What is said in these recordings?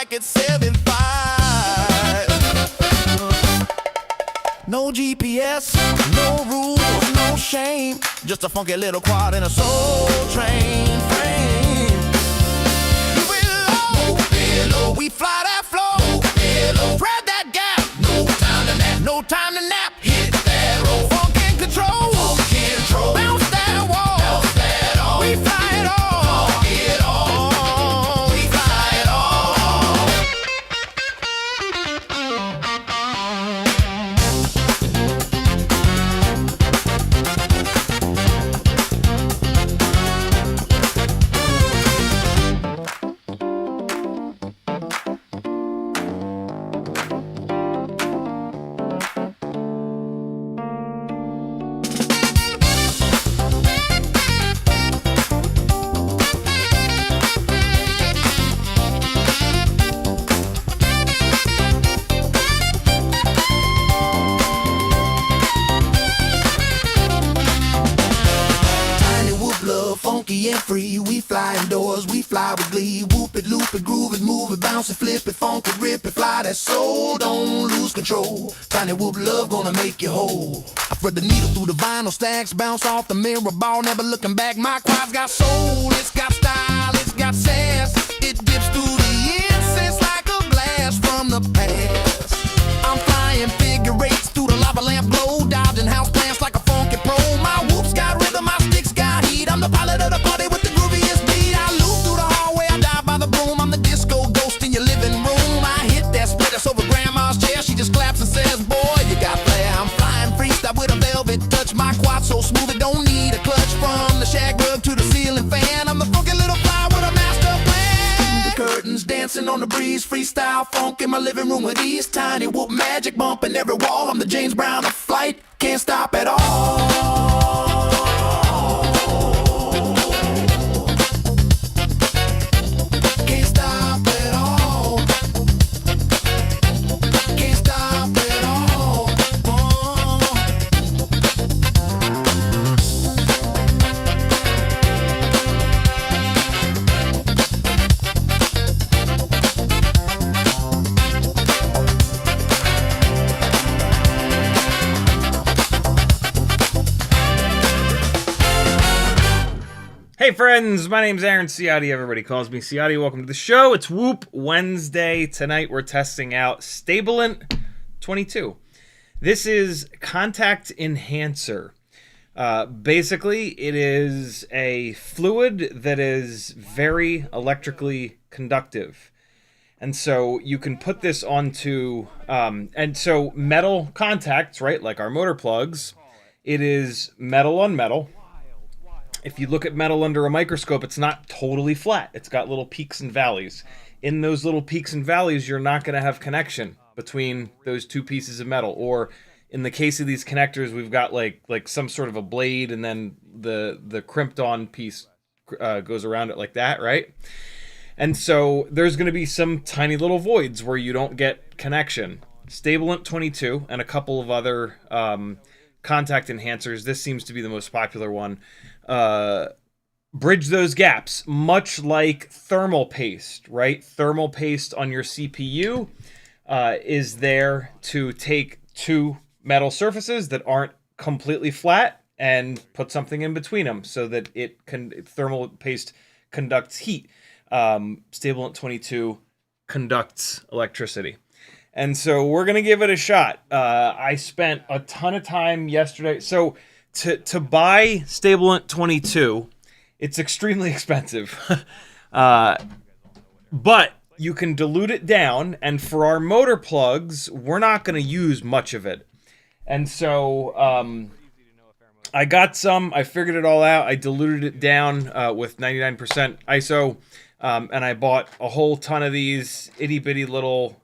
like it's 75. No GPS, no rules, no shame. Just a funky little quad and a soul train frame. We fly that flow. Spread that gap. No time to nap. No time to nap. Hit that roll. Funk and control. Bounce that wall. We fly it all. We fly it all. Funky and free, we fly indoors, we fly with glee. Whoop it, loop it, groove it, move it, bounce it, flip it, funk it, rip it, fly that soul, don't lose control. Tiny whoop love gonna make you whole. I thread the needle through the vinyl stacks, bounce off the mirror ball, never looking back. My quad's got soul, it's got style, it's got sass. It dips through the incense like a blast from the past. I'm flying figure eights through the lava lamp glow, dodging house plants like a funky pro. My whoops got rhythm, my sticks got heat. I'm the pilot of the party with the grooviest beat. I loop through the hallway, I dive by the broom. I'm the disco ghost in your living room. I hit that split that's over grandma's chair. She just claps and says, boy, you got flair. I'm flying freestyle with a velvet touch. My quad so smooth it don't need a clutch. From the shag rug to the ceiling fan, I'm the funky little fly with a master plan. The curtains dancing on the breeze, freestyle funk in my living room with ease. Tiny whoop magic bumping every wall. I'm the James Brown of flight, can't stop at all. Hey friends, my name's Aaron Ciotti. Everybody calls me Ciotti. Welcome to the show. It's Whoop Wednesday. Tonight we're testing out Stabilant 22. This is contact enhancer. Basically, it is a fluid that is very electrically conductive. And so you can put this onto, and so metal contacts, right, like our motor plugs, it is metal on metal. If you look at metal under a microscope, it's not totally flat. It's got little peaks and valleys. In those little peaks and valleys, you're not going to have connection between those two pieces of metal. Or in the case of these connectors, we've got like some sort of a blade, and then the crimped on piece goes around it like that, right? And so there's going to be some tiny little voids where you don't get connection. Stabilant 22 and a couple of other contact enhancers, this seems to be the most popular one, bridge those gaps, much like thermal paste, right? Thermal paste on your CPU is there to take two metal surfaces that aren't completely flat and put something in between them so that thermal paste conducts heat. Stabilant 22 conducts electricity. And so we're going to give it a shot. I spent a ton of time yesterday. So to buy Stabilant 22, it's extremely expensive. But you can dilute it down. And for our motor plugs, we're not going to use much of it. And so I got some. I figured it all out. I diluted it down with 99% ISO. And I bought a whole ton of these itty-bitty little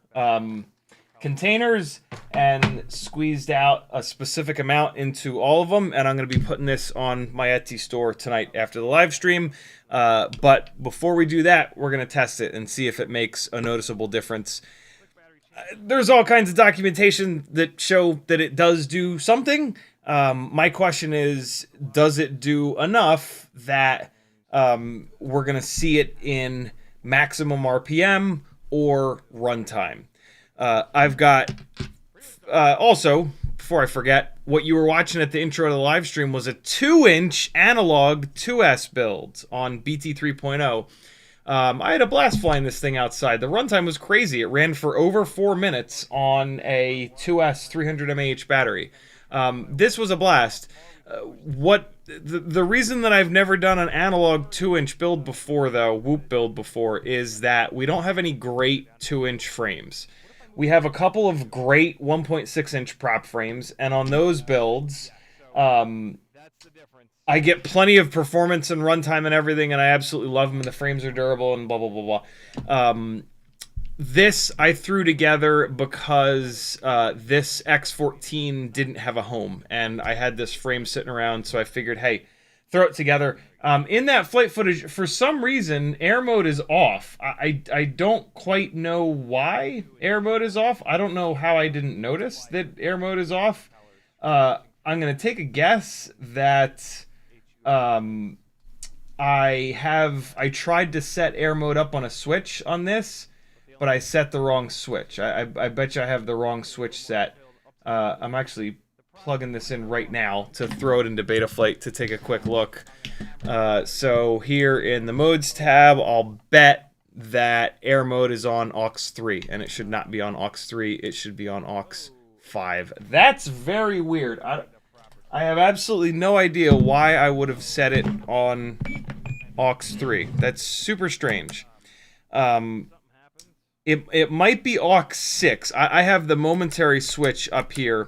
containers and squeezed out a specific amount into all of them, and I'm going to be putting this on my Etsy store tonight after the live stream. But before we do that, we're going to test it and see if it makes a noticeable difference. There's all kinds of documentation that show that it does do something. My question is, does it do enough that we're going to see it in maximum RPM or runtime. I've got also, before I forget, what you were watching at the intro to the live stream was a 2-inch analog 2S build on BT 3.0. I had a blast flying this thing outside. The runtime was crazy. It ran for over 4 minutes on a 2S 300 mAh battery. This was a blast. The reason that I've never done an analog 2-inch build before, though, whoop build before, is that we don't have any great 2-inch frames. We have a couple of great 1.6-inch prop frames, and on those builds, I get plenty of performance and runtime and everything, and I absolutely love them, and the frames are durable, and blah, blah, blah, blah. This I threw together because this X14 didn't have a home, and I had this frame sitting around, so I figured, hey, throw it together. In that flight footage, for some reason, air mode is off. I don't quite know why air mode is off. I don't know how I didn't notice that air mode is off. I'm going to take a guess that I tried to set air mode up on a switch on this, but I set the wrong switch. I bet you I have the wrong switch set. I'm actually plugging this in right now to throw it into Betaflight to take a quick look. So here in the modes tab, I'll bet that air mode is on aux 3, and it should not be on aux 3. It should be on aux 5. That's very weird. I have absolutely no idea why I would have set it on aux 3. That's super strange. It might be aux 6. I have the momentary switch up here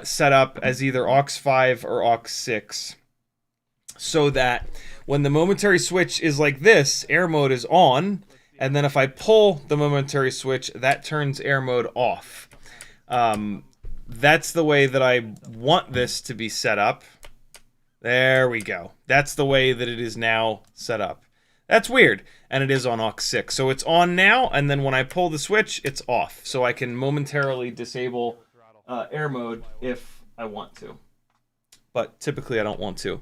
set up as either aux 5 or aux 6, so that when the momentary switch is like this, air mode is on, and then if I pull the momentary switch, that turns air mode off. That's the way that I want this to be set up. There we go. That's the way that it is now set up. That's weird, and it is on aux 6. So it's on now, and then when I pull the switch, it's off. So I can momentarily disable air mode if I want to. But typically I don't want to.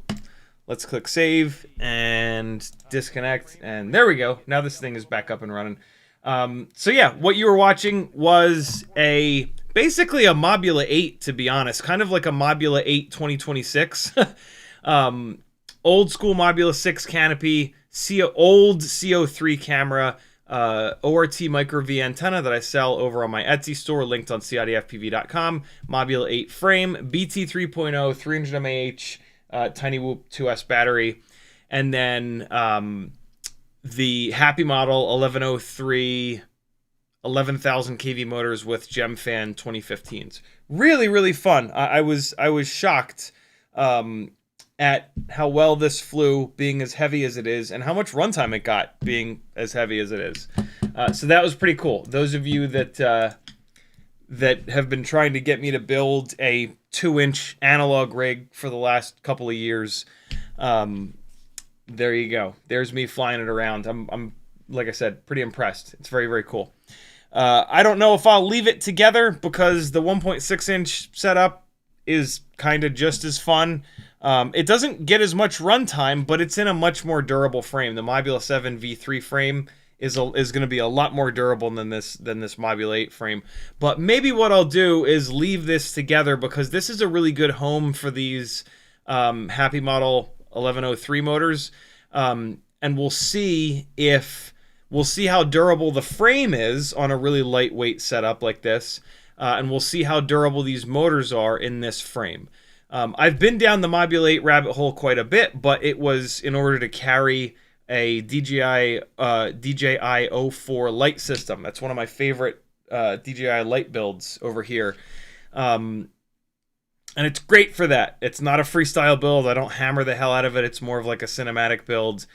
Let's click save and disconnect, and there we go. Now this thing is back up and running. So yeah, what you were watching was basically a Mobula 8, to be honest. Kind of like a Mobula 8 2026. Old school Mobula 6 canopy, old CO3 camera, ORT micro V antenna that I sell over on my Etsy store, linked on CiottiFPV.com. Mobula 8 frame, BT 3.0, 300 mAh, Tiny Whoop 2S battery, and then the Happy Model 1103 11,000 kV motors with GemFan 2015s. Really, really fun. I was shocked at how well this flew, being as heavy as it is, and how much runtime it got being as heavy as it is. So that was pretty cool. Those of you that have been trying to get me to build a 2-inch analog rig for the last couple of years, there you go. There's me flying it around. I'm like I said, pretty impressed. It's very, very cool. I don't know if I'll leave it together because the 1.6-inch setup is kind of just as fun. It doesn't get as much runtime, but it's in a much more durable frame. The Mobula 7 V3 frame is going to be a lot more durable than this Mobula 8 frame. But maybe what I'll do is leave this together because this is a really good home for these Happy Model 1103 motors, and we'll see how durable the frame is on a really lightweight setup like this, and we'll see how durable these motors are in this frame. I've been down the Mobula 8 rabbit hole quite a bit, but it was in order to carry a DJI 04 light system. That's one of my favorite DJI light builds over here. And it's great for that. It's not a freestyle build. I don't hammer the hell out of it. It's more of like a cinematic build.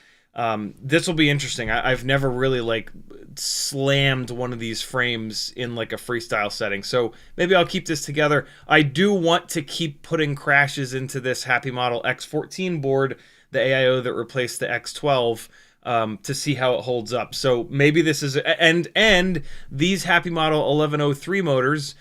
This will be interesting. I've never really slammed one of these frames in like a freestyle setting, so maybe I'll keep this together. I do want to keep putting crashes into this Happy Model X14 board, the AIO that replaced the X12, to see how it holds up. So maybe this is and these Happy Model 1103 motors,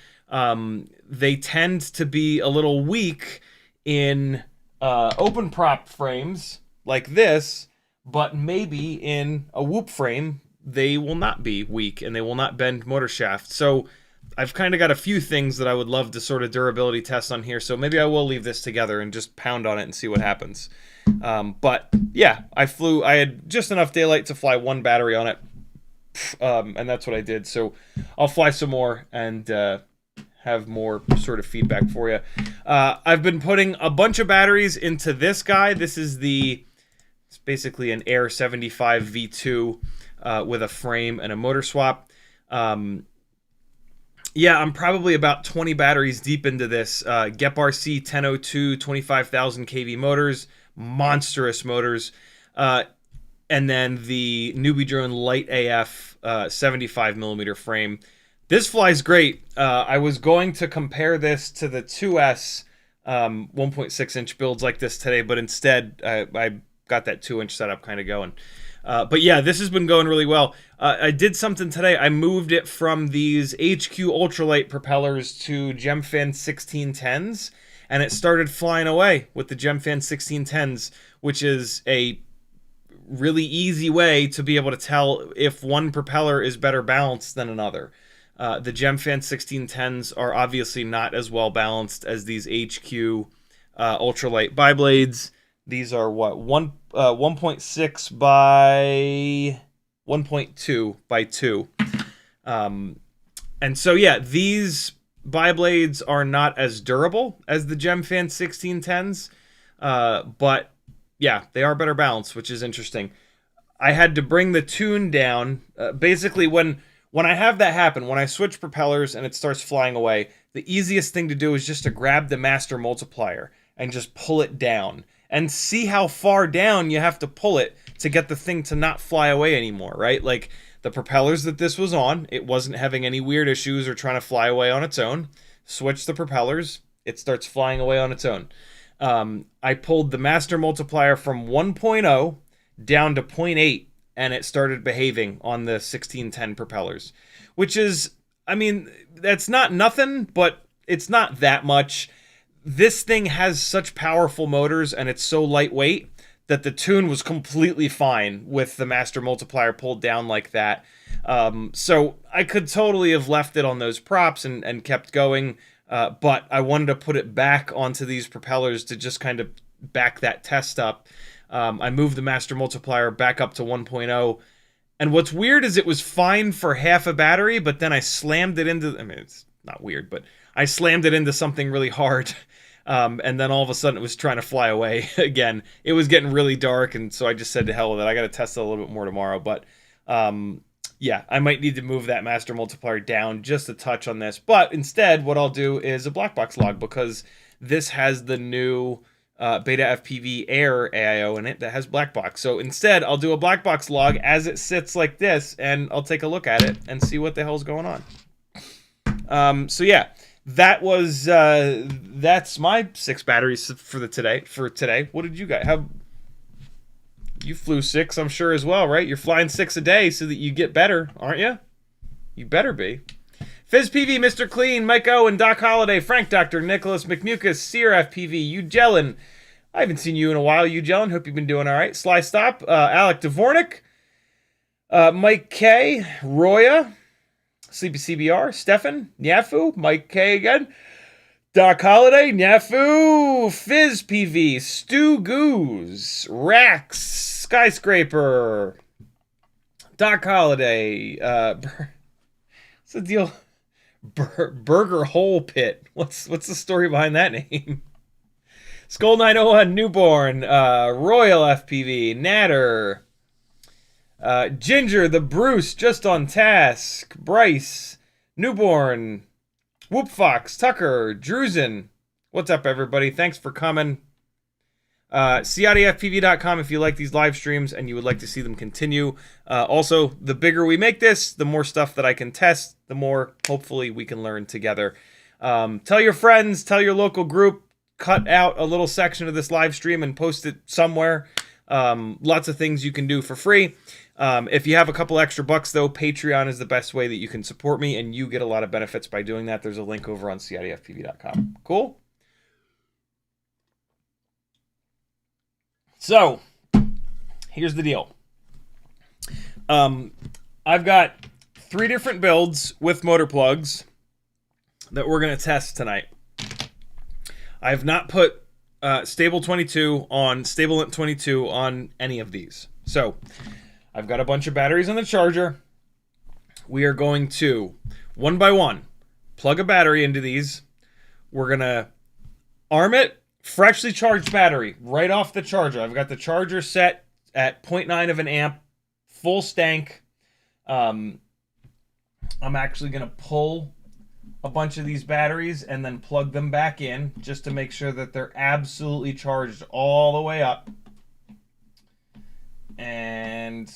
they tend to be a little weak in open prop frames like this. But maybe in a whoop frame, they will not be weak and they will not bend motor shaft. So I've kind of got a few things that I would love to sort of durability test on here. So maybe I will leave this together and just pound on it and see what happens. But yeah, I had just enough daylight to fly one battery on it. And that's what I did. So I'll fly some more and have more sort of feedback for you. I've been putting a bunch of batteries into this guy. This is it's basically an Air75 II with a frame and a motor swap. Yeah, I'm probably about 20 batteries deep into this. HGLRC 1002 25,000 kV motors, monstrous motors. And then the Newbie Drone Light AF 75 millimeter frame. This flies great. I was going to compare this to the 2S 1.6 inch builds like this today, but instead I got that 2-inch setup kind of going. But yeah, this has been going really well. I did something today. I moved it from these HQ ultralight propellers to Gemfan 1610s, and it started flying away with the Gemfan 1610s, which is a really easy way to be able to tell if one propeller is better balanced than another. The Gemfan 1610s are obviously not as well balanced as these HQ ultralight biblades. These are what, 1.6 by 1.2 by 2. And so yeah, these biblades are not as durable as the Gemfan 1610s, but yeah, they are better balanced, which is interesting. I had to bring the tune down. Basically, when I have that happen, when I switch propellers and it starts flying away, the easiest thing to do is just to grab the master multiplier and just pull it down. And see how far down you have to pull it to get the thing to not fly away anymore, right? Like the propellers that this was on, it wasn't having any weird issues or trying to fly away on its own. Switch the propellers, it starts flying away on its own. I pulled the master multiplier from 1.0 down to 0.8, and it started behaving on the 1610 propellers, which is, I mean, that's not nothing, but it's not that much. This thing has such powerful motors and it's so lightweight that the tune was completely fine with the master multiplier pulled down like that. So I could totally have left it on those props and kept going, but I wanted to put it back onto these propellers to just kind of back that test up. I moved the master multiplier back up to 1.0. And what's weird is it was fine for half a battery, but then I slammed it into, I mean, it's not weird, but I slammed it into something really hard. And then all of a sudden it was trying to fly away again. It was getting really dark, and so I just said to hell with it. I got to test it a little bit more tomorrow. But yeah, I might need to move that master multiplier down just a touch on this. But instead, what I'll do is a black box log, because this has the new Beta FPV Air AIO in it that has black box. So instead, I'll do a black box log as it sits like this, and I'll take a look at it and see what the hell's going on. So yeah. That's my 6 batteries for today. What did you guys have? You flew 6, I'm sure, as well, right? You're flying 6 a day so that you get better, aren't you? You better be. FizzPV, Mr. Clean, Mike Owen, Doc Holliday, Frank Doctor, Nicholas McMucas, CiottiFPV, Ugelin. I haven't seen you in a while, Ugelin. Hope you've been doing all right. Sly Stop, Alec Dvornik, Mike K, Roya, Sleepy CBR, Stefan, Nyafu, Mike K again, Doc Holliday, Nyafu, FizzPV, Stu Goose, Rax, Skyscraper, Doc Holliday, what's the deal? Burger Hole Pit. What's the story behind that name? Skull 901, Newborn, Royal FPV, Natter, Ginger, the Bruce, just on task, Bryce, Newborn, Whoop Fox, Tucker, Druzen. What's up, everybody? Thanks for coming. CiottiFPV.com if you like these live streams and you would like to see them continue. Also, the bigger we make this, the more stuff that I can test, the more hopefully we can learn together. Tell your friends, tell your local group, cut out a little section of this live stream and post it somewhere. Lots of things you can do for free. If you have a couple extra bucks, though, Patreon is the best way that you can support me, and you get a lot of benefits by doing that. There's a link over on CiottiFPV.com. Cool? So, here's the deal. I I've got 3 different builds with motor plugs that we're going to test tonight. I have not put Stabilant 22 on any of these. So I've got a bunch of batteries on the charger. We are going to, one by one, plug a battery into these. We're going to arm it, freshly charged battery, right off the charger. I've got the charger set at 0.9 of an amp, full stank. I'm actually going to pull a bunch of these batteries and then plug them back in just to make sure that they're absolutely charged all the way up. And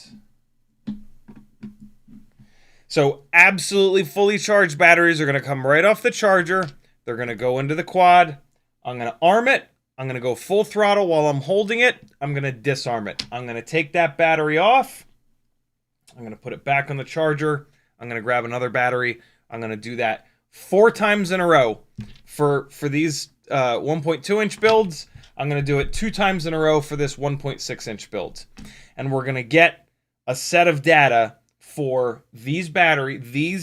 so absolutely fully charged batteries are going to come right off the charger. They're going to go into the quad. I'm going to arm it. I'm going to go full throttle while I'm holding it. I'm going to disarm it. I'm going to take that battery off. I'm going to put it back on the charger. I'm going to grab another battery. I'm going to do that 4 times in a row for these 1.2 inch builds. I'm going to do it 2 times in a row for this 1.6 inch build. And we're going to get a set of data for these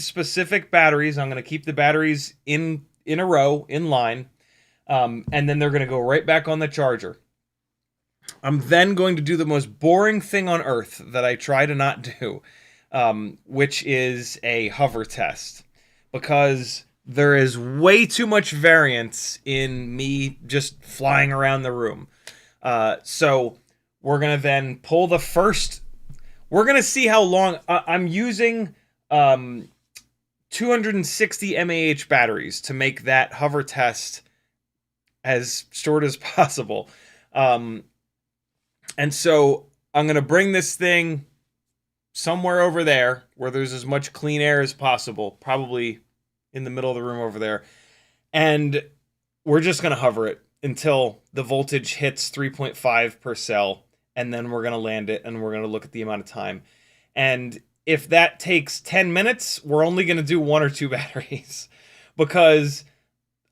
specific batteries. I'm going to keep the batteries in a row, in line. And then they're going to go right back on the charger. I'm then going to do the most boring thing on earth that I try to not do, which is a hover test. Because there is way too much variance in me just flying around the room. So we're going to then pull the first... We're going to see how long... I'm using 260 mAh batteries to make that hover test as short as possible. And so I'm going to bring this thing somewhere over there where there's as much clean air as possible, probably in the middle of the room over there. And we're just going to hover it until the voltage hits 3.5 per cell. And then we're going to land it and we're going to look at the amount of time. And if that takes 10 minutes, we're only going to do 1 or 2 batteries because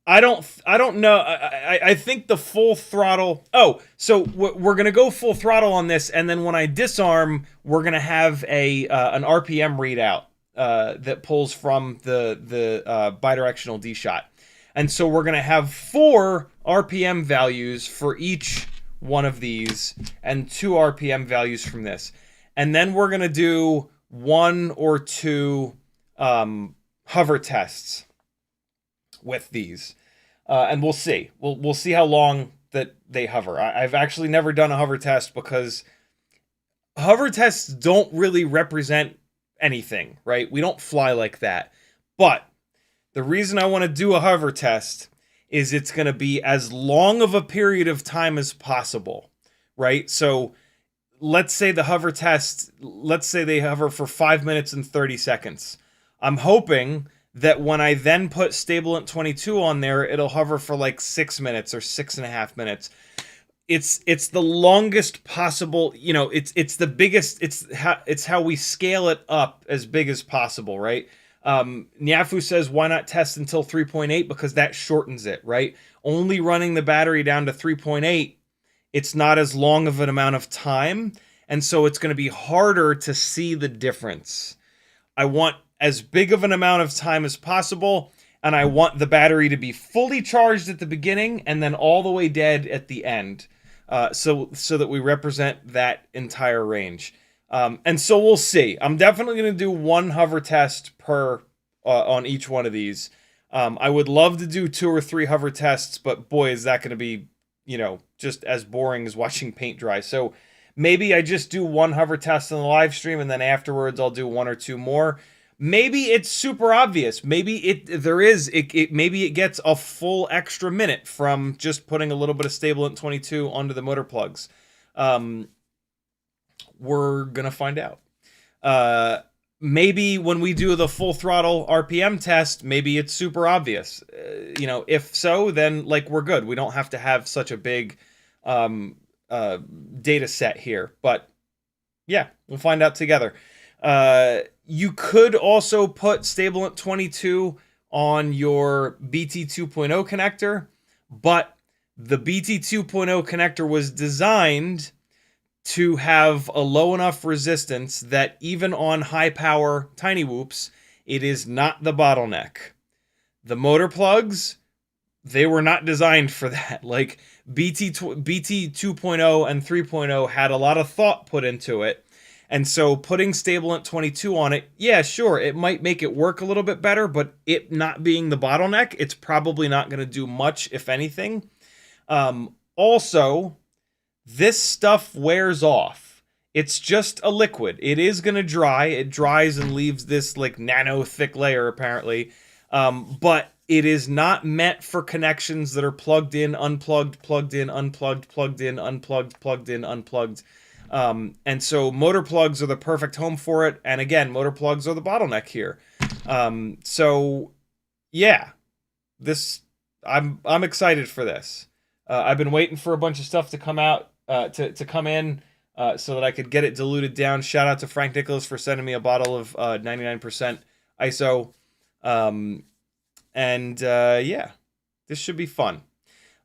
I don't know. I think the full throttle. Oh, so we're going to go full throttle on this. And then when I disarm, we're going to have an RPM readout that pulls from the bidirectional D shot. And so we're going to have 4 RPM values for each one of these and 2 RPM values from this. And then we're going to do 1 or 2 hover tests with these. And we'll see. We'll see how long that they hover. I've actually never done a hover test because hover tests don't really represent anything, right? We don't fly like that. But the reason I want to do a hover test is it's going to be as long of a period of time as possible, right? So let's say the hover test, let's say they hover for 5 minutes and 30 seconds. I'm hoping that when I then put Stabilant 22 on there, it'll hover for like 6 minutes or 6.5 minutes. It's the longest possible, you know, it's the biggest, it's how we scale it up as big as possible, right? Nyafu says, why not test until 3.8? Because that shortens it, right? Only running the battery down to 3.8, it's not as long of an amount of time. And so it's going to be harder to see the difference. I want as big of an amount of time as possible. And I want the battery to be fully charged at the beginning and then all the way dead at the end. So that we represent that entire range. And so we'll see. I'm definitely going to do 1 hover test per on each one of these. I would love to do 2 or 3 hover tests, but boy, is that going to be, you know, just as boring as watching paint dry. So maybe I just do 1 hover test on the live stream, and then afterwards I'll do 1 or 2 more. Maybe it's super obvious. Maybe maybe it gets a full extra minute from just putting a little bit of Stabilant 22 onto the motor plugs. We're gonna find out. Maybe when we do the full throttle RPM test, maybe it's super obvious. You know, if so, then like we're good. We don't have to have such a big data set here. But yeah, we'll find out together. You could also put Stabilant 22 on your BT 2.0 connector, but the BT 2.0 connector was designed to have a low enough resistance that even on high power tiny whoops, it is not the bottleneck. The motor plugs, they were not designed for that. Like BT 2.0 and 3.0 had a lot of thought put into it. And so putting Stabilant 22 on it, yeah, sure, it might make it work a little bit better, but it not being the bottleneck, it's probably not going to do much, if anything. Also, this stuff wears off. It's just a liquid. It is going to dry. It dries and leaves this like nano thick layer, apparently. But it is not meant for connections that are plugged in, unplugged, plugged in, unplugged, plugged in, unplugged, plugged in, unplugged. And so motor plugs are the perfect home for it. And again, motor plugs are the bottleneck here. So yeah, I'm excited for this. I've been waiting for a bunch of stuff to come out, to come in, so that I could get it diluted down. Shout out to Frank Nicholas for sending me a bottle of 99% ISO. Yeah, this should be fun.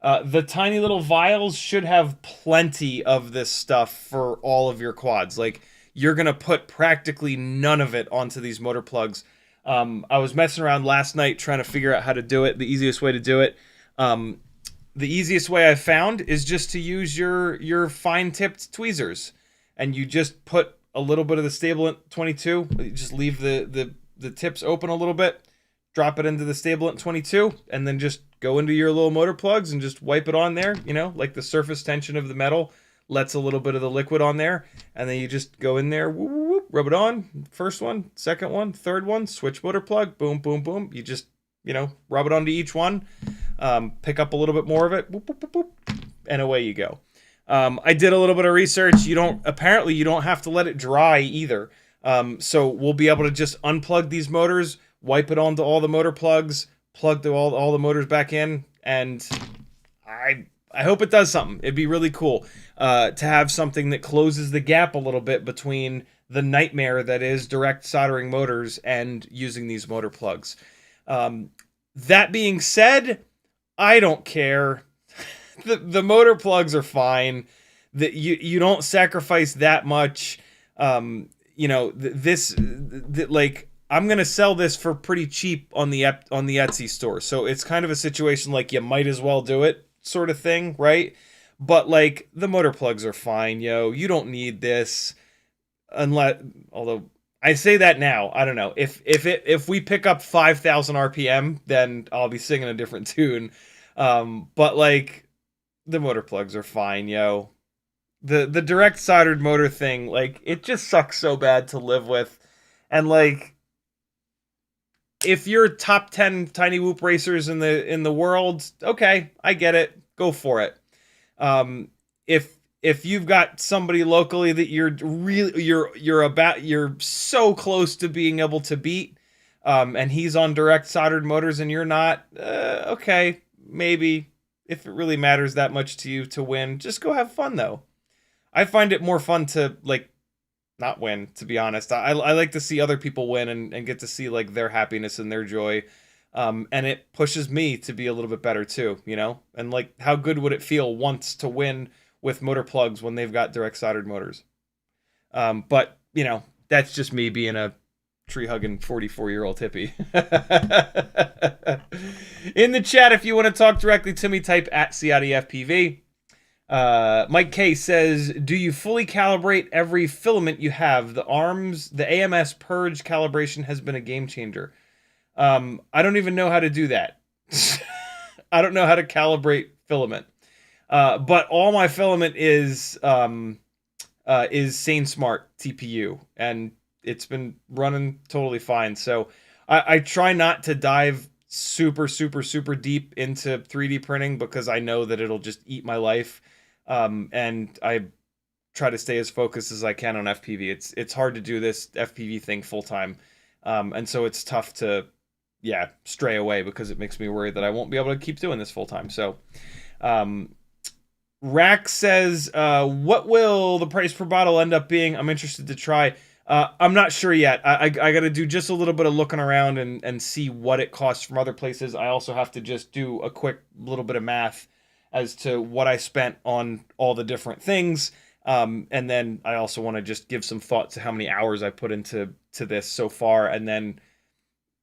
The tiny little vials should have plenty of this stuff for all of your quads. Like, you're going to put practically none of it onto these motor plugs. I was messing around last night trying to figure out how to do it, the easiest way to do it. The easiest way I found is just to use your fine-tipped tweezers. And you just put a little bit of the Stabilant 22. You just leave the tips open a little bit. Drop it into the Stabilant 22, and then just go into your little motor plugs and just wipe it on there, you know, like the surface tension of the metal lets a little bit of the liquid on there, and then you just go in there, whoop, whoop, whoop, rub it on, first one, second one, third one, switch motor plug, boom, boom, boom. You just, you know, rub it onto each one, pick up a little bit more of it, whoop, whoop, whoop, whoop, and away you go. I did a little bit of research. Apparently you don't have to let it dry either. So we'll be able to just unplug these motors, wipe it onto all the motor plugs, plug all the motors back in, and I hope it does something. It'd be really cool to have something that closes the gap a little bit between the nightmare that is direct soldering motors and using these motor plugs. That being said, I don't care. The motor plugs are fine. That you don't sacrifice that much. You know, like, I'm going to sell this for pretty cheap on the Etsy store. So it's kind of a situation like you might as well do it sort of thing, right? But like, the motor plugs are fine, yo. You don't need this although I say that now, I don't know. If we pick up 5,000 RPM, then I'll be singing a different tune. But like, the motor plugs are fine, yo. The direct soldered motor thing, like, it just sucks so bad to live with. And like, if you're top 10 tiny whoop racers in the world, okay, I get it. Go for it. If you've got somebody locally that you're so close to being able to beat, and he's on direct soldered motors and you're not, okay, maybe if it really matters that much to you to win, just go have fun though. I find it more fun to like not win, to be honest. I like to see other people win and get to see like their happiness and their joy. And it pushes me to be a little bit better too, you know? And like, how good would it feel once to win with motor plugs when they've got direct soldered motors? But you know, that's just me being a tree-hugging 44-year-old hippie. In the chat, if you want to talk directly to me, type at CiottiFPV. Mike K says, do you fully calibrate every filament you have? The AMS purge calibration has been a game changer. I don't even know how to do that. I don't know how to calibrate filament. But all my filament is SaneSmart TPU, and it's been running totally fine. So I try not to dive super deep into 3D printing because I know that it'll just eat my life. And I try to stay as focused as I can on FPV. It's hard to do this FPV thing full time. And so it's tough to, stray away because it makes me worried that I won't be able to keep doing this full time. So, Rack says, what will the price per bottle end up being? I'm interested to try. I'm not sure yet. I got to do just a little bit of looking around and see what it costs from other places. I also have to just do a quick little bit of math as to what I spent on all the different things. And then I also want to just give some thought to how many hours I put into this so far, and then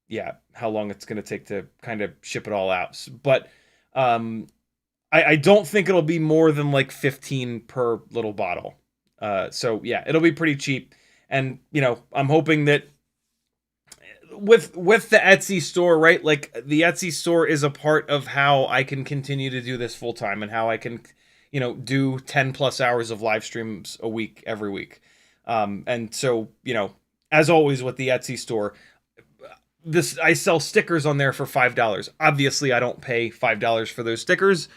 yeah, how long it's going to take to kind of ship it all out. But I don't think it'll be more than like 15 per little bottle. So yeah, it'll be pretty cheap. And you know, I'm hoping that with the Etsy store, right? Like the Etsy store is a part of how I can continue to do this full time, and how I can, you know, do 10 plus hours of live streams a week every week. And so, you know, as always with the Etsy store, I sell stickers on there for $5. Obviously, I don't pay $5 for those stickers.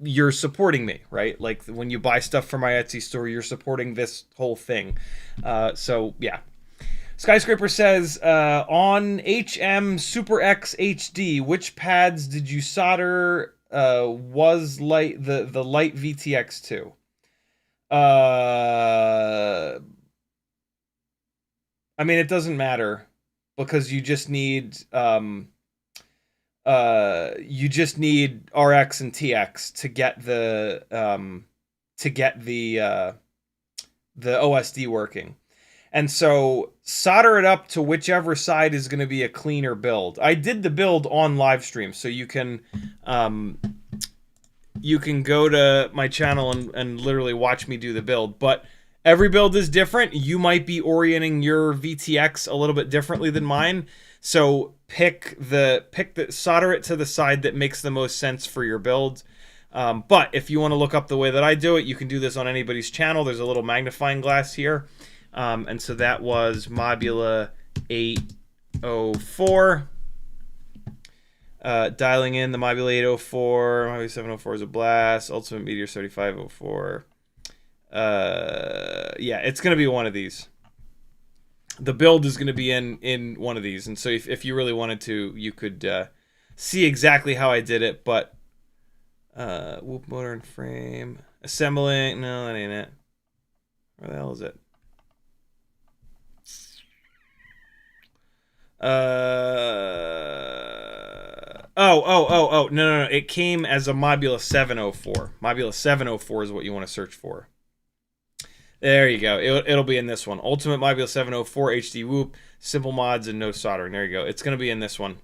You're supporting me, right? Like when you buy stuff from my Etsy store, you're supporting this whole thing. So yeah. Skyscraper says, on HM Super X HD, which pads did you solder? Was light the light VTX 2? I mean, it doesn't matter, because you just need RX and TX to get the OSD working. And so solder it up to whichever side is going to be a cleaner build. I did the build on live stream, so you can go to my channel and literally watch me do the build. But every build is different. You might be orienting your VTX a little bit differently than mine. So solder it to the side that makes the most sense for your build. But if you want to look up the way that I do it, you can do this on anybody's channel. There's a little magnifying glass here. And so that was Mobula 804. Dialing in the Mobula 804. Mobula 704 is a blast. Ultimate Meteor 7504. Yeah, it's going to be one of these. The build is going to be in one of these. And so if you really wanted to, you could see exactly how I did it. But whoop motor and frame. Assembling. No, that ain't it. Where the hell is it? No. It came as a Mobula 704. Mobula 704 is what you want to search for. There you go. It'll be in this one. Ultimate Mobula 704 HD Whoop, simple mods and no soldering. There you go. It's going to be in this one.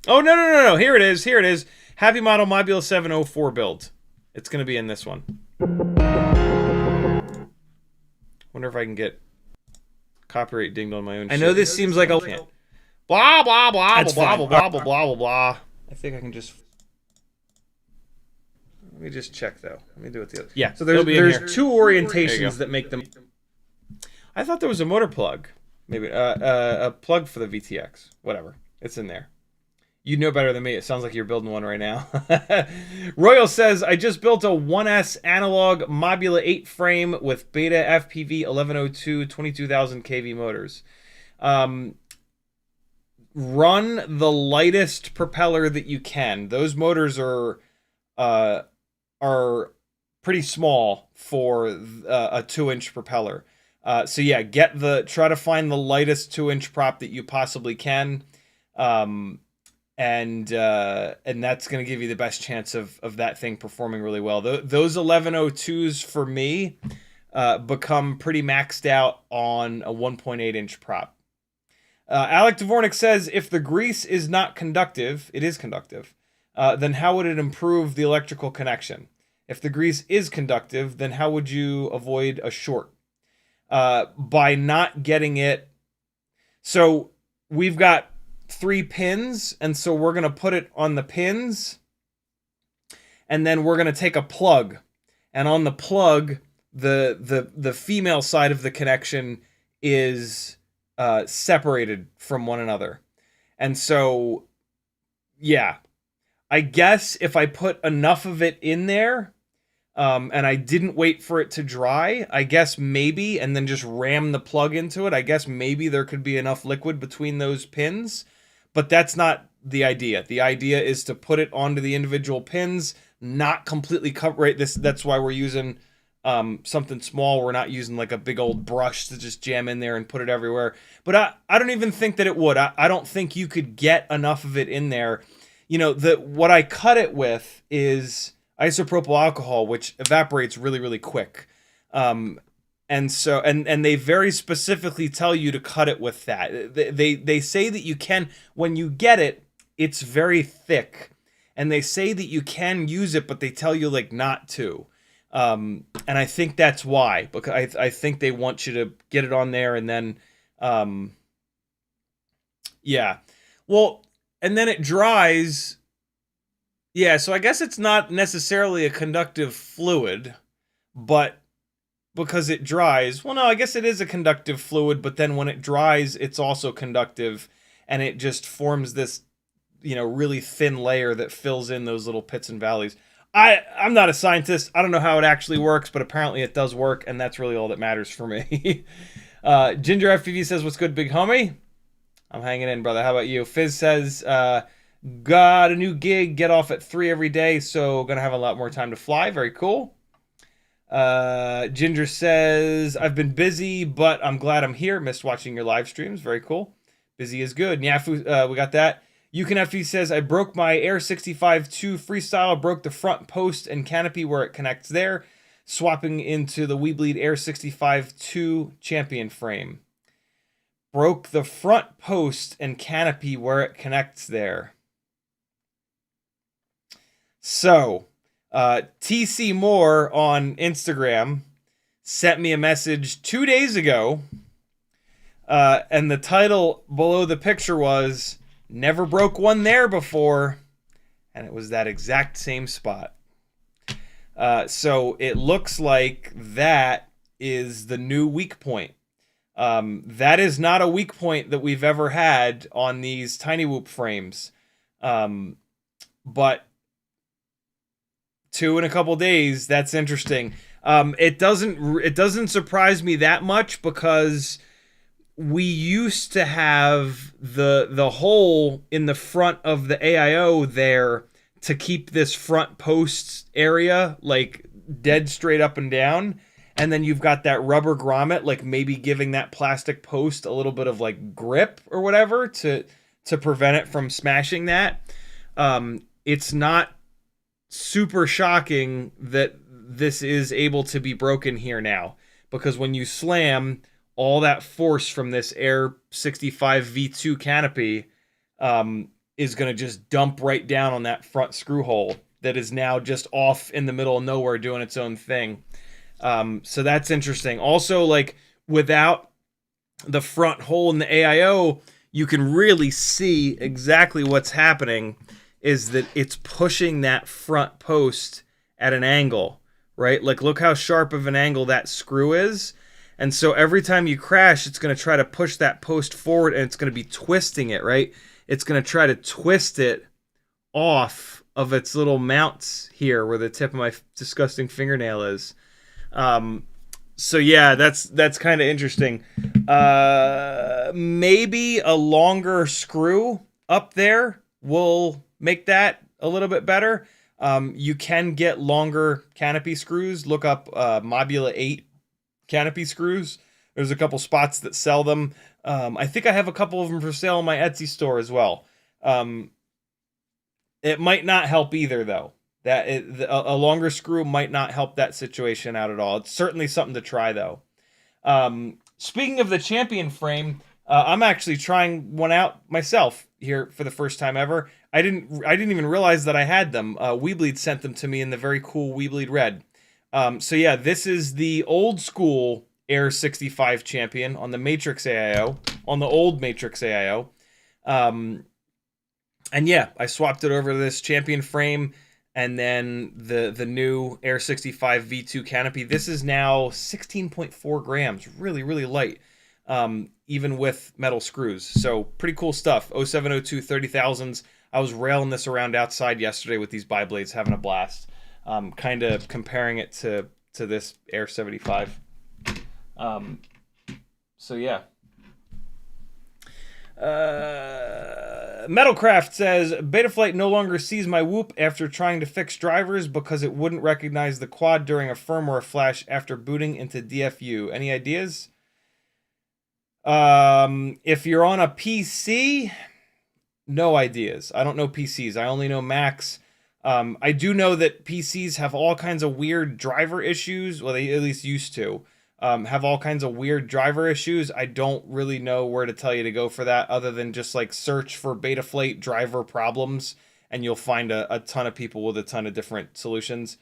Oh, no. Here it is. Happy Model Mobula 704 build. It's going to be in this one. Wonder if I can get copyright dinged on my own shit. I know this seems like a blah blah blah blah blah blah blah blah. I think I can just. Let me just check though. Let me do it the other. Yeah. So there's two orientations that make them. I thought there was a motor plug, maybe a plug for the VTX. Whatever, it's in there. You know better than me. It sounds like you're building one right now. Royal says, I just built a 1S analog Mobula 8 frame with beta FPV 1102 22,000 kV motors. Run the lightest propeller that you can. Those motors are pretty small for a 2-inch propeller. So yeah, try to find the lightest 2-inch prop that you possibly can. And that's going to give you the best chance of that thing performing really well. Those 1102s for me become pretty maxed out on a 1.8-inch prop. Alec Dvornik says, if the grease is not conductive, it is conductive, then how would it improve the electrical connection? If the grease is conductive, then how would you avoid a short? By not getting it. So we've got 3 pins, and so we're going to put it on the pins, and then we're going to take a plug, and on the plug the female side of the connection is separated from one another. And so yeah, I guess if I put enough of it in there and I didn't wait for it to dry, I guess maybe, and then just ram the plug into it, I guess maybe there could be enough liquid between those pins. But that's not the idea. The idea is to put it onto the individual pins, not completely cover. Right, that's why we're using something small. We're not using like a big old brush to just jam in there and put it everywhere. But I don't even think that it would. I don't think you could get enough of it in there. You know, what I cut it with is isopropyl alcohol, which evaporates really, really quick. And so and they very specifically tell you to cut it with that. They say that you can, when you get it, it's very thick. And they say that you can use it, but they tell you like not to. And I think that's why, because I think they want you to get it on there and then yeah. Well, and then it dries. Yeah, so I guess it's not necessarily a conductive fluid, but because it dries, well, no, I guess it is a conductive fluid, but then when it dries, it's also conductive, and it just forms this, you know, really thin layer that fills in those little pits and valleys. I'm not a scientist. I don't know how it actually works, but apparently it does work, and that's really all that matters for me. Ginger FPV says, what's good, big homie? I'm hanging in, brother. How about you? Fizz says, got a new gig, get off at 3 every day, so gonna have a lot more time to fly. Very cool. Ginger says, I've been busy, but I'm glad I'm here. Missed watching your live streams. Very cool. Busy is good. Nyafu, we got that. UCanFE says, I broke my Air65 II freestyle, broke the front post and canopy where it connects there, swapping into the Weebleed Air65 II champion frame. Broke the front post and canopy where it connects there. So, TC Moore on Instagram sent me a message 2 days ago, and the title below the picture was, never broke one there before, and it was that exact same spot. So it looks like that is the new weak point. That is not a weak point that we've ever had on these Tiny Whoop frames. But 2 in a couple days, that's interesting. It doesn't surprise me that much, because we used to have the hole in the front of the AIO there to keep this front post area like dead straight up and down. And then you've got that rubber grommet, like maybe giving that plastic post a little bit of like grip or whatever to prevent it from smashing that. It's not super shocking that this is able to be broken here now, because when you slam, all that force from this Air65 V2 canopy is going to just dump right down on that front screw hole that is now just off in the middle of nowhere doing its own thing. So that's interesting. Also, like, without the front hole in the AIO, you can really see exactly what's happening is that it's pushing that front post at an angle, right? Like, look how sharp of an angle that screw is. And so every time you crash, it's going to try to push that post forward, and it's going to be twisting it, right? It's going to try to twist it off of its little mounts here where the tip of my disgusting fingernail is. So yeah, that's kind of interesting. Maybe a longer screw up there will make that a little bit better. You can get longer canopy screws. Look up Mobula 8 canopy screws. There's a couple spots that sell them. I think I have a couple of them for sale in my Etsy store as well. It might not help either, though. A longer screw might not help that situation out at all. It's certainly something to try, though. Speaking of the champion frame, I'm actually trying one out myself here for the first time ever. I didn't even realize that I had them. Weebleed sent them to me in the very cool Weebleed red. So yeah, this is the old school Air65 champion on the Matrix AIO, on the old Matrix AIO. And yeah, I swapped it over to this champion frame, and then the new Air65 V2 canopy. This is now 16.4 grams, really, really light, even with metal screws. So pretty cool stuff. 0702 30,000s. I was railing this around outside yesterday with these bi-blades, having a blast. Kind of comparing it to this Air75. So yeah. Metalcraft says, Betaflight no longer sees my whoop after trying to fix drivers because it wouldn't recognize the quad during a firmware flash after booting into DFU. Any ideas? If you're on a PC, no ideas. I don't know PCs. I only know Macs. I do know that PCs have all kinds of weird driver issues. Well, they at least used to have all kinds of weird driver issues. I don't really know where to tell you to go for that, other than just like search for Betaflate driver problems, and you'll find a ton of people with a ton of different solutions.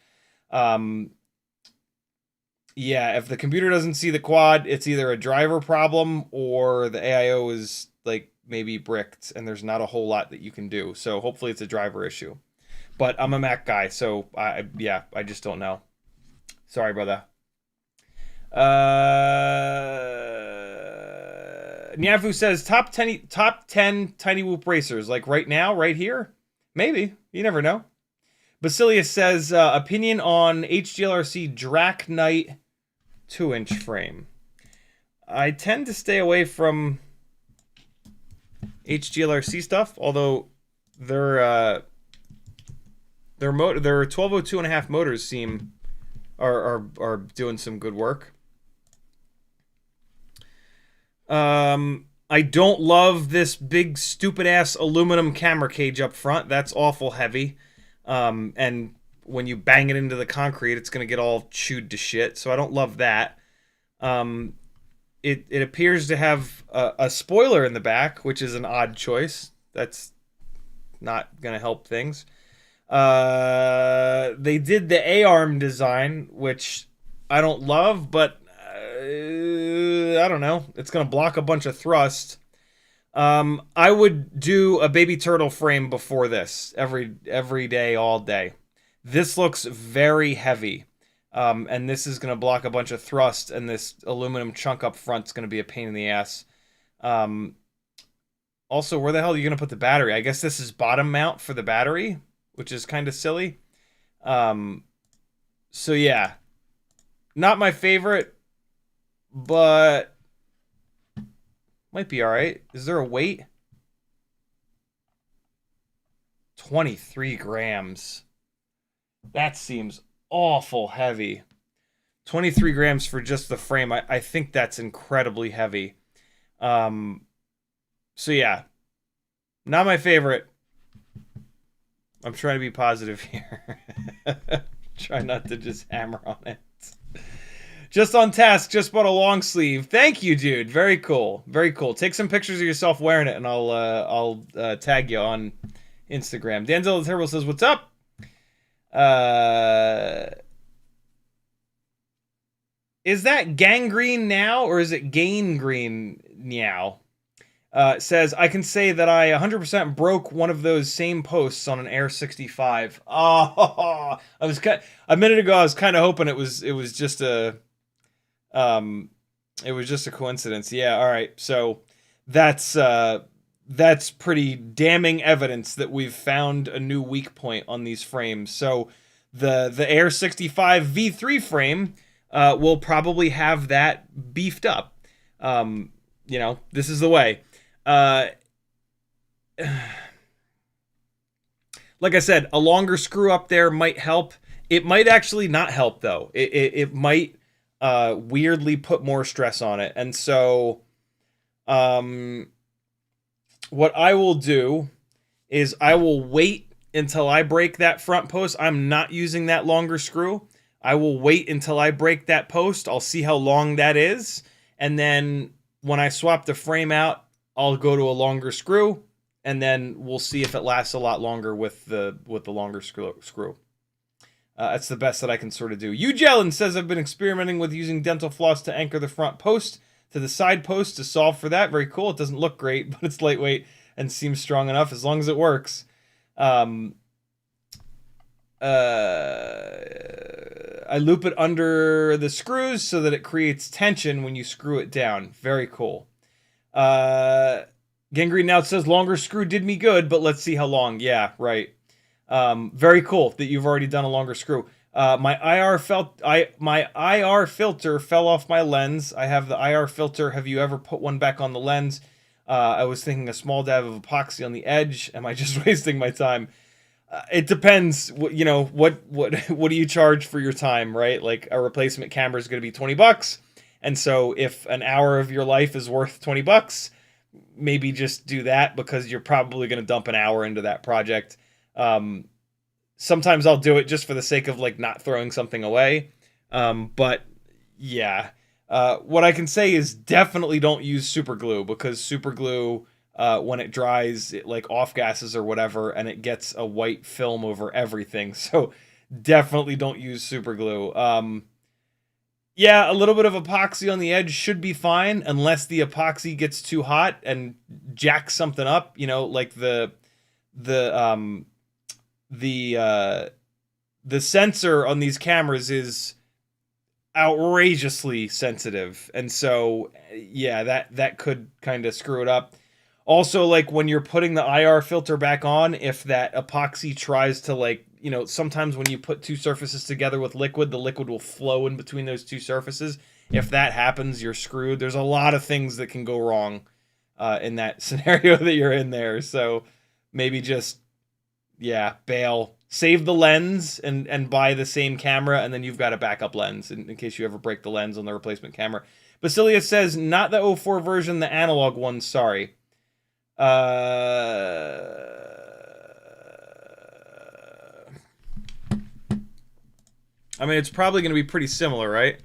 Yeah, if the computer doesn't see the quad, it's either a driver problem or the AIO is like maybe bricked and there's not a whole lot that you can do. So hopefully it's a driver issue. But I'm a Mac guy, so I just don't know. Sorry, brother. Nyafu says top 10 tiny whoop racers, like right now, right here. Maybe, you never know. Basilius says opinion on HGLRC Draknight 2-inch frame. I tend to stay away from HGLRC stuff, although their 1202.5 motors seem are doing some good work. I don't love this big stupid ass aluminum camera cage up front. That's awful heavy. And when you bang it into the concrete, it's going to get all chewed to shit. So I don't love that. It appears to have a spoiler in the back, which is an odd choice. That's not going to help things. They did the A-arm design, which I don't love, but I don't know. It's going to block a bunch of thrust. I would do a baby turtle frame before this every day, all day. This looks very heavy. And this is going to block a bunch of thrust, and this aluminum chunk up front is going to be a pain in the ass. Also, where the hell are you going to put the battery? I guess this is bottom mount for the battery, which is kind of silly. So yeah, not my favorite, but might be all right. Is there a weight? 23 grams. That seems awful heavy. 23 grams for just the frame. I think that's incredibly heavy. So yeah, not my favorite. I'm trying to be positive here. Try not to just hammer on it. Just on task, just bought a long sleeve. Thank you, dude. Very cool. Very cool. Take some pictures of yourself wearing it, and I'll tag you on Instagram. Danzel the Terrible says, "What's up?" Is that gangrene now, or is it gangrene now? Says, I can say that I 100% broke one of those same posts on an Air65. Oh, a minute ago I was kind of hoping it was just a coincidence. Yeah, all right. So that's pretty damning evidence that we've found a new weak point on these frames. So the Air65 V3 frame will probably have that beefed up. This is the way. Like I said, a longer screw up there might help. It might actually not help, though. It might weirdly put more stress on it. And so what I will do is I will wait until I break that front post. I'm not using that longer screw. I will wait until I break that post. I'll see how long that is. And then when I swap the frame out, I'll go to a longer screw, and then we'll see if it lasts a lot longer with the longer screw. That's the best that I can sort of do. Ugellin says, I've been experimenting with using dental floss to anchor the front post to the side post to solve for that. Very cool. It doesn't look great, but it's lightweight and seems strong enough as long as it works. I loop it under the screws so that it creates tension when you screw it down. Very cool. Gangrene now says says screw did me good, but let's see how long. Yeah, right. Very cool that you've already done a longer screw. My IR filter fell off my lens. I have the IR filter. Have you ever put one back on the lens? I was thinking a small dab of epoxy on the edge. Am I just wasting my time? It depends. What do you charge for your time, right? Like a replacement camera is going to be $20. And so if an hour of your life is worth $20, maybe just do that, because you're probably going to dump an hour into that project. sometimes I'll do it just for the sake of like not throwing something away. But yeah, what I can say is definitely don't use super glue, because super glue, when it dries, it like off gases or whatever, and it gets a white film over everything. So definitely don't use super glue. Yeah, a little bit of epoxy on the edge should be fine, unless the epoxy gets too hot and jacks something up. You know, like the sensor on these cameras is outrageously sensitive, and so yeah, that could kind of screw it up. Also, like when you're putting the IR filter back on, if that epoxy tries to, like, you know, sometimes when you put two surfaces together with liquid, the liquid will flow in between those two surfaces. If that happens, you're screwed. There's a lot of things that can go wrong in that scenario that you're in there. So maybe just, yeah, bail. Save the lens and buy the same camera, and then you've got a backup lens in case you ever break the lens on the replacement camera. Basilius says, not the 04 version, the analog one, sorry. I mean, it's probably going to be pretty similar, right?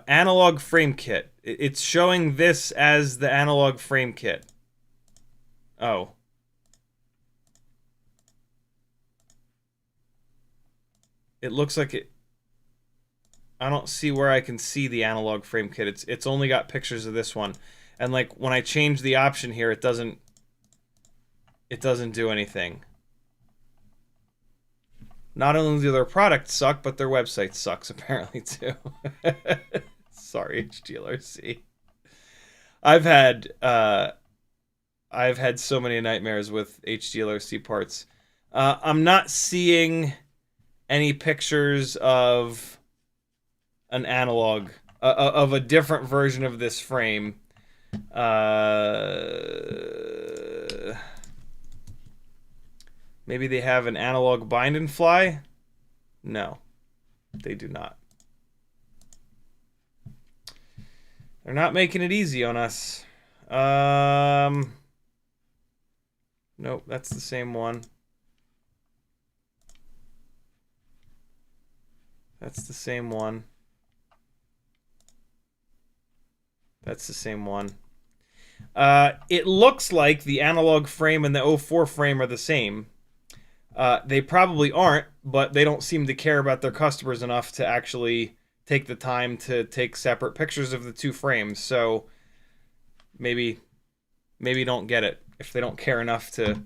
Analog frame kit. It's showing this as the analog frame kit. Oh. It looks like it... I don't see where I can see the analog frame kit. It's only got pictures of this one. And like when I change the option here, it doesn't do anything. Not only do their products suck, but their website sucks apparently too. Sorry, HGLRC. I've had so many nightmares with HGLRC parts. I'm not seeing any pictures of an analog, of a different version of this frame. Maybe they have an analog bind and fly? No, they do not. They're not making it easy on us. Nope, that's the same one. That's the same one. That's the same one. It looks like the analog frame and the 04 frame are the same. They probably aren't, but they don't seem to care about their customers enough to actually take the time to take separate pictures of the two frames. So maybe don't get it if they don't care enough to...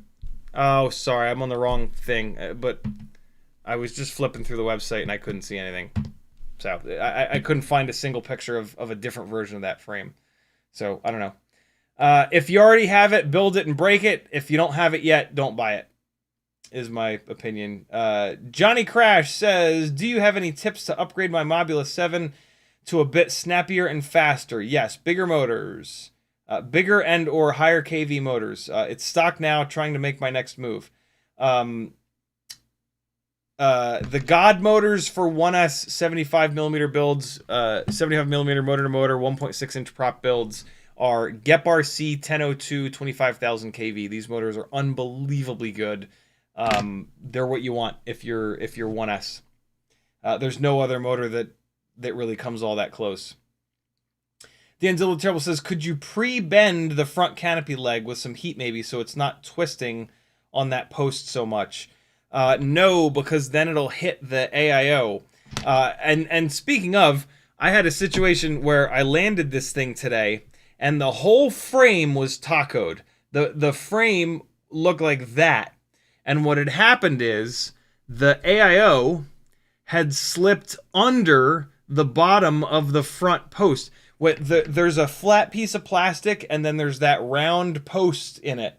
Oh, sorry, I'm on the wrong thing. But I was just flipping through the website and I couldn't see anything. So I couldn't find a single picture of a different version of that frame. So I don't know. If you already have it, build it and break it. If you don't have it yet, don't buy it, is my opinion. Johnny Crash says, do you have any tips to upgrade my Mobula 7 to a bit snappier and faster? Yes, bigger motors. Bigger and or higher kV motors. It's stock now, trying to make my next move. The God motors for 1S 75mm builds, 75mm motor to motor, 1.6 inch prop builds are GEP-RC 1002 25,000 kV. These motors are unbelievably good. They're what you want if you're 1S. There's no other motor that really comes all that close. The Anzilla Terrible says, could you pre-bend the front canopy leg with some heat maybe so it's not twisting on that post so much? No, because then it'll hit the AIO. And speaking of, I had a situation where I landed this thing today, and the whole frame was tacoed. The frame looked like that. And what had happened is the AIO had slipped under the bottom of the front post. There's a flat piece of plastic, and then there's that round post in it.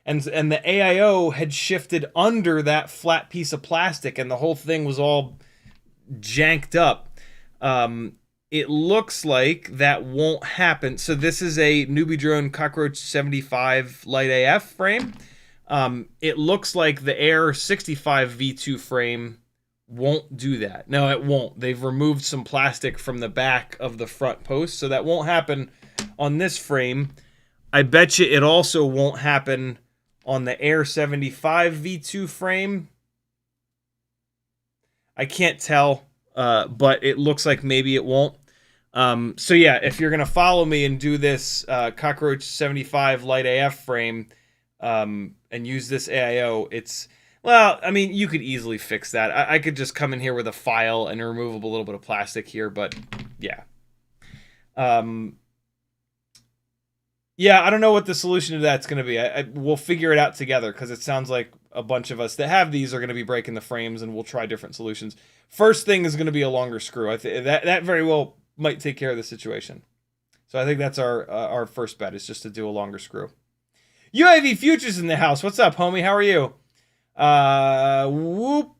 And the AIO had shifted under that flat piece of plastic, and the whole thing was all janked up. It looks like that won't happen. So this is a Newbie Drone Cockroach 75 Light AF frame. It looks like the Air65 V2 frame won't do that. No, it won't. They've removed some plastic from the back of the front post, so that won't happen on this frame. I bet you it also won't happen on the Air75 V2 frame. I can't tell, but it looks like maybe it won't. So yeah, if you're going to follow me and do this Cockroach 75 Light AF frame and use this AIO, well, I mean, you could easily fix that. I could just come in here with a file and remove a little bit of plastic here, but yeah. Yeah, I don't know what the solution to that's going to be. We'll figure it out together, because it sounds like a bunch of us that have these are going to be breaking the frames, and we'll try different solutions. First thing is going to be a longer screw. That very well might take care of the situation. So I think that's our first bet, is just to do a longer screw. UAV Futures in the house. What's up, homie? How are you? Whoop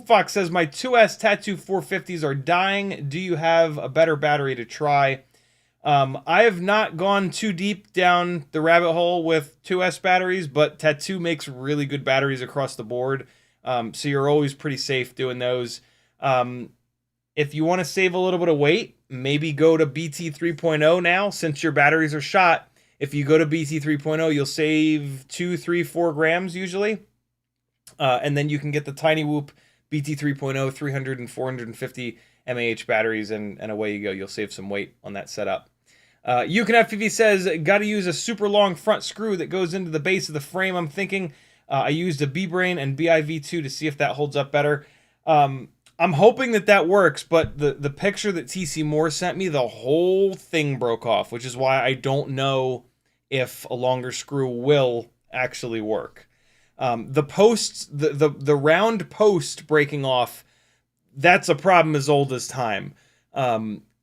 Fox says, my 2S Tattoo 450s are dying. Do you have a better battery to try? I have not gone too deep down the rabbit hole with 2S batteries, but Tattoo makes really good batteries across the board. So you're always pretty safe doing those. If you want to save a little bit of weight, maybe go to BT 3.0 now, since your batteries are shot. If you go to BT 3.0, you'll save 2, 3, 4 grams usually. And then you can get the Tiny Whoop BT 3.0, 300 and 450 mAh batteries, and away you go. You'll save some weight on that setup. FPV says, got to use a super long front screw that goes into the base of the frame. I'm thinking I used a B-Brain and BIV2 to see if that holds up better. I'm hoping that works, but the picture that TC Moore sent me, the whole thing broke off, which is why I don't know if a longer screw will actually work. The posts, the round post breaking off, that's a problem as old as time.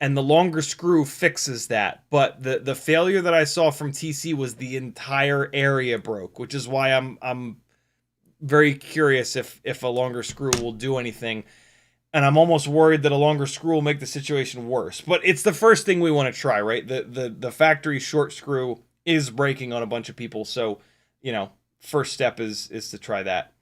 And the longer screw fixes that. But the failure that I saw from TC was the entire area broke, which is why I'm very curious if a longer screw will do anything. And I'm almost worried that a longer screw will make the situation worse. But it's the first thing we want to try, right? The factory short screw is breaking on a bunch of people, so, you know, first step is to try that.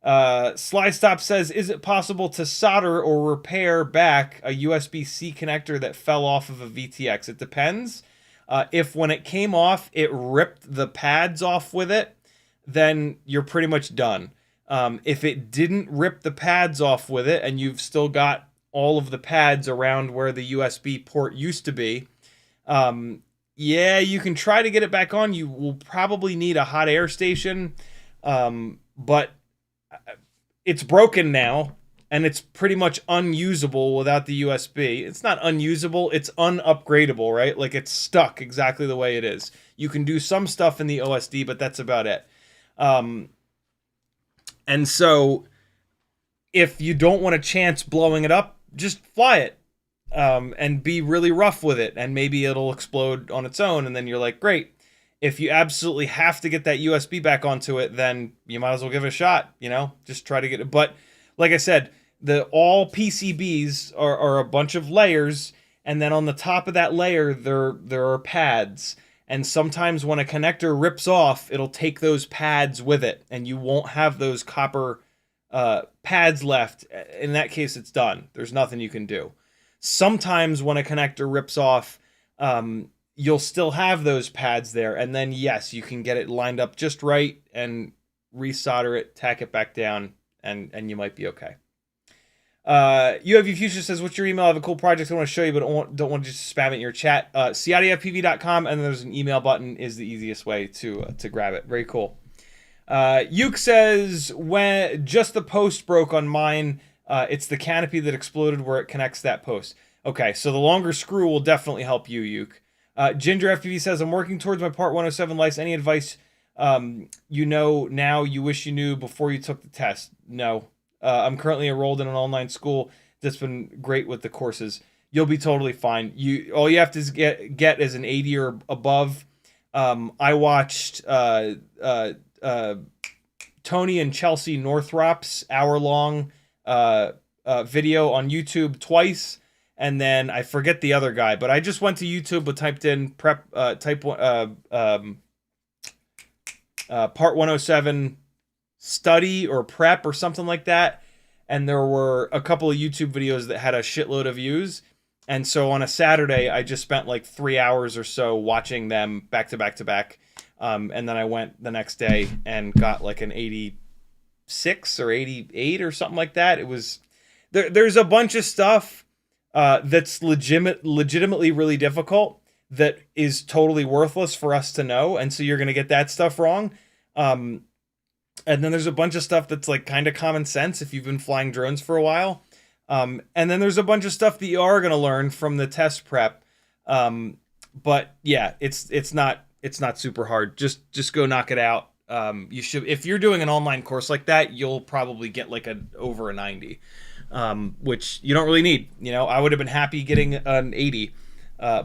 Slystop says, is it possible to solder or repair back a USB-C connector that fell off of a VTX? It depends. If when it came off, it ripped the pads off with it, then you're pretty much done. If it didn't rip the pads off with it, and you've still got all of the pads around where the USB port used to be, yeah, you can try to get it back on. You will probably need a hot air station, but it's broken now, and it's pretty much unusable without the USB. It's not unusable, it's unupgradable, right? Like, it's stuck exactly the way it is. You can do some stuff in the OSD, but that's about it. And so, if you don't want a chance blowing it up, just fly it. And be really rough with it, and maybe it'll explode on its own, and then you're like, great. If you absolutely have to get that USB back onto it, then you might as well give it a shot, you know? Just try to get it. But, like I said, all PCBs are a bunch of layers, and then on the top of that layer, there are pads. And sometimes when a connector rips off, it'll take those pads with it, and you won't have those copper pads left. In that case, it's done. There's nothing you can do. Sometimes when a connector rips off, you'll still have those pads there, and then yes, you can get it lined up just right and resolder it, tack it back down, and you might be okay. UAV Future says, what's your email? I have a cool project I want to show you, but don't want to just spam it in your chat. CiottiFPV.com, and there's an email button is the easiest way to grab it. Very cool. Yuke says, when just the post broke on mine, it's the canopy that exploded where it connects that post. Okay, so the longer screw will definitely help you, Yuke. Ginger FPV says, I'm working towards my Part 107 license. Any advice you know now you wish you knew before you took the test? No. I'm currently enrolled in an online school that's been great with the courses. You'll be totally fine. All you have to get is an 80 or above. I watched Tony and Chelsea Northrop's hour-long video on YouTube twice, and then I forget the other guy, but I just went to YouTube but typed in Part 107 study or prep or something like that, and there were a couple of YouTube videos that had a shitload of views. And so on a Saturday I just spent like 3 hours or so watching them back to back to back. And then I went the next day and got like an 86 or 88 or something like that. It was there's a bunch of stuff that's legitimately really difficult that is totally worthless for us to know, and so you're going to get that stuff wrong. And then there's a bunch of stuff that's like kind of common sense if you've been flying drones for a while. And then there's a bunch of stuff that you are going to learn from the test prep. But yeah, it's not super hard. Just go knock it out. You should, if you're doing an online course like that, you'll probably get like over a 90, which you don't really need. You know, I would have been happy getting an 80,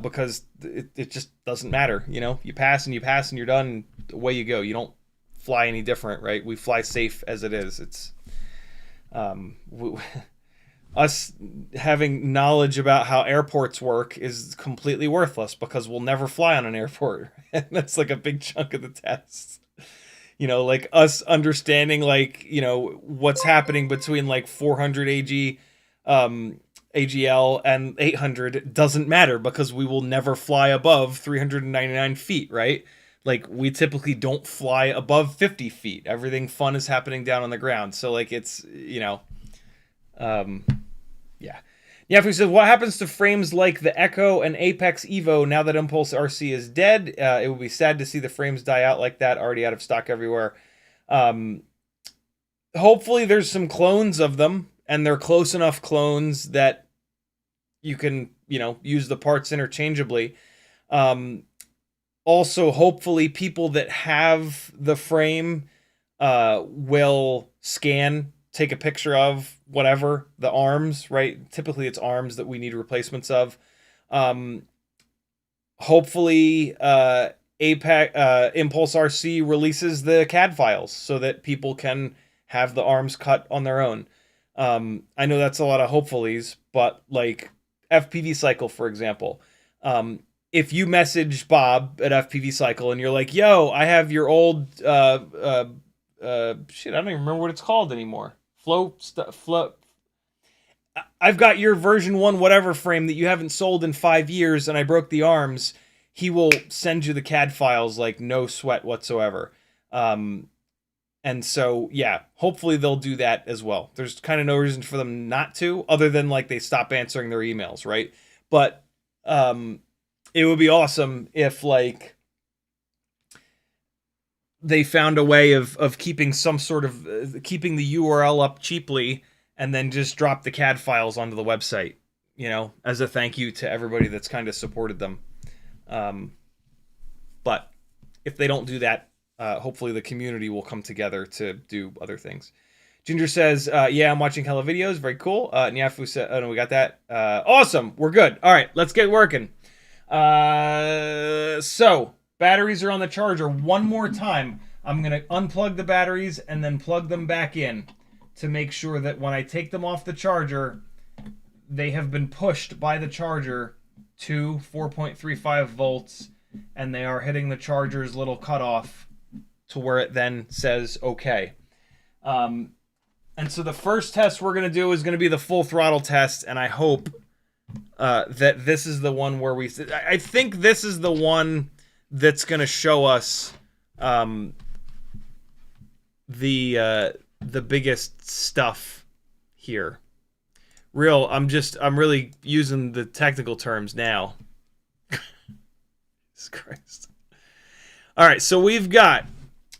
because it just doesn't matter. You know, you pass and you're done, and away you go. You don't fly any different, right? We fly safe as it is. It's, us having knowledge about how airports work is completely worthless because we'll never fly on an airport. And that's like a big chunk of the test. You know, like us understanding, like, you know, what's happening between like 400 AG, AGL and 800 doesn't matter because we will never fly above 399 feet, right? Like, we typically don't fly above 50 feet. Everything fun is happening down on the ground. So, like, it's, you know, yeah. Yeah, if we said, what happens to frames like the Echo and Apex Evo now that ImpulseRC is dead? It would be sad to see the frames die out like that, already out of stock everywhere. Hopefully there's some clones of them, and they're close enough clones that you can, you know, use the parts interchangeably. Also, hopefully people that have the frame will scan, take a picture of whatever, the arms, right? Typically it's arms that we need replacements of. Hopefully ImpulseRC releases the CAD files so that people can have the arms cut on their own. I know that's a lot of hopefullys, but like FPV Cycle, for example, if you message Bob at FPV Cycle and you're like, yo, I have your old shit, I don't even remember what it's called anymore. I've got your version 1 whatever frame that you haven't sold in 5 years, and I broke the arms. He will send you the CAD files like no sweat whatsoever. And so, yeah, hopefully they'll do that as well. There's kind of no reason for them not to, other than like they stop answering their emails, right? But it would be awesome if like they found a way of keeping some sort of keeping the URL up cheaply and then just drop the CAD files onto the website, you know, as a thank you to everybody that's kind of supported them. But if they don't do that, hopefully the community will come together to do other things. Ginger says, yeah, I'm watching hella videos. Very cool. Nyafu said, oh no, we got that. Awesome. We're good. All right, let's get working. So batteries are on the charger one more time. I'm going to unplug the batteries and then plug them back in to make sure that when I take them off the charger, they have been pushed by the charger to 4.35 volts, and they are hitting the charger's little cutoff to where it then says okay. And so the first test we're going to do is going to be the full throttle test, and I hope that this is the one where I think this is the one that's going to show us the biggest stuff here. I'm really using the technical terms now. Jesus Christ. All right, so we've got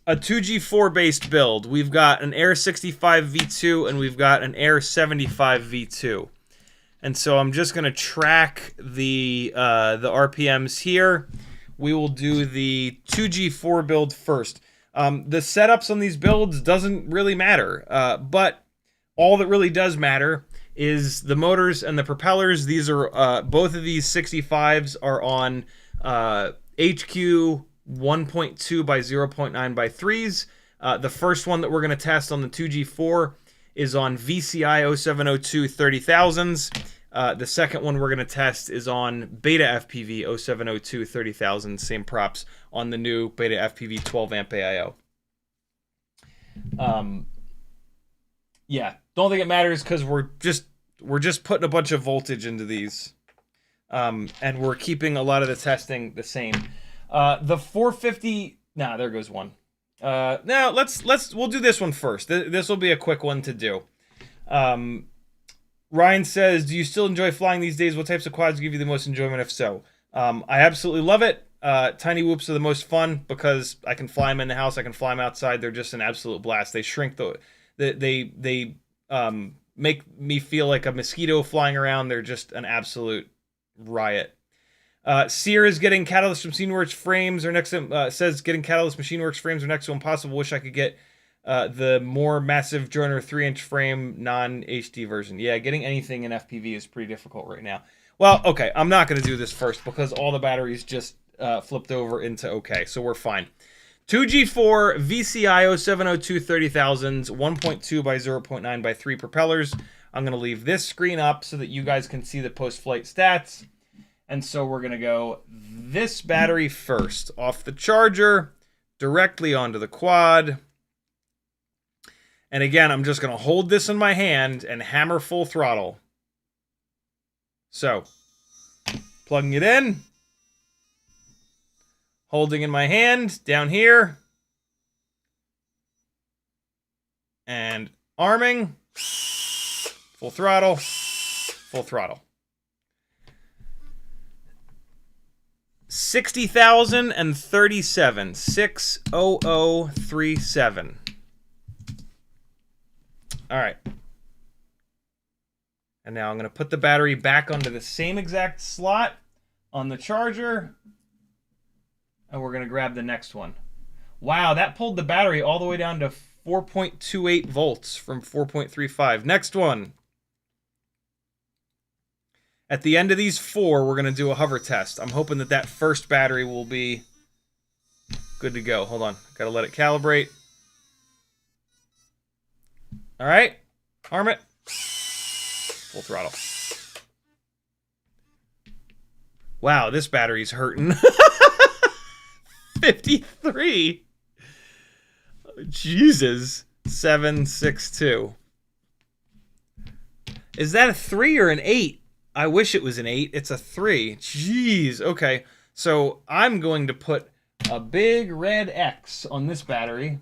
a 2G4 based build. We've got an Air65 V2 and we've got an Air75 V2. And so I'm just going to track the RPMs here. We will do the 2G4 build first. The setups on these builds doesn't really matter, but all that really does matter is the motors and the propellers. These are both of these 65s are on HQ 1.2 by 0.9 by 3s. The first one that we're going to test on the 2G4 is on VCI 0702 30,000s. The second one we're going to test is on Beta FPV 0702 30,000, same props on the new Beta FPV 12 amp AIO. Yeah, don't think it matters because we're just putting a bunch of voltage into these, and we're keeping a lot of the testing the same. The 450 Nah, there goes one. Now we'll do this one first. This will be a quick one to do. Ryan says, do you still enjoy flying these days? What types of quads give you the most enjoyment, if so? I absolutely love it. Tiny whoops are the most fun because I can fly them in the house. I can fly them outside. They're just an absolute blast. They shrink they make me feel like a mosquito flying around. They're just an absolute riot. Sear is getting Catalyst from Machineworks frames or next to says getting Catalyst Machineworks frames are next to impossible. Wish I could get the more massive Joiner 3-inch frame non-HD version. Yeah, getting anything in FPV is pretty difficult right now. Well, okay, I'm not going to do this first because all the batteries just flipped over into okay, so we're fine. 2G4 VCI 0702 30,000s, 1.2 by 0.9 by 3 propellers. I'm going to leave this screen up so that you guys can see the post-flight stats. And so we're going to go this battery first, off the charger, directly onto the quad. And again, I'm just going to hold this in my hand and hammer full throttle. So, plugging it in. Holding in my hand, down here. And arming. Full throttle. Full throttle. 60,037. 60037. All right. And now I'm going to put the battery back onto the same exact slot on the charger. And we're going to grab the next one. Wow, that pulled the battery all the way down to 4.28 volts from 4.35. Next one. At the end of these 4, we're going to do a hover test. I'm hoping that that first battery will be good to go. Hold on. Got to let it calibrate. All right. Arm it. Full throttle. Wow, this battery's hurting. 53. Oh, Jesus. 762. Is that a 3 or an 8? I wish it was an 8. It's a 3. Jeez. Okay. So I'm going to put a big red X on this battery.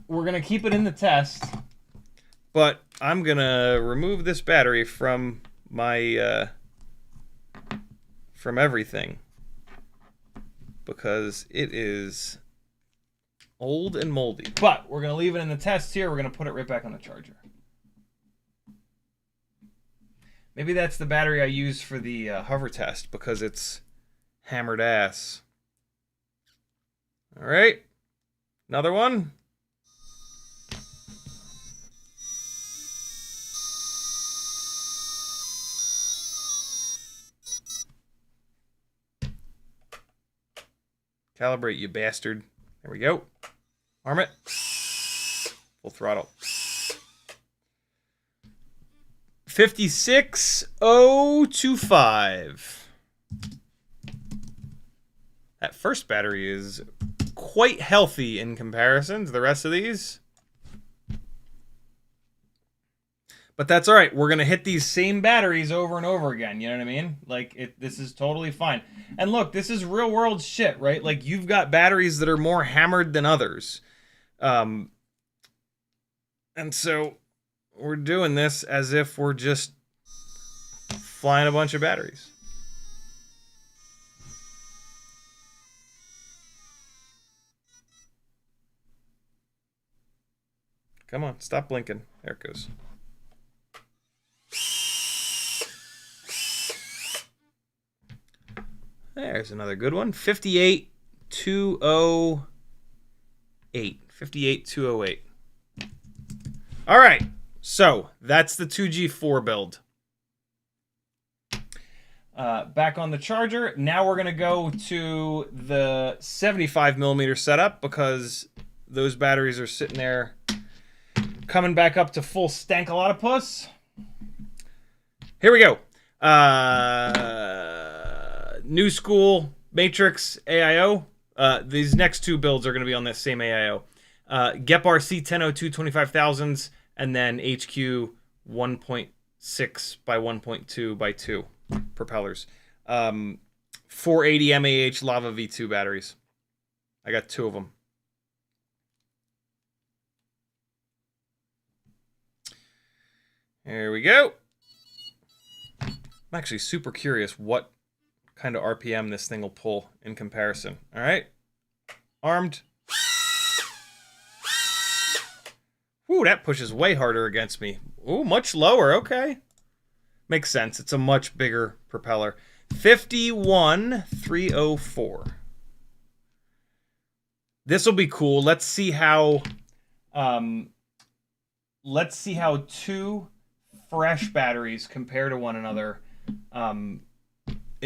We're going to keep it in the test. But I'm going to remove this battery from my from everything. Because it is old and moldy. But we're going to leave it in the test here. We're going to put it right back on the charger. Maybe that's the battery I use for the hover test because it's hammered ass. All right. Another one. Calibrate, you bastard. There we go. Arm it. Full throttle. 56025. That first battery is quite healthy in comparison to the rest of these. But that's all right. We're going to hit these same batteries over and over again. You know what I mean? Like, this is totally fine. And look, this is real world shit, right? Like, you've got batteries that are more hammered than others. And so we're doing this as if we're just flying a bunch of batteries. Come on, stop blinking. There it goes. There's another good one. 58208. 58208. All right. So that's the 2G4 build. Back on the charger. Now we're going to go to the 75mm setup because those batteries are sitting there coming back up to full stank-a-lot-of-puss. Here we go. New School, Matrix, AIO. These next two builds are going to be on this same AIO. GEP-RC 1002 25,000s, and then HQ 1.6 by 1.2 by 2 propellers. 480 mAh Lava V2 batteries. I got 2 of them. There we go. I'm actually super curious what kind of RPM this thing will pull in comparison. All right. Armed. Ooh, that pushes way harder against me. Ooh, much lower. Okay. Makes sense. It's a much bigger propeller. 51304. This will be cool. Let's see how 2 fresh batteries compare to one another in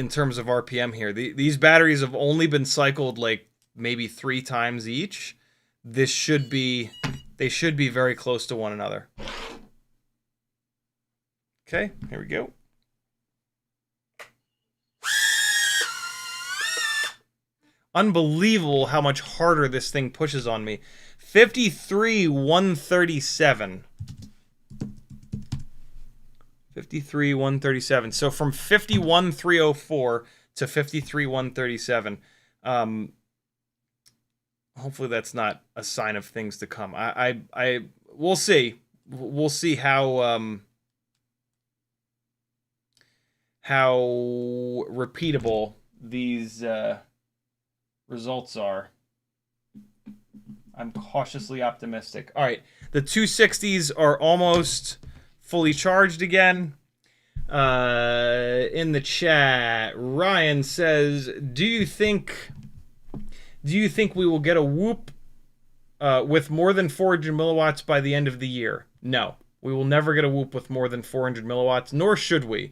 terms of RPM here. These batteries have only been cycled like maybe 3 times each. They should be very close to one another. Okay, here we go. Unbelievable how much harder this thing pushes on me. 53,137. 53,137. So from 51,304 to 53,137. Hopefully that's not a sign of things to come. We'll see. We'll see how repeatable these results are. I'm cautiously optimistic. All right, the 260s are almost fully charged again. In the chat, Ryan says, "Do you think we will get a Whoop with more than 400 milliwatts by the end of the year?" No, we will never get a Whoop with more than 400 milliwatts, nor should we.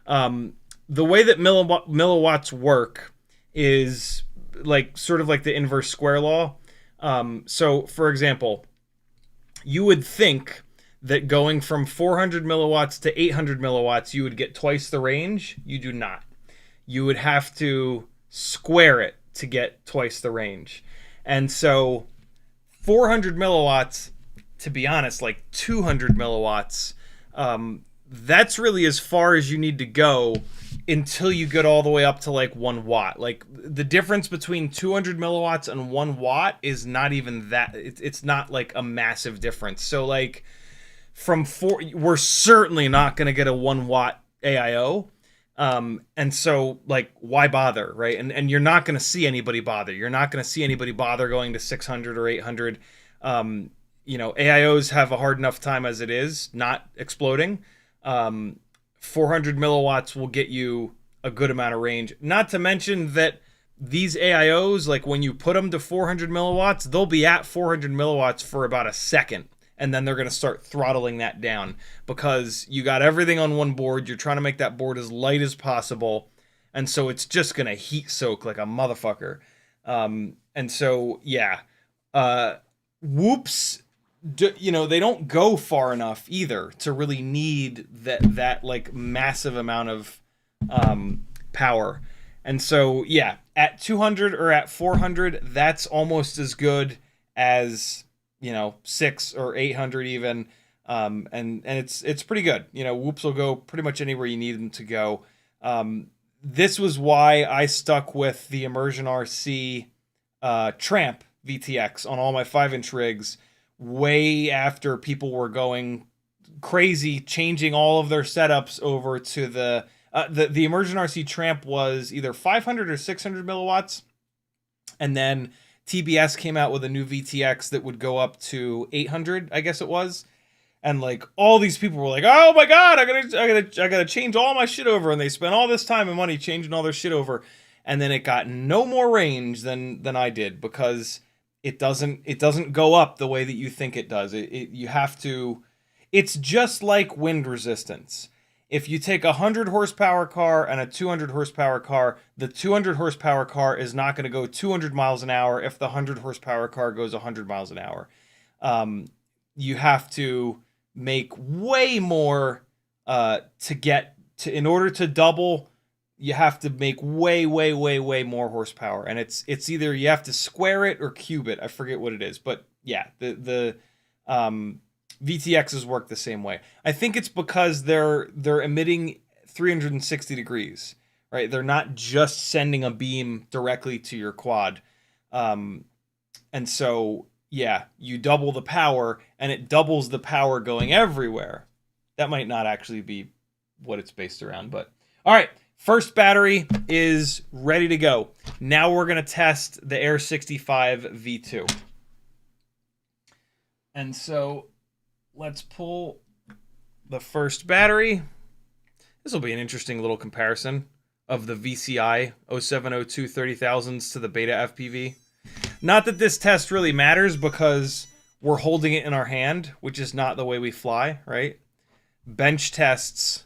The way that milliwatts work is like sort of like the inverse square law. So, for example, you would think that going from 400 milliwatts to 800 milliwatts, you would get twice the range. You do not. You would have to square it to get twice the range. And so 400 milliwatts, to be honest, like 200 milliwatts, that's really as far as you need to go until you get all the way up to like 1 watt. Like the difference between 200 milliwatts and 1 watt is not even that. It's not like a massive difference. So like we're certainly not going to get a 1 watt AIO. And so like, why bother, right? And you're not going to see anybody bother. You're not going to see anybody bother going to 600 or 800. AIOs have a hard enough time as it is, not exploding. 400 milliwatts will get you a good amount of range. Not to mention that these AIOs, like when you put them to 400 milliwatts, they'll be at 400 milliwatts for about a second. And then they're going to start throttling that down because you got everything on one board. You're trying to make that board as light as possible. And so it's just going to heat soak like a motherfucker. And so, yeah. Whoops, they don't go far enough either to really need that like massive amount of power. And so, yeah, at 200 or at 400, that's almost as good as 6 or 800 even, and it's pretty good. Whoops will go pretty much anywhere you need them to go. This was why I stuck with the ImpulseRC Tramp VTX on all my 5-inch rigs way after people were going crazy, changing all of their setups over to the ImpulseRC Tramp was either 500 or 600 milliwatts, and then TBS came out with a new VTX that would go up to 800, I guess it was. And like all these people were like, "Oh my god, I gotta change all my shit over," and they spent all this time and money changing all their shit over, and then it got no more range than I did because it doesn't go up the way that you think it does. You have to. It's just like wind resistance. If you take a 100 horsepower car and a 200 horsepower car, the 200 horsepower car is not going to go 200 miles an hour if the 100 horsepower car goes 100 miles an hour. You have to make way more in order to double. You have to make way more horsepower, and it's either you have to square it or cube it. I forget what it is, but yeah, the VTXs work the same way. I think it's because they're emitting 360 degrees, right? They're not just sending a beam directly to your quad. And so, yeah, you double the power, and it doubles the power going everywhere. That might not actually be what it's based around, but... All right, first battery is ready to go. Now we're going to test the Air65 V2. And so, let's pull the first battery. This will be an interesting little comparison of the VCI 0702 30,000s to the Beta FPV. Not that this test really matters because we're holding it in our hand, which is not the way we fly, right? Bench tests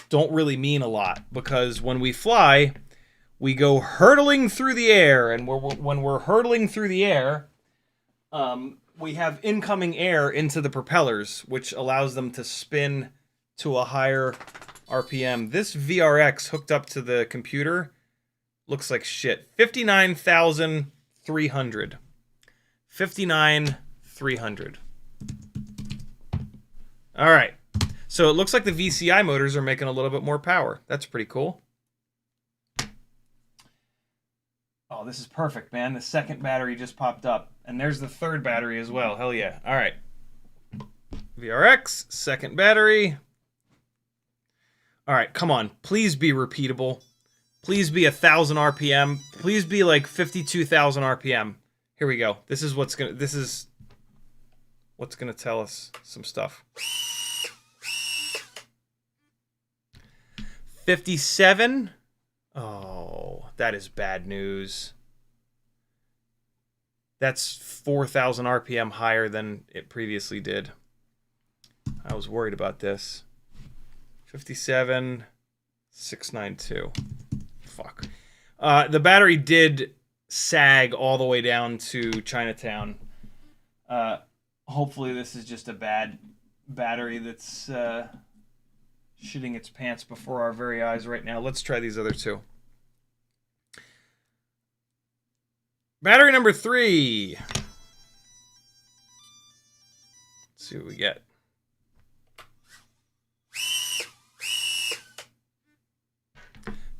don't really mean a lot because when we fly, we go hurtling through the air, and when we're hurtling through the air, we have incoming air into the propellers, which allows them to spin to a higher RPM. This VRX hooked up to the computer looks like shit. 59,300. 59,300. All right. So it looks like the VCI motors are making a little bit more power. That's pretty cool. Oh, this is perfect, man. The second battery just popped up. And there's the third battery as well. Hell yeah. All right. VRX, second battery. All right, come on. Please be repeatable. Please be 1,000 RPM. Please be like 52,000 RPM. Here we go. This is what's gonna tell us some stuff. 57. Oh, that is bad news. That's 4,000 RPM higher than it previously did. I was worried about this. 57,692. Fuck. The battery did sag all the way down to Chinatown. Hopefully this is just a bad battery that's shitting its pants before our very eyes right now. Let's try these other two. Battery number 3. Let's see what we get.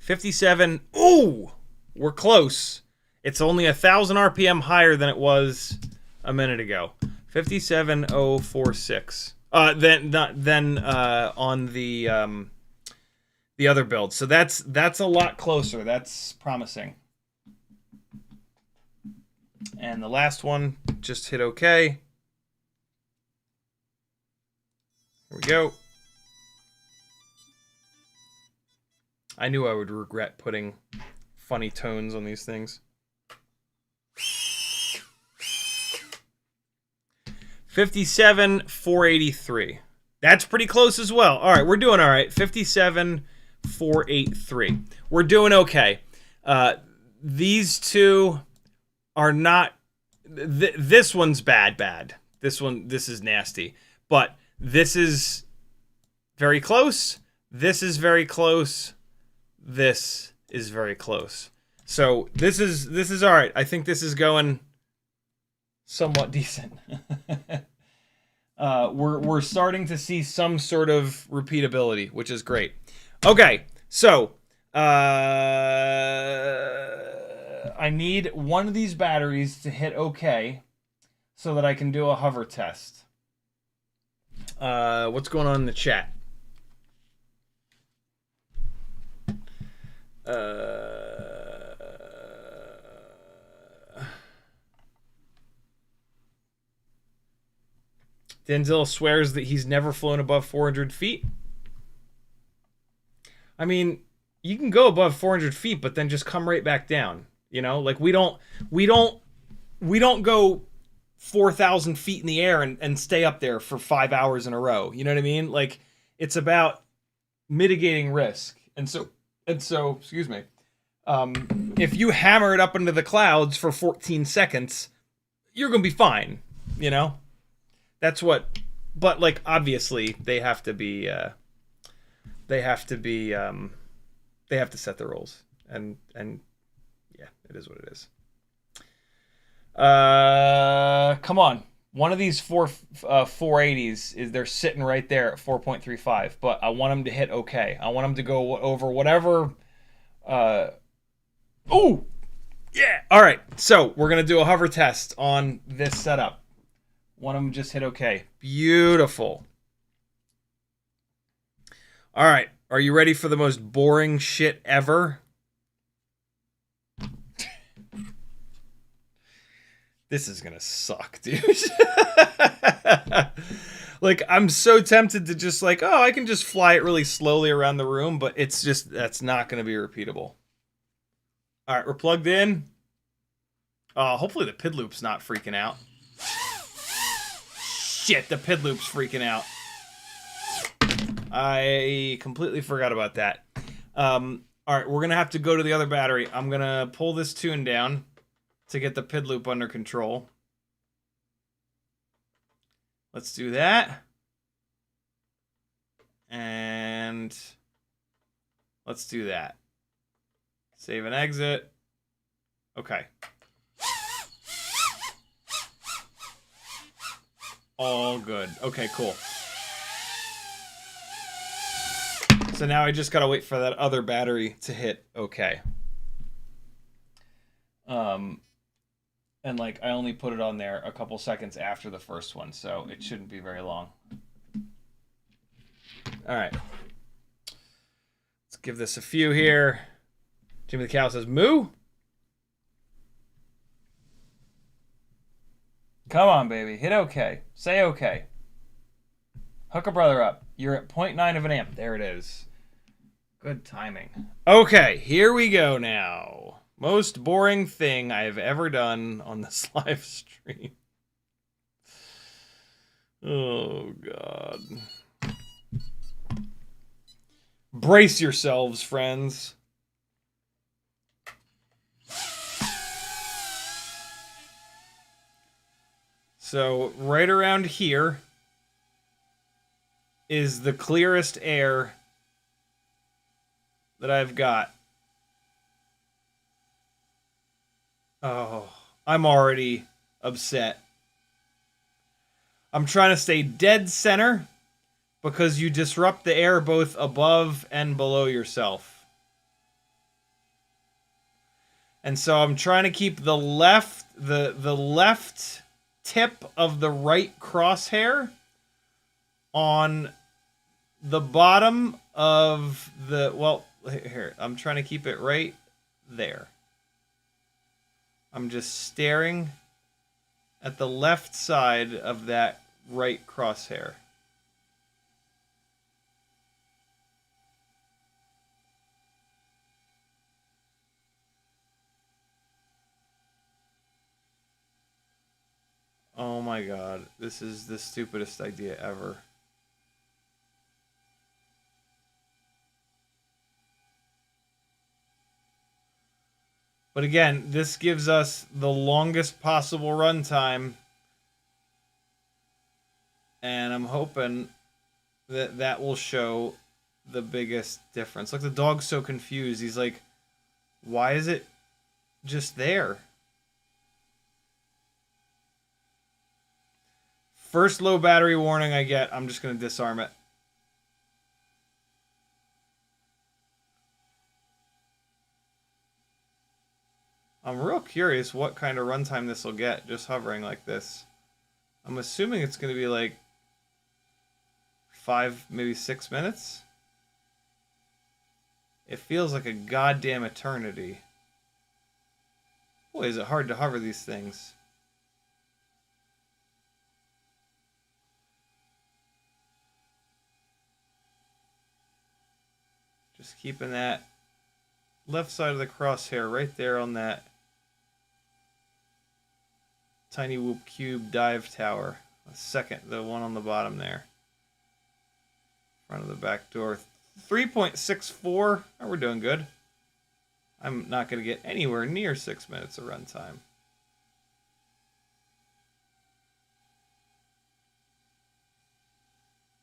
57. Ooh, we're close. It's only 1,000 RPM higher than it was a minute ago. 57,046. Then on the other build. So that's a lot closer. That's promising. And the last one just hit OK. Here we go. I knew I would regret putting funny tones on these things. 57,483. That's pretty close as well. All right, we're doing all right. 57,483. We're doing okay. These two are not... this one's bad. This is nasty. But this is very close. This is very close. This is very close. So this is all right. I think this is going somewhat decent. We're starting to see some sort of repeatability, which is great. Okay, so I need one of these batteries to hit OK so that I can do a hover test. What's going on in the chat? Denzel swears that he's never flown above 400 feet. I mean, you can go above 400 feet, but then just come right back down. You know, like we don't go 4,000 feet in the air and stay up there for 5 hours in a row. You know what I mean? Like it's about mitigating risk. And so, excuse me. If you hammer it up into the clouds for 14 seconds, you're going to be fine. You know, that's what, but like, obviously they have to set the rules and yeah, it is what it is. Come on. One of these 480s they're sitting right there at 4.35, but I want them to hit OK. I want them to go over whatever. Ooh, Yeah. All right. So we're going to do a hover test on this setup. One of them just hit okay. Beautiful. All right. Are you ready for the most boring shit ever? This is going to suck, dude. Like, I'm so tempted to just like, oh, I can just fly it really slowly around the room, but it's just, that's not going to be repeatable. All right, we're plugged in. Hopefully the PID loop's not freaking out. Shit, the PID loop's freaking out. I completely forgot about that. All right, we're going to have to go to the other battery. I'm going to pull this tune down to get the PID loop under control. Let's do that. And let's do that. Save and exit. Okay. All good. Okay, cool. So now I just gotta wait for that other battery to hit okay. And like I only put it on there a couple seconds after the first one, so it shouldn't be very long. All right. Let's give this a few here. Jimmy the Cow says, moo. Come on, baby. Hit okay. Say okay. Hook a brother up. You're at 0.9 of an amp. There it is. Good timing. Okay, here we go now. Most boring thing I have ever done on this live stream. Oh, God. Brace yourselves, friends. So, right around here is the clearest air that I've got. Oh, I'm already upset. I'm trying to stay dead center because you disrupt the air both above and below yourself. And so I'm trying to keep the left tip of the right crosshair on the bottom of the, well, here, I'm trying to keep it right there. I'm just staring at the left side of that right crosshair. Oh my God, this is the stupidest idea ever. But again, this gives us the longest possible runtime. And I'm hoping that that will show the biggest difference. Look, the dog's so confused. He's like, why is it just there? First low battery warning I get, I'm just going to disarm it. I'm real curious what kind of runtime this will get, just hovering like this. I'm assuming it's going to be like 5, maybe 6 minutes. It feels like a goddamn eternity. Boy, is it hard to hover these things. Just keeping that left side of the crosshair right there on that tiny whoop cube dive tower. The one on the bottom there. Front of the back door. 3.64. Oh, we're doing good. I'm not going to get anywhere near 6 minutes of runtime.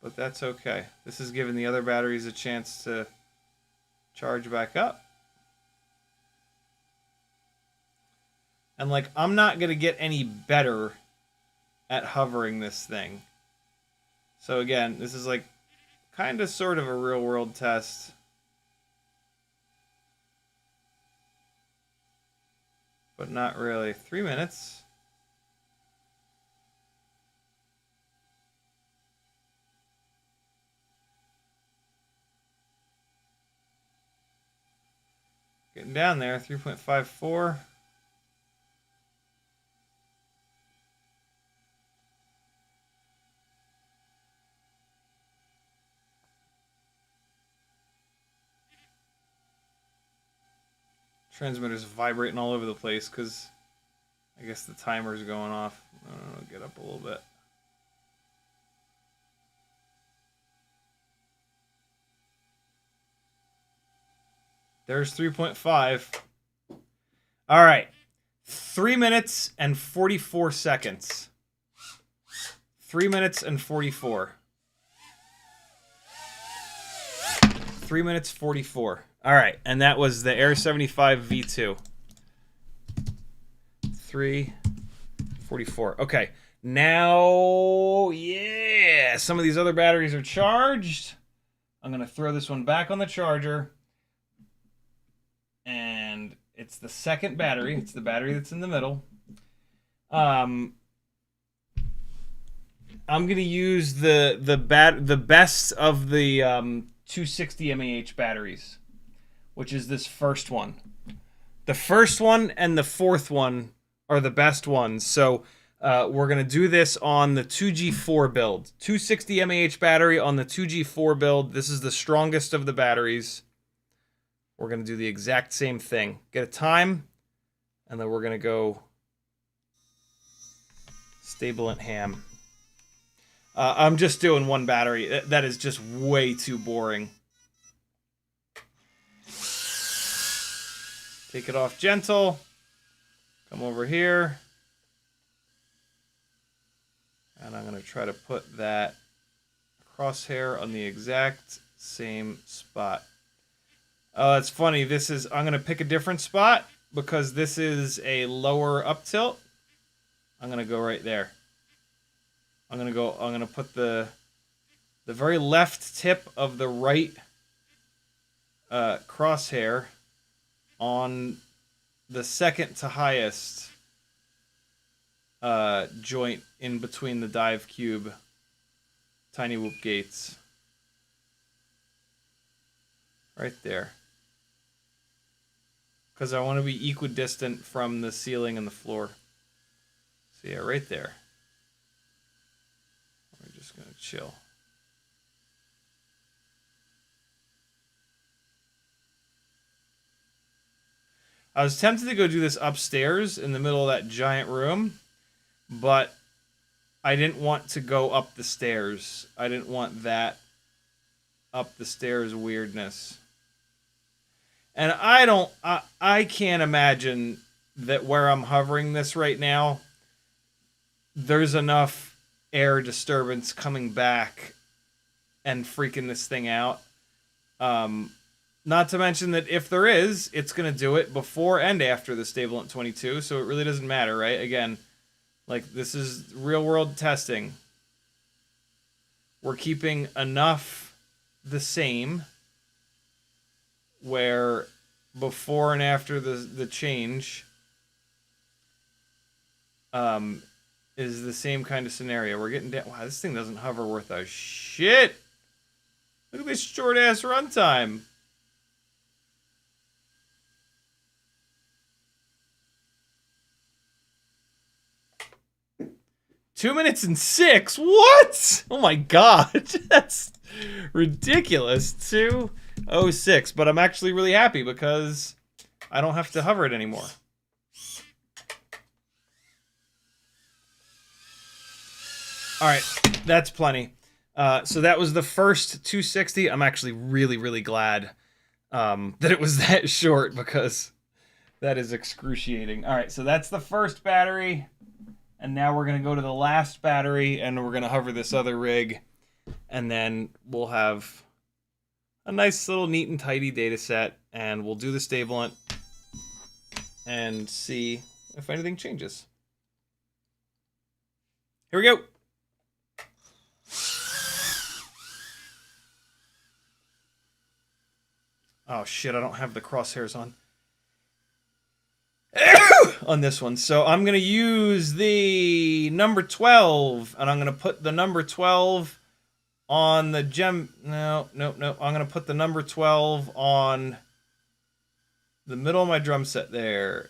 But that's okay. This is giving the other batteries a chance to charge back up. And like, I'm not going to get any better at hovering this thing. So again, this is like kind of sort of a real world test. but not really. 3 minutes. Getting down there, 3.54. Transmitter's vibrating all over the place because I guess the timer's going off. I don't know, get up a little bit. There's 3.5. All right. 3 minutes and 44 seconds. 3 minutes and 44. 3 minutes 44. All right, and that was the Air75 V2. 3:44. Okay, now, yeah, some of these other batteries are charged. I'm gonna throw this one back on the charger, and it's the second battery. It's the battery that's in the middle. I'm gonna use the best of the 260 mAh batteries, which is this first one. The first one and the fourth one are the best ones. So we're going to do this on the 2G4 build. 260 mAh battery on the 2G4 build. This is the strongest of the batteries. We're going to do the exact same thing. Get a time, and then we're going to go Stabilant ham. I'm just doing one battery. That is just way too boring. Take it off gentle. Come over here. And I'm going to try to put that crosshair on the exact same spot. It's funny. I'm going to pick a different spot because this is a lower up tilt. I'm going to go right there. I'm going to put the very left tip of the right crosshair on the second to highest joint in between the dive cube tiny whoop gates. Right there. Because I want to be equidistant from the ceiling and the floor. So yeah, right there. We're just going to chill. I was tempted to go do this upstairs in the middle of that giant room, but I didn't want to go up the stairs. I didn't want that up the stairs weirdness. And I can't imagine that where I'm hovering this right now, there's enough air disturbance coming back and freaking this thing out. Not to mention that if there is, it's going to do it before and after the Stabilant 22, so it really doesn't matter, right? Again, like, this is real-world testing. We're keeping enough the same where before and after the change is the same kind of scenario. We're getting down. Wow, this thing doesn't hover worth a shit. Look at this short-ass runtime. Two minutes and 6? What? Oh my god. That's ridiculous. 2:06. But I'm actually really happy because I don't have to hover it anymore. Alright, that's plenty. So that was the first 260. I'm actually really, really glad that it was that short because that is excruciating. Alright, so that's the first battery. And now we're going to go to the last battery, and we're going to hover this other rig, and then we'll have a nice little neat and tidy data set, and we'll do the Stabilant and see if anything changes. Here we go. Oh shit, I don't have the crosshairs on. on this one. So I'm going to use the number 12, and I'm going to put the number 12 on the gem. No. I'm going to put the number 12 on the middle of my drum set there.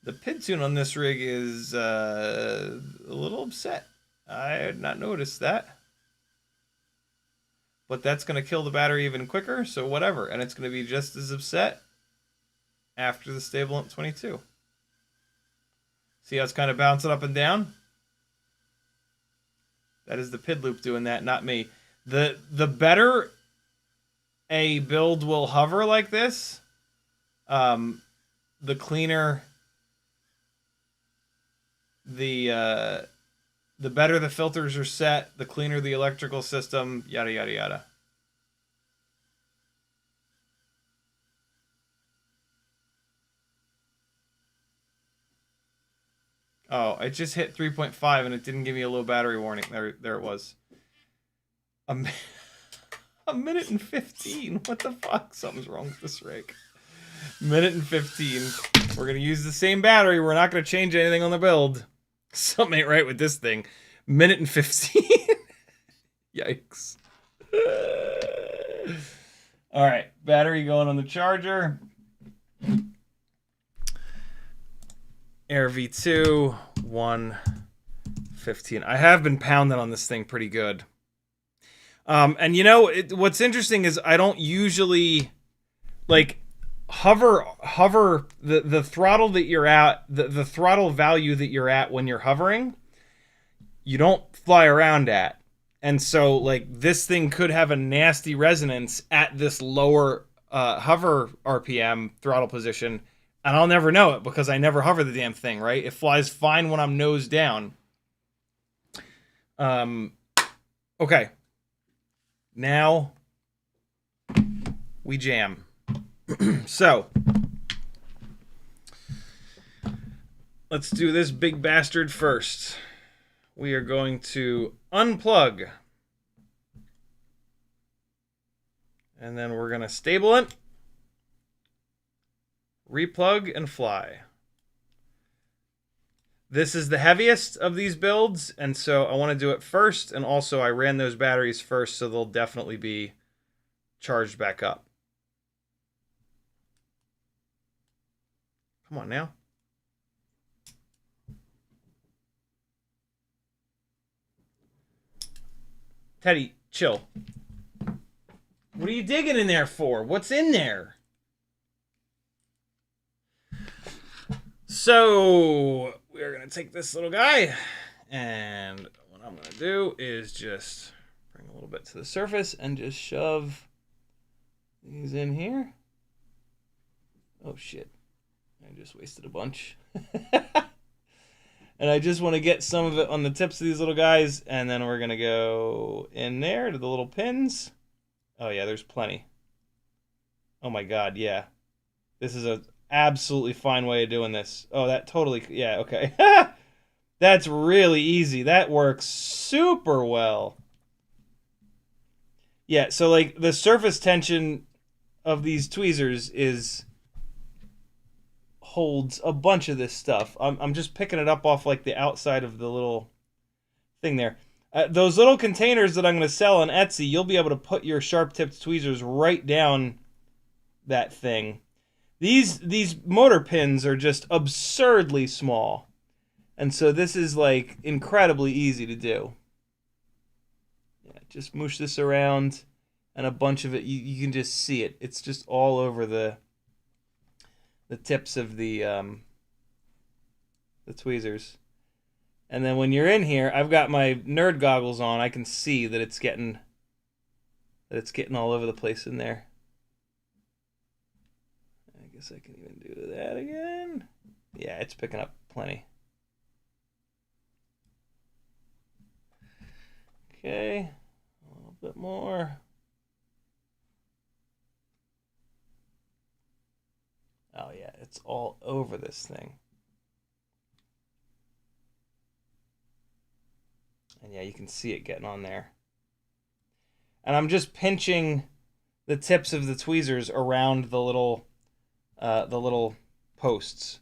The pin tune on this rig is a little upset. I had not noticed that. But that's going to kill the battery even quicker, so whatever. And it's going to be just as upset after the Stabilant 22. See how it's kind of bouncing up and down? That is the PID loop doing that, not me. The better a build will hover like this, the cleaner the better the filters are set, the cleaner the electrical system, yada, yada, yada. Oh, it just hit 3.5 and it didn't give me a low battery warning. There it was. A minute and 15. What the fuck? Something's wrong with this rig. Minute and 15. We're going to use the same battery. We're not going to change anything on the build. Something ain't right with this thing. Minute and 15. Yikes. All right. Battery going on the charger. Air V2, 115. I have been pounding on this thing pretty good. And you know, what's interesting is I don't usually like hover the throttle that you're at, the throttle value that you're at when you're hovering, you don't fly around at. And so like this thing could have a nasty resonance at this lower hover RPM throttle position, and I'll never know it because I never hover the damn thing, right? It flies fine when I'm nose down. Okay. Now we jam. So let's do this big bastard first. We are going to unplug. And then we're going to Stabilant, replug, and fly. This is the heaviest of these builds, and so I want to do it first, and also I ran those batteries first, so they'll definitely be charged back up. Come on now. Teddy, chill. What are you digging in there for? What's in there? So we're going to take this little guy, and what I'm going to do is just bring a little bit to the surface and just shove these in here. Oh, shit. I just wasted a bunch. And I just want to get some of it on the tips of these little guys, and then we're going to go in there to the little pins. Oh, yeah, there's plenty. Oh, my God, yeah. This is a absolutely fine way of doing this. Oh, that totally, yeah, okay. That's really easy. That works super well. Yeah, so like the surface tension of these tweezers holds a bunch of this stuff. I'm just picking it up off like the outside of the little thing there. Those little containers that I'm going to sell on Etsy, you'll be able to put your sharp-tipped tweezers right down that thing. These motor pins are just absurdly small. And so this is like incredibly easy to do. Yeah, just moosh this around, and a bunch of it, you can just see it. It's just all over the tips of the tweezers. And then when you're in here, I've got my nerd goggles on. I can see that it's getting all over the place in there. I guess I can even do that again. Yeah, it's picking up plenty. Okay, a little bit more. Oh yeah, it's all over this thing. And yeah, you can see it getting on there. And I'm just pinching the tips of the tweezers around the little posts.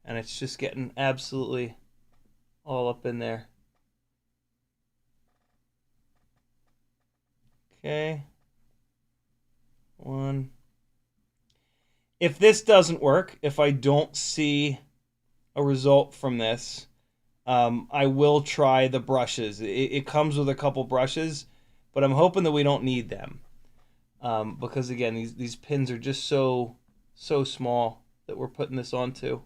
And it's just getting absolutely all up in there. Okay. One. If this doesn't work, if I don't see a result from this, I will try the brushes. It comes with a couple brushes, but I'm hoping that we don't need them. Because again, these pins are just so small that we're putting this onto.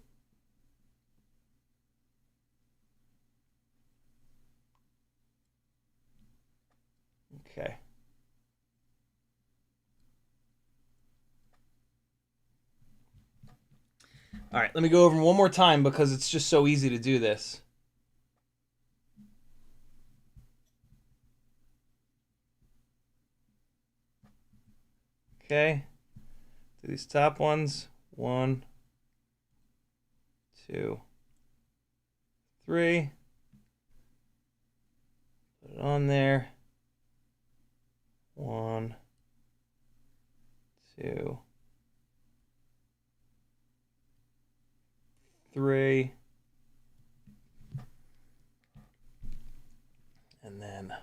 Okay. All right, let me go over them one more time because it's just so easy to do this. Okay, do these top ones. 1, 2, 3. Put it on there. 1, 2, 3. And then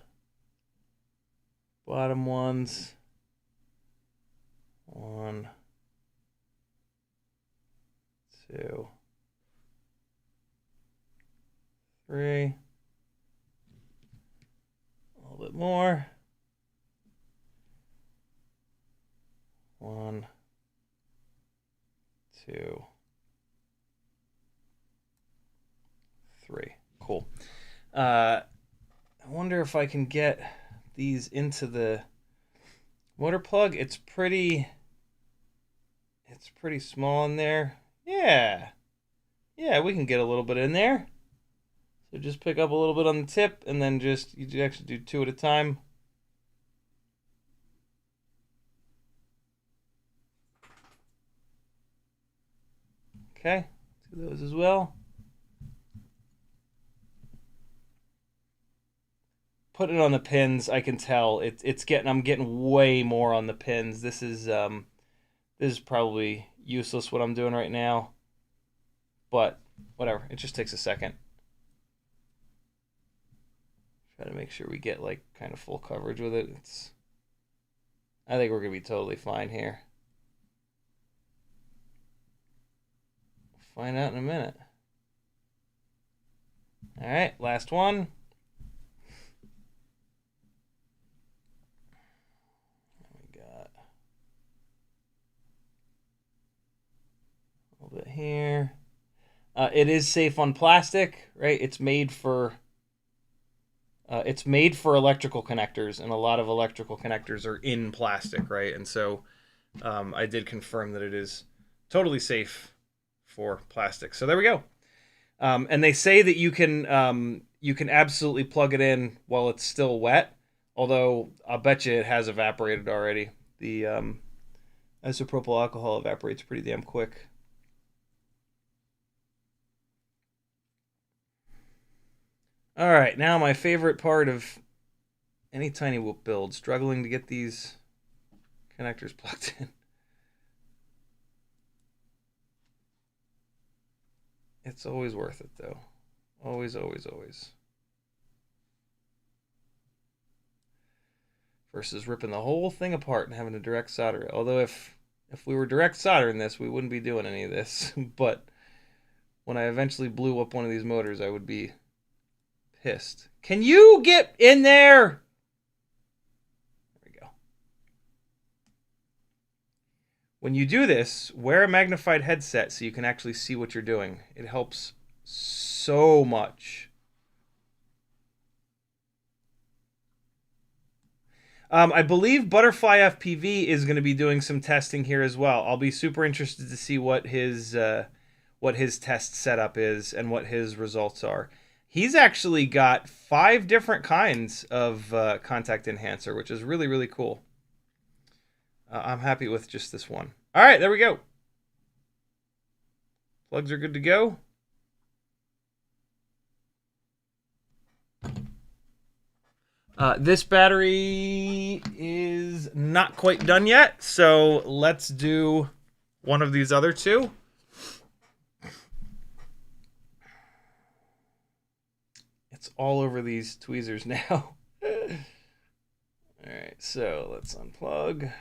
bottom ones. 1, 2, 3. A little bit more. 1, 2, 3. Cool. I wonder if I can get these into the motor plug. It's pretty small in there. Yeah, we can get a little bit in there. So just pick up a little bit on the tip, and then you actually do 2 at a time. Okay, do those as well. Put it on the pins. I can tell I'm getting way more on the pins. This is probably useless what I'm doing right now, but whatever. It just takes a second. Try to make sure we get like kind of full coverage with it. I think we're gonna be totally fine here. Find out in a minute. All right, last one. We got a little bit here. It is safe on plastic, right? It's made for electrical connectors, and a lot of electrical connectors are in plastic, right? And so I did confirm that it is totally safe for plastic. So there we go. And they say that you can absolutely plug it in while it's still wet, although I'll bet you it has evaporated already. The isopropyl alcohol evaporates pretty damn quick. All right, now my favorite part of any tiny whoop build, struggling to get these connectors plugged in. It's always worth it, though. Always, always, always. Versus ripping the whole thing apart and having to direct solder it. Although if we were direct soldering this, we wouldn't be doing any of this. But when I eventually blew up one of these motors, I would be pissed. Can you get in there? There we go. When you do this, wear a magnified headset so you can actually see what you're doing. It helps so much. I believe Butterfly FPV is going to be doing some testing here as well. I'll be super interested to see what his test setup is and what his results are. He's actually got 5 different kinds of contact enhancer, which is really, really cool. I'm happy with just this one. All right, there we go. Plugs are good to go. This battery is not quite done yet, so let's do one of these other two. It's all over these tweezers now. All right, so let's unplug.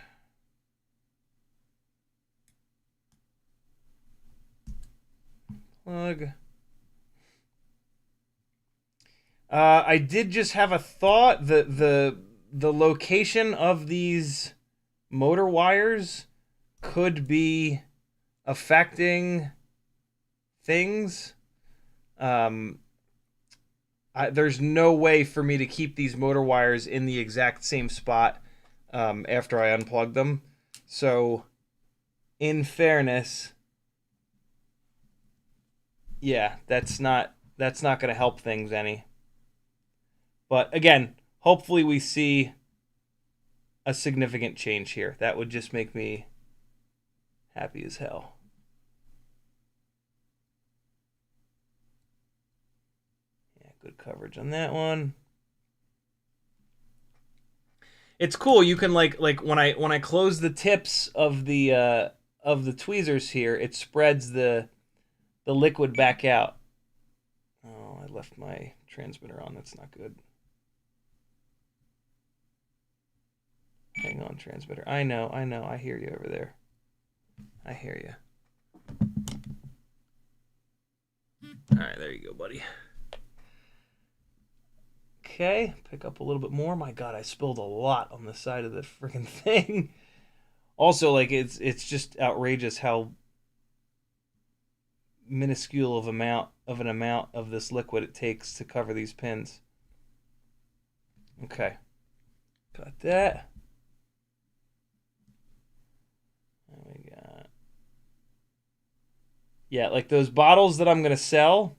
Plug. I did just have a thought. The location of these motor wires could be affecting things. There's no way for me to keep these motor wires in the exact same spot after I unplug them. So, in fairness, yeah, that's not going to help things any. But again, hopefully we see a significant change here. That would just make me happy as hell. Yeah, good coverage on that one. It's cool. You can like when I close the tips of the tweezers here, it spreads the liquid back out. Oh, I left my transmitter on. That's not good. Hang on, transmitter. I know. I hear you over there. I hear you. All right, there you go, buddy. Okay, pick up a little bit more. My God, I spilled a lot on the side of the freaking thing. Also, like it's just outrageous how minuscule of an amount of this liquid it takes to cover these pins. Okay, got that. And we got, yeah, like those bottles that I'm gonna sell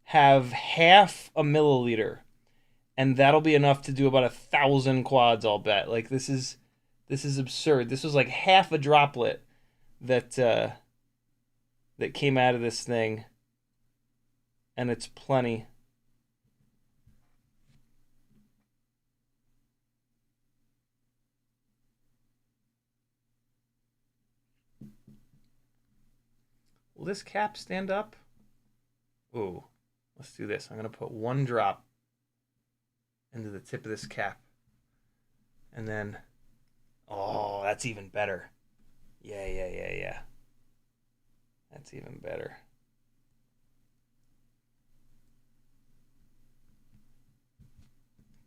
have half a milliliter, and that'll be enough to do about 1,000 quads. I'll bet. Like this is absurd. This was like half a droplet that came out of this thing, and it's plenty. Will this cap stand up? Ooh, let's do this. I'm gonna put one drop into the tip of this cap, and then, oh, that's even better. Yeah. That's even better.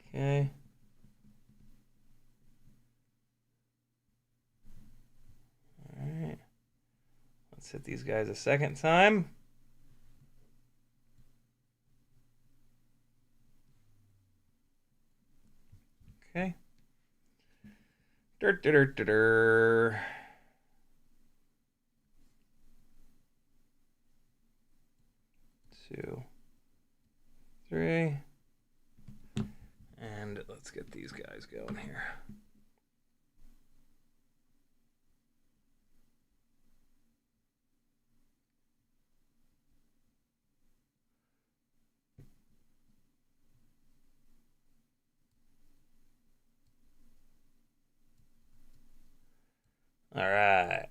Okay. All right. Let's hit these guys a second time. Okay. 2, 3, and let's get these guys going here. All right.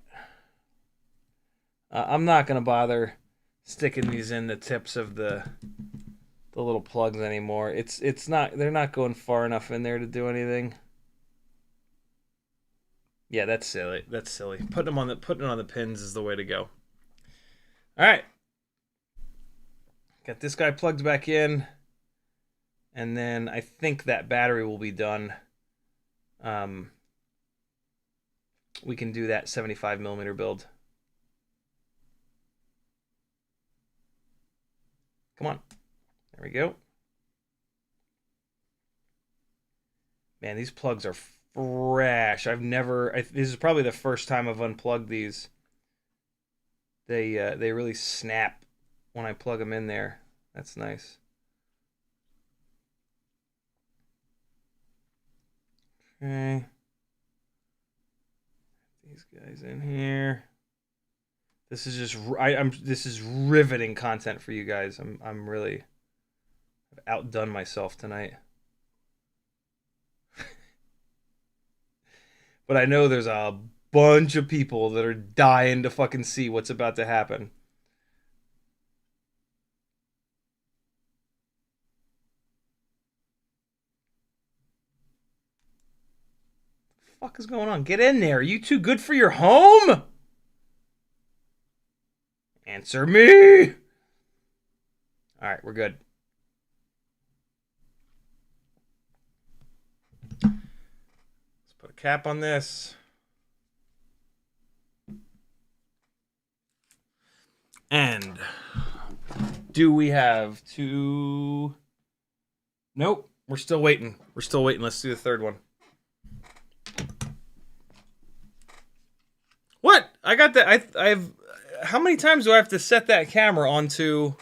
I'm not gonna bother sticking these in the tips of the little plugs anymore. It's not, they're not going far enough in there to do anything. Yeah, that's silly. Putting it on the pins is the way to go. All right. Got this guy plugged back in, and then I think that battery will be done. We can do that 75mm build. Come on. There we go. Man, these plugs are fresh. This is probably the first time I've unplugged these. They really snap when I plug them in there. That's nice. Okay. These guys in here. This is just this is riveting content for you guys. I'm really, I've outdone myself tonight. But I know there's a bunch of people that are dying to fucking see what's about to happen. fuck is going on? Get in there. Are you too good for your home? Answer me. All right, we're good. Let's put a cap on this. And do we have to... Nope, we're still waiting. We're still waiting. Let's do the third one. What? I got that. I've... How many times do I have to set that camera onto...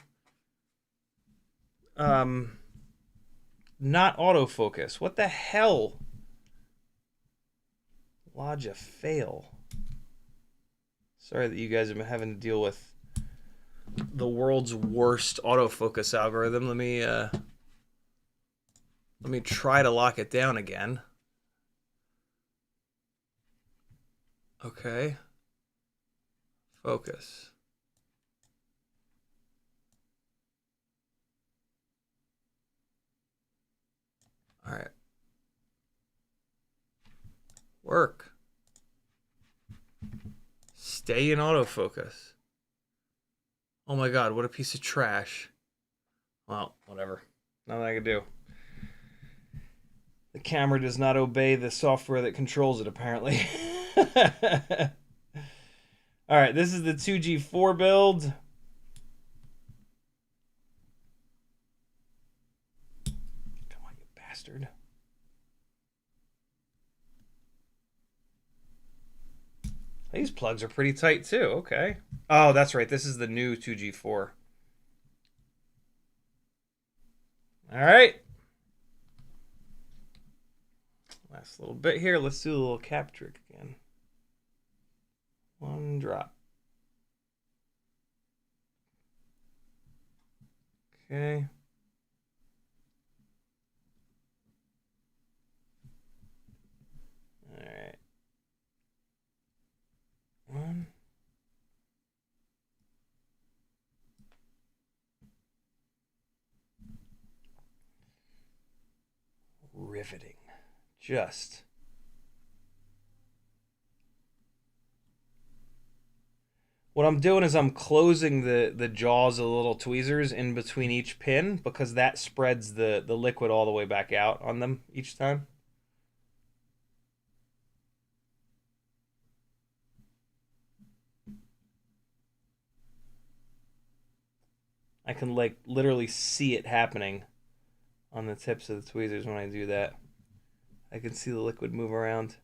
not autofocus? What the hell? Lodge a fail. Sorry that you guys have been having to deal with the world's worst autofocus algorithm. Let me try to lock it down again. Okay. Focus. All right. Work. Stay in autofocus. Oh my god, what a piece of trash. Well, whatever. Nothing I can do. The camera does not obey the software that controls it, apparently. Alright, this is the 2G4 build. Come on, you bastard. These plugs are pretty tight too. Okay. Oh, that's right. This is the new 2G4. All right. Last little bit here. Let's do a little cap trick again. One drop. Okay. All right. One. Riveting. Just. What I'm doing is I'm closing the jaws of the little tweezers in between each pin because that spreads the liquid all the way back out on them each time. I can like literally see it happening on the tips of the tweezers when I do that. I can see the liquid move around.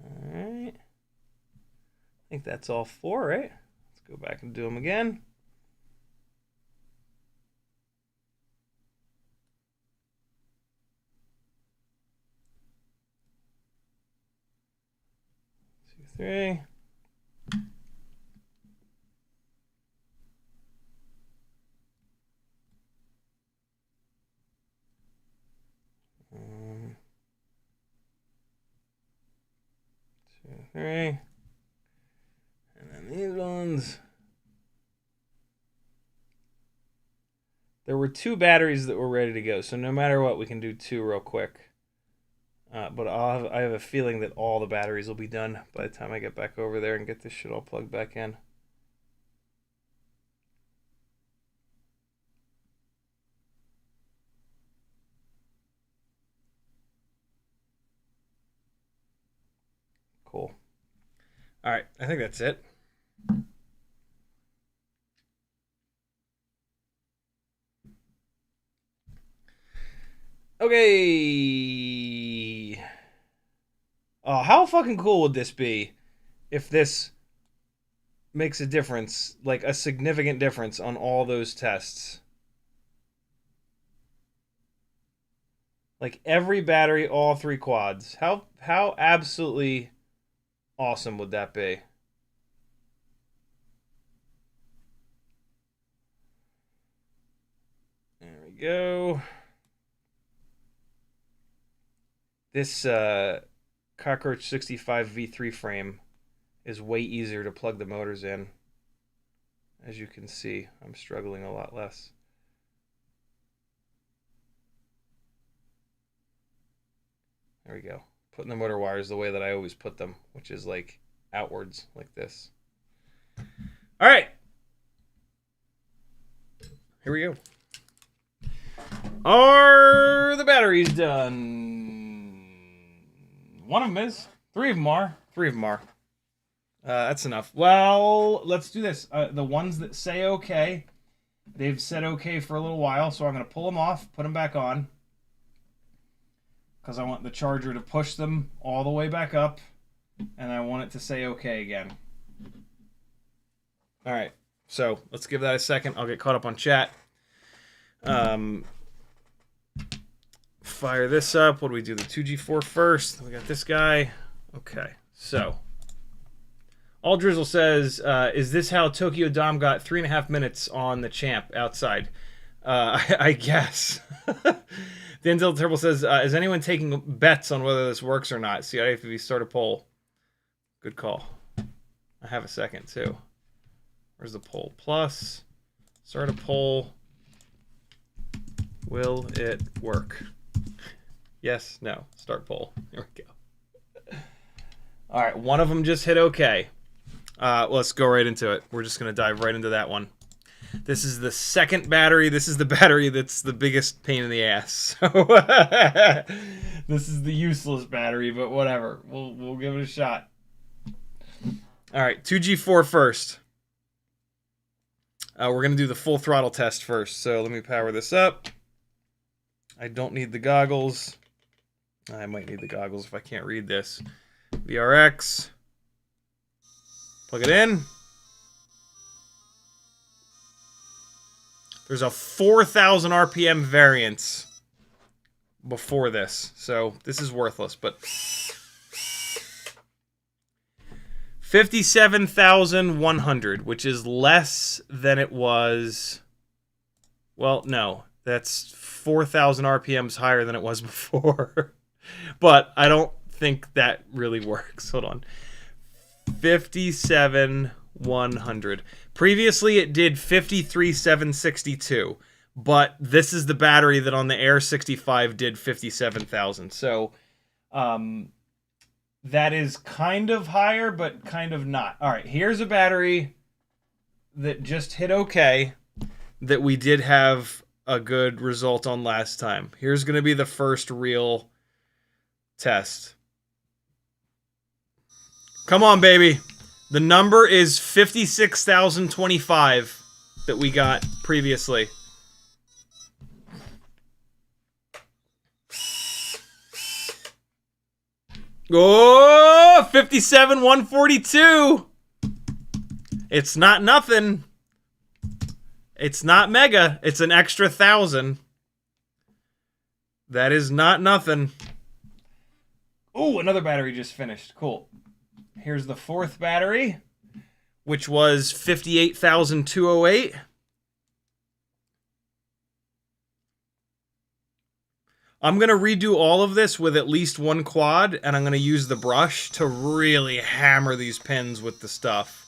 All right. I think that's all four, right? Let's go back and do them again. Two, three. Two, three. And then these ones. There were two batteries that were ready to go, so no matter what, we can do two real quick. But I have a feeling that all the batteries will be done by the time I get back over there and get this shit all plugged back in. Cool. All right, I think that's it. Okay. Oh, how fucking cool would this be if this makes a difference, like a significant difference on all those tests? Like every battery, all three quads. How absolutely awesome would that be? There we go. This Cockroach 65 V3 frame is way easier to plug the motors in. As you can see, I'm struggling a lot less. There we go. Putting the motor wires the way that I always put them, which is like outwards, like this. All right. Here we go. Are the batteries done? One of them is. Three of them are. That's enough. Well, let's do this. The ones that say okay, they've said okay for a little while, so I'm going to pull them off, put them back on, because I want the charger to push them all the way back up, and I want it to say okay again. All right, so let's give that a second. I'll get caught up on chat. Fire this up. What do we do? The 2G4 first. We got this guy. Okay, so All Drizzle says, is this how Tokyo Dom got 3.5 minutes on the champ outside? I guess. The Intel Turbo says, is anyone taking bets on whether this works or not? CiottiFPV start a poll. Good call. I have a second, too. Where's the poll? Plus, start a poll. Will it work? Yes, no. Start poll. Here we go. All right, one of them just hit okay. Let's go right into it. We're just going to dive right into that one. This is the second battery. This is the battery that's the biggest pain in the ass. So this is the useless battery, but whatever. We'll give it a shot. All right, 2G4 first. We're going to do the full throttle test first. So let me power this up. I don't need the goggles. I might need the goggles if I can't read this. VRX. Plug it in. There's a 4,000 RPM variance before this, so this is worthless, but 57,100, which is less than it was. Well, no, that's 4,000 RPMs higher than it was before, but I don't think that really works. Hold on. 57,100. Previously, it did 53,762, but this is the battery that on the Air65 did 57,000. So, that is kind of higher, but kind of not. All right, here's a battery that just hit okay that we did have a good result on last time. Here's going to be the first real test. Come on, baby. The number is 56,025 that we got previously. Oh, 57,142. It's not nothing. It's not mega. It's an extra 1,000. That is not nothing. Oh, another battery just finished. Cool. Here's the fourth battery, which was 58,208. I'm going to redo all of this with at least one quad, and I'm going to use the brush to really hammer these pins with the stuff.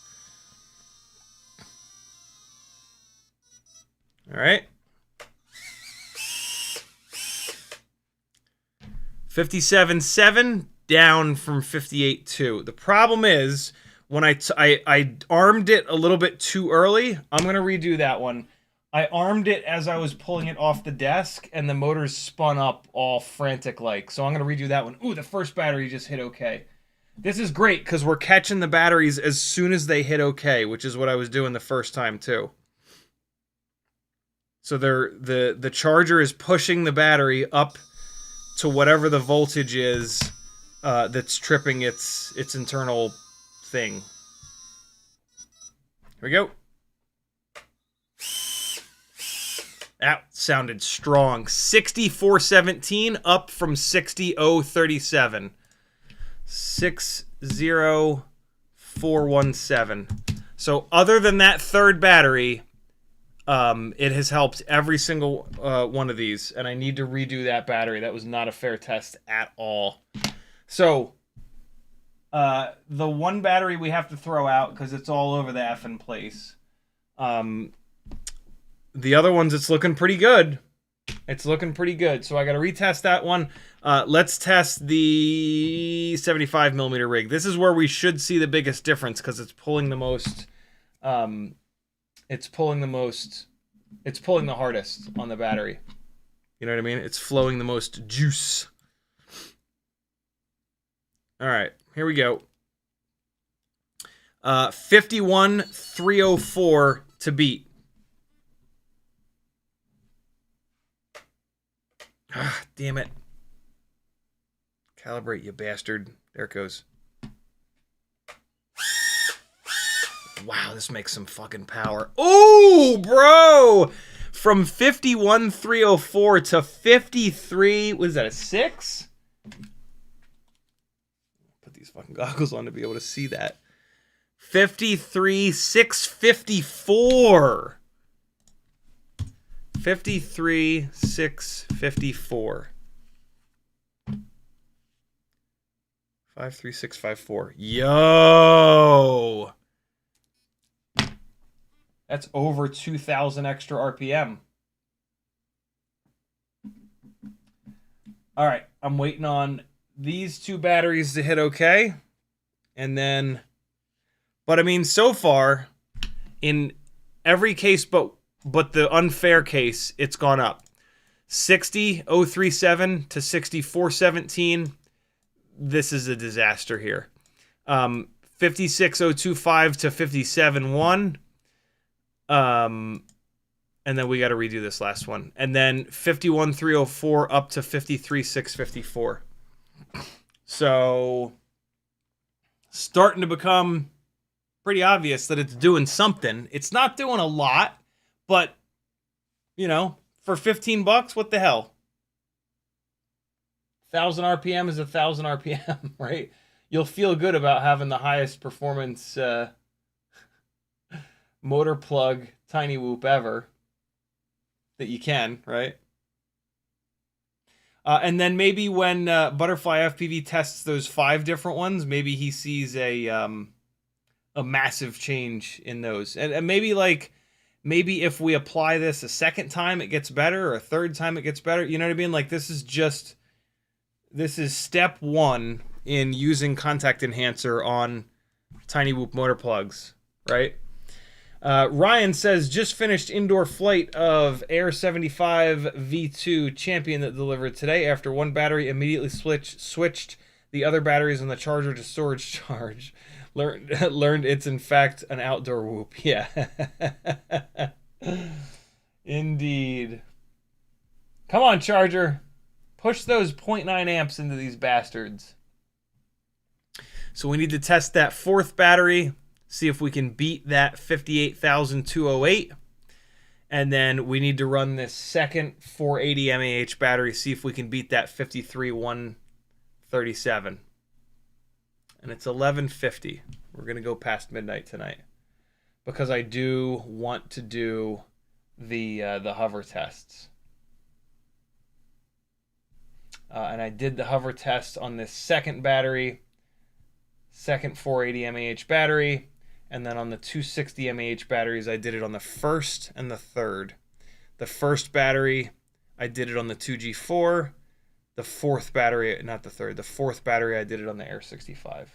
All right. 57.7 down from 58.2. The problem is when I armed it a little bit too early. I'm going to redo that one. I armed it as I was pulling it off the desk, and the motors spun up all frantic-like. So I'm going to redo that one. Ooh, the first battery just hit okay. This is great because we're catching the batteries as soon as they hit okay, which is what I was doing the first time too. So the charger is pushing the battery up to whatever the voltage is that's tripping its internal thing. Here we go. That sounded strong. 6417 up from 60037. 60417. So other than that third battery, it has helped every single one of these, and I need to redo that battery. That was not a fair test at all. So the one battery we have to throw out because it's all over the effing place. The other ones, it's looking pretty good. It's looking pretty good. So I got to retest that one. Let's test the 75 millimeter rig. This is where we should see the biggest difference because it's pulling the most. It's pulling the hardest on the battery. You know what I mean? It's flowing the most juice. All right, here we go. 51,304 to beat. Ah, damn it. Calibrate, you bastard. There it goes. Wow, this makes some fucking power. Ooh, bro! From 51,304 to 53, what is that, a 6? Put these fucking goggles on to be able to see that. 53,654. 53,654. 53654. Yo! That's over 2,000 extra RPM. All right, I'm waiting on these two batteries to hit okay. And then, but I mean, so far, in every case but the unfair case, it's gone up. 60,037 to 64,17. This is a disaster here. 56,025 to 57,1. And then we got to redo this last one. And then 51,304 up to 53,654. So, starting to become pretty obvious that it's doing something. It's not doing a lot, but, you know, for $15, what the hell? 1,000 RPM is 1,000 RPM, right? You'll feel good about having the highest performance motor plug tiny whoop ever that you can, right? And then maybe when Butterfly FPV tests those 5 different ones, maybe he sees a massive change in those. And maybe maybe if we apply this a second time, it gets better, or a third time it gets better. You know what I mean? Like, this is step 1 in using contact enhancer on tiny whoop motor plugs, right? Ryan says, just finished indoor flight of Air75 II Champion that delivered today. After one battery, immediately switched the other batteries on the charger to storage charge. Learned it's in fact an outdoor whoop. Yeah. Indeed. Come on, charger. Push those 0.9 amps into these bastards. So we need to test that 4th battery. See if we can beat that 58,208. And then we need to run this second 480 mAh battery. See if we can beat that 53,137. And it's 11:50. We're going to go past midnight tonight. Because I do want to do the hover tests. And I did the hover test on this second battery. Second 480 mAh battery. And then on the 260 mAh batteries, I did it on the 1st and the 3rd. The 1st battery, I did it on the 2G4. The 4th battery, not the 3rd, the 4th battery, I did it on the Air65.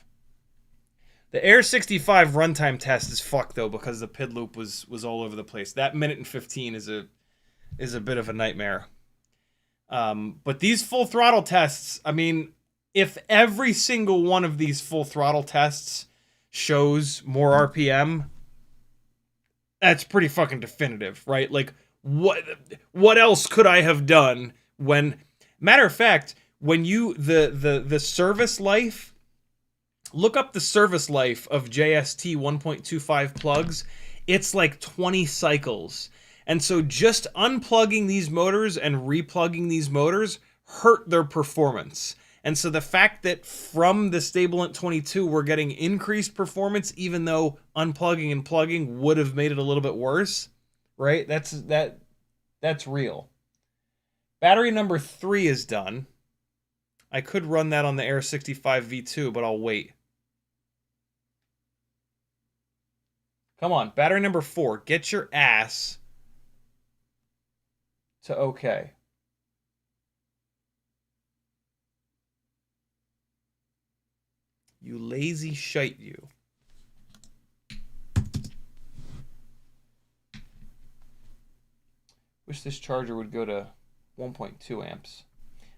The Air65 runtime test is fucked, though, because the PID loop was all over the place. That minute and 15 is a bit of a nightmare. But these full throttle tests, I mean, if every single one of these full throttle tests shows more RPM, that's pretty fucking definitive, right? Like, what else could I have done when... Matter of fact, when you... The service life... Look up the service life of JST 1.25 plugs. It's like 20 cycles. And so just unplugging these motors and replugging these motors hurt their performance. And so the fact that from the Stabilant 22 we're getting increased performance, even though unplugging and plugging would have made it a little bit worse, right? That's real. Battery number 3 is done. I could run that on the Air65 V2, but I'll wait. Come on, battery number 4. Get your ass to okay. You lazy shite, you. Wish this charger would go to 1.2 amps.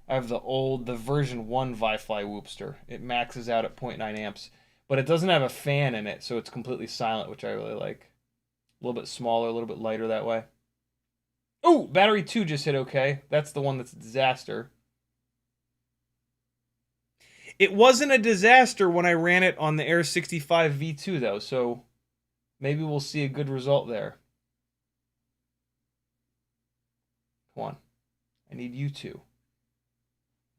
I have the version 1 Vi-Fly Whoopster. It maxes out at 0.9 amps, but it doesn't have a fan in it, so it's completely silent, which I really like. A little bit smaller, a little bit lighter that way. Oh, battery 2 just hit okay. That's the one that's a disaster. It wasn't a disaster when I ran it on the Air65 V2, though, so maybe we'll see a good result there. Come on. I need you two.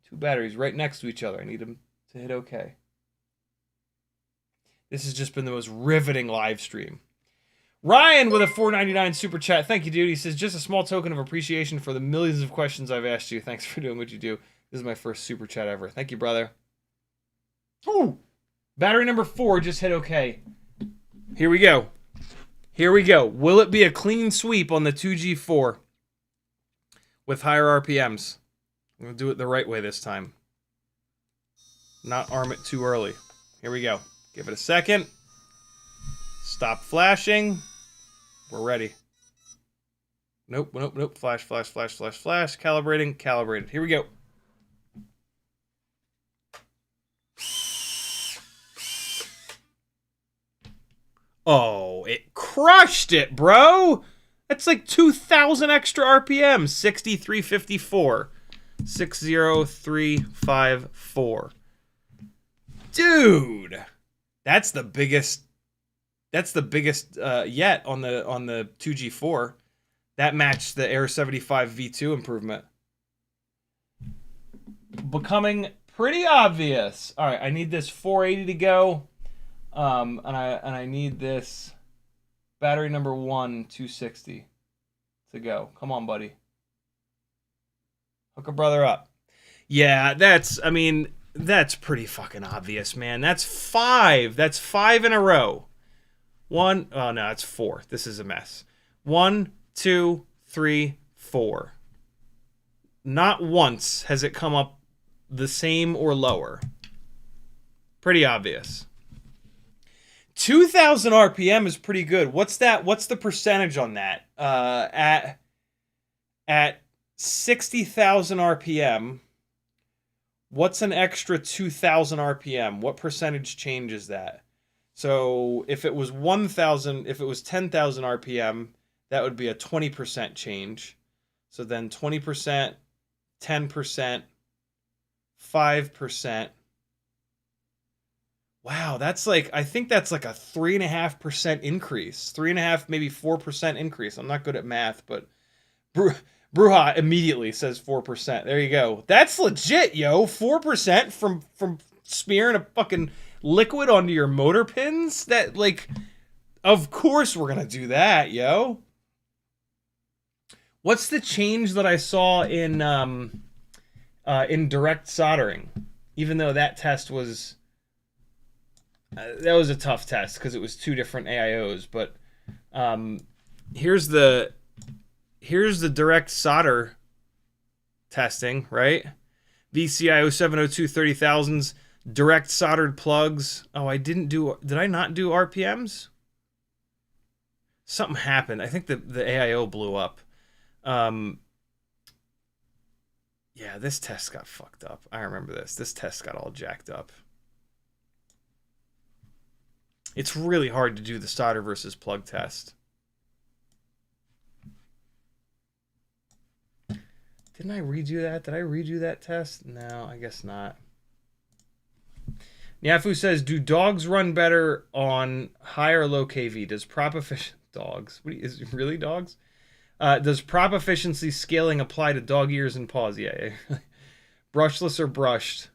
Two batteries right next to each other. I need them to hit okay. This has just been the most riveting live stream. Ryan with a $4.99 super chat. Thank you, dude. He says, just a small token of appreciation for the millions of questions I've asked you. Thanks for doing what you do. This is my first super chat ever. Thank you, brother. Ooh. Battery number 4 just hit okay. Here we go. Here we go. Will it be a clean sweep on the 2G4 with higher RPMs? I'm going to do it the right way this time. Not arm it too early. Here we go. Give it a second. Stop flashing. We're ready. Nope, nope, nope. Flash, flash, flash, flash, flash. Calibrating, calibrated. Here we go. Oh, it crushed it, bro. That's like 2,000 extra RPM. 6354. 60354. Dude. That's the biggest yet on the 2G4. That matched the Air75 V2 improvement. Becoming pretty obvious. All right, I need this 480 to go. And I need this battery number 1 260 to go. Come on, buddy. Hook a brother up. Yeah, that's pretty fucking obvious, man. That's 5. That's 5 in a row. Oh no, it's 4. This is a mess. 1, 2, 3, 4. Not once has it come up the same or lower. Pretty obvious. 2,000 RPM is pretty good. What's that? What's the percentage on that? At 60,000 RPM, what's an extra 2,000 RPM? What percentage change is that? So if it was 1,000, if it was 10,000 RPM, that would be a 20% change. So then 20%, 10%, 5%. Wow, that's like, I think that's like a 3.5% increase. 3.5%, maybe 4% increase. I'm not good at math, but Bruja immediately says 4%. There you go. That's legit, yo. 4% from smearing a fucking liquid onto your motor pins? That, like, of course we're gonna do that, yo. What's the change that I saw in direct soldering? Even though that test was... that was a tough test because it was 2 different AIOs, but here's the direct solder testing, right? VCIO 702 30,000s, direct soldered plugs. Oh, did I not do RPMs? Something happened. I think the AIO blew up. Yeah, this test got fucked up. I remember this. This test got all jacked up. It's really hard to do the solder versus plug test. Didn't I redo that? Did I redo that test? No, I guess not. Yafu says, do dogs run better on high or low KV? Does prop efficiency... Dogs? Is it really dogs? Does prop efficiency scaling apply to dog ears and paws? Yeah. Brushless or brushed?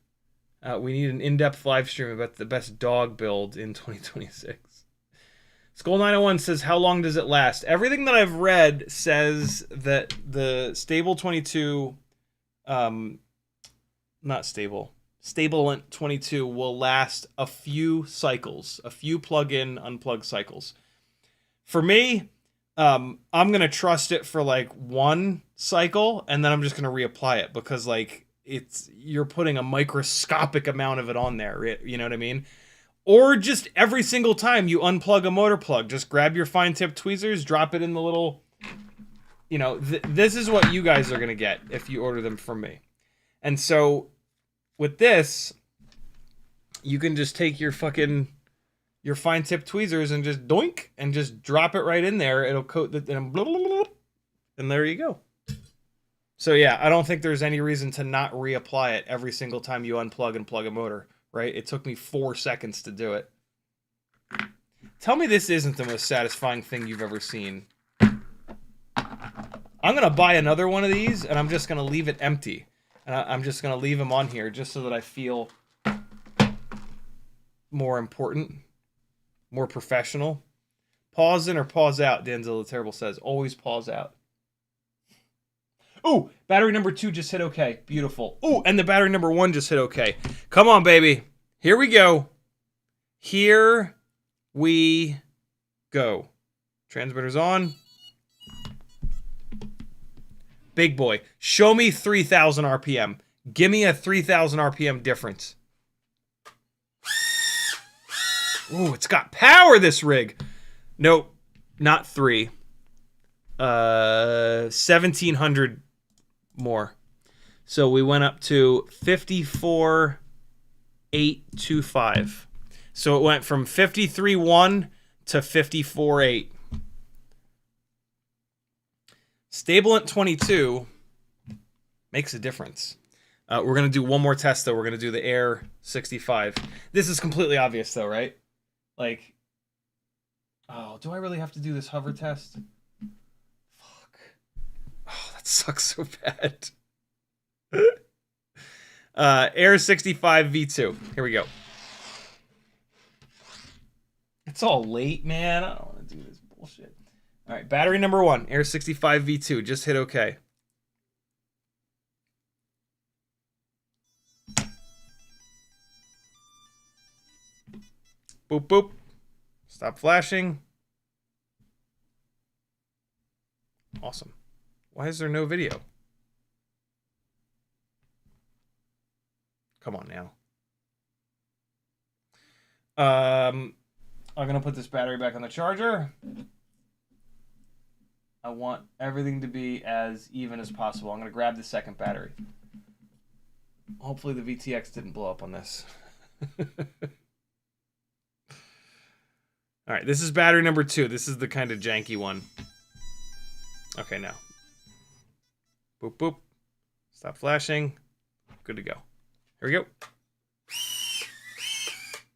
We need an in-depth live stream about the best dog build in 2026. Skull901 says, how long does it last? Everything that I've read says that the Stabilant 22 will last a few cycles, a few plug-in, unplug cycles. For me, I'm going to trust it for like 1 cycle, and then I'm just going to reapply it because, like, you're putting a microscopic amount of it on there. You know what I mean? Or just every single time you unplug a motor plug, just grab your fine tip tweezers, drop it in the little, you know, this is what you guys are going to get if you order them from me. And so with this, you can just take your fine tip tweezers and just doink and just drop it right in there. It'll coat the, and there you go. So yeah, I don't think there's any reason to not reapply it every single time you unplug and plug a motor, right? It took me 4 seconds to do it. Tell me this isn't the most satisfying thing you've ever seen. I'm going to buy another one of these, and I'm just going to leave it empty. And I'm just going to leave them on here just so that I feel more important, more professional. Pause in or pause out, Danzilla Terrible says. Always pause out. Ooh, battery number 2 just hit okay. Beautiful. Ooh, and the battery number 1 just hit okay. Come on, baby. Here we go. Here we go. Transmitter's on. Big boy. Show me 3,000 RPM. Give me a 3,000 RPM difference. Ooh, it's got power, this rig. Nope, not 3. 1,700 more. So we went up to 54,825. So it went from 53.1 to 54.8. Stabilant 22 makes a difference. We're going to do one more test, though. We're going to do the Air65. This is completely obvious, though, right? Like, oh, do I really have to do this hover test? Fuck. Oh, that sucks so bad. Air65 V2. Here we go. It's all late, man. I don't want to do this bullshit. All right, battery number 1, Air65 V2. Just hit OK. Boop, boop. Stop flashing. Awesome. Why is there no video? Come on now. I'm going to put this battery back on the charger. I want everything to be as even as possible. I'm going to grab the second battery. Hopefully the VTX didn't blow up on this. All right, this is battery number 2. This is the kind of janky one. Okay, now. Boop, boop. Stop flashing. Good to go. Here we go.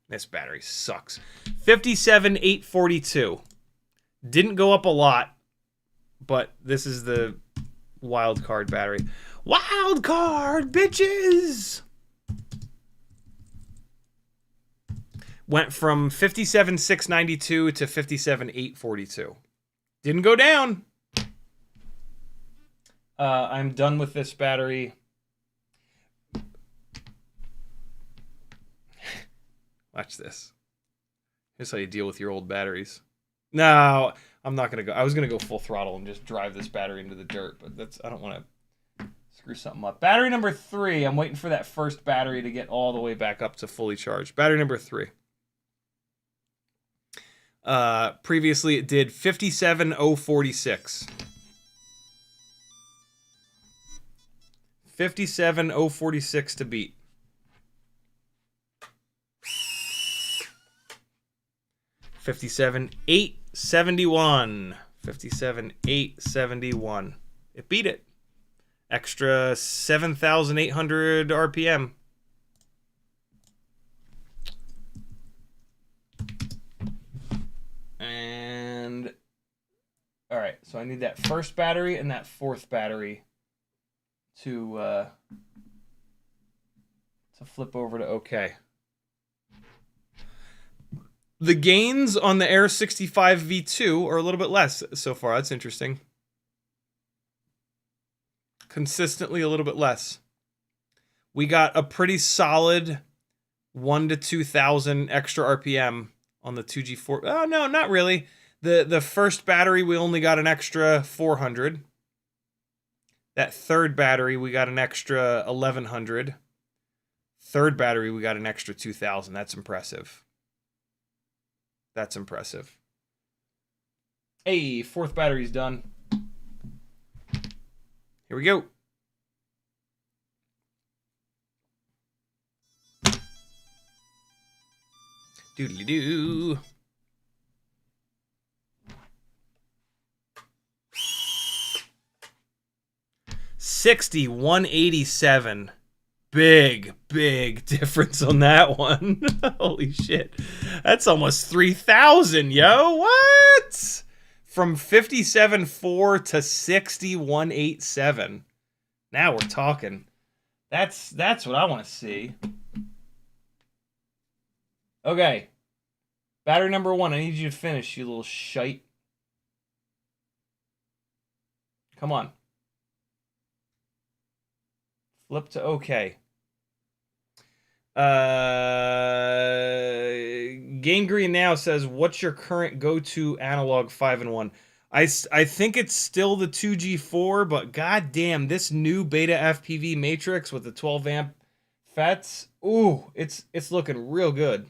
This battery sucks. 57,842. Didn't go up a lot, but this is the wild card battery. Wild card, bitches! Went from 57,692 to 57,842. Didn't go down. I'm done with this battery. Watch this. Here's how you deal with your old batteries. No, I'm not going to go. I was going to go full throttle and just drive this battery into the dirt, but I don't want to screw something up. Battery number 3. I'm waiting for that first battery to get all the way back up to fully charged. Battery number 3. Previously it did 57,046. 57,046 to beat. 57,871. 57,871. It beat it. Extra 7,800 RPM. And all right, so I need that first battery and that fourth battery to flip over to OK. The gains on the Air65 V2 are a little bit less so far. That's interesting. Consistently a little bit less. We got a pretty solid 1 to 2,000 extra RPM on the 2G4. Oh, no, not really. The first battery, we only got an extra 400. That third battery, we got an extra 1100. Third battery, we got an extra 2000. That's impressive. That's impressive. Hey, fourth battery's done. Here we go. Doodly-doo. $61.87. Big difference on that one. Holy shit. That's almost 3,000, yo. What? From 57.4 to 61.87. Now we're talking. That's what I want to see. Okay. Battery number 1. I need you to finish, you little shite. Come on. Flip to OK. Game Green Now says, what's your current go-to analog 5-in-1? I think it's still the 2G4, but goddamn, this new beta FPV matrix with the 12 amp FETs, ooh, it's looking real good.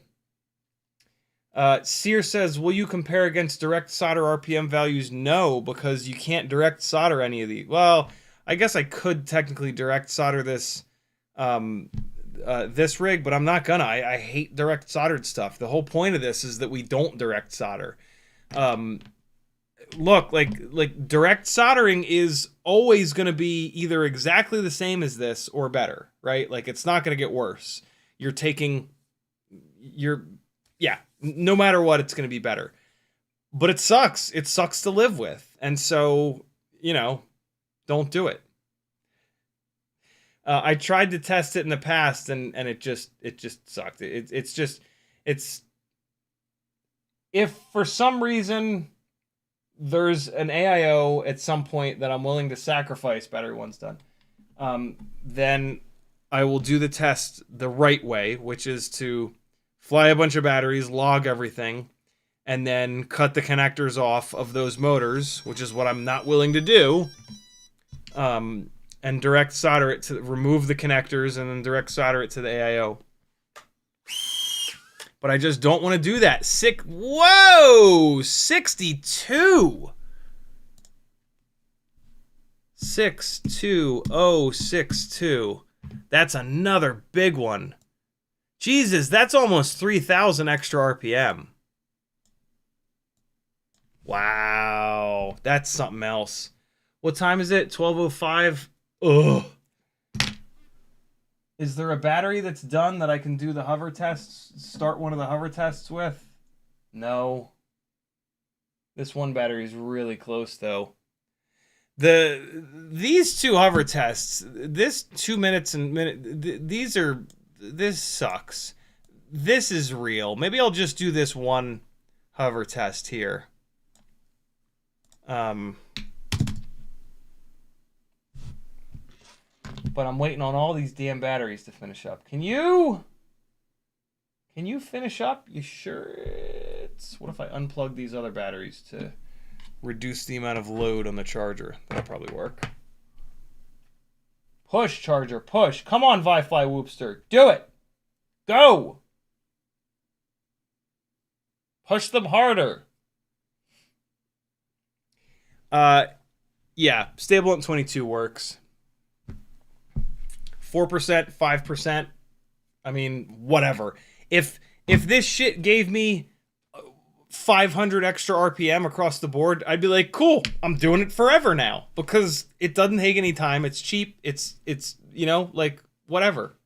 Sear says, will you compare against direct solder RPM values? No, because you can't direct solder any of these. Well, I guess I could technically direct solder this this rig, but I'm not gonna. I hate direct soldered stuff. The whole point of this is that we don't direct solder. Look, like direct soldering is always going to be either exactly the same as this or better, right? Like it's not going to get worse. Yeah, no matter what, it's going to be better. But it sucks. It sucks to live with. And so, don't do it. I tried to test it in the past and it just sucked. It's if for some reason there's an AIO at some point that I'm willing to sacrifice, battery one's done, then I will do the test the right way, which is to fly a bunch of batteries, log everything, and then cut the connectors off of those motors, which is what I'm not willing to do, and direct solder it to remove the connectors and then direct solder it to the AIO. But I just don't want to do that. Whoa! 62! 62062. That's another big one. Jesus, that's almost 3,000 extra RPM. Wow. That's something else. What time is it? 12:05. Ugh. Is there a battery that's done that I can do the hover tests, start one of the hover tests with? No. This one battery is really close, though. These two hover tests, this 2 minutes and this sucks. This is real. Maybe I'll just do this one hover test here. But I'm waiting on all these damn batteries to finish up. Can you finish up? You sure? What if I unplug these other batteries to reduce the amount of load on the charger? That'll probably work. Push, charger, push. Come on, Vi-Fly Whoopster. Do it. Go. Push them harder. Yeah, Stabilant 22 works. 4%, 5%. I mean, whatever. If this shit gave me 500 extra RPM across the board, I'd be like, cool, I'm doing it forever now because it doesn't take any time. It's cheap. It's like whatever.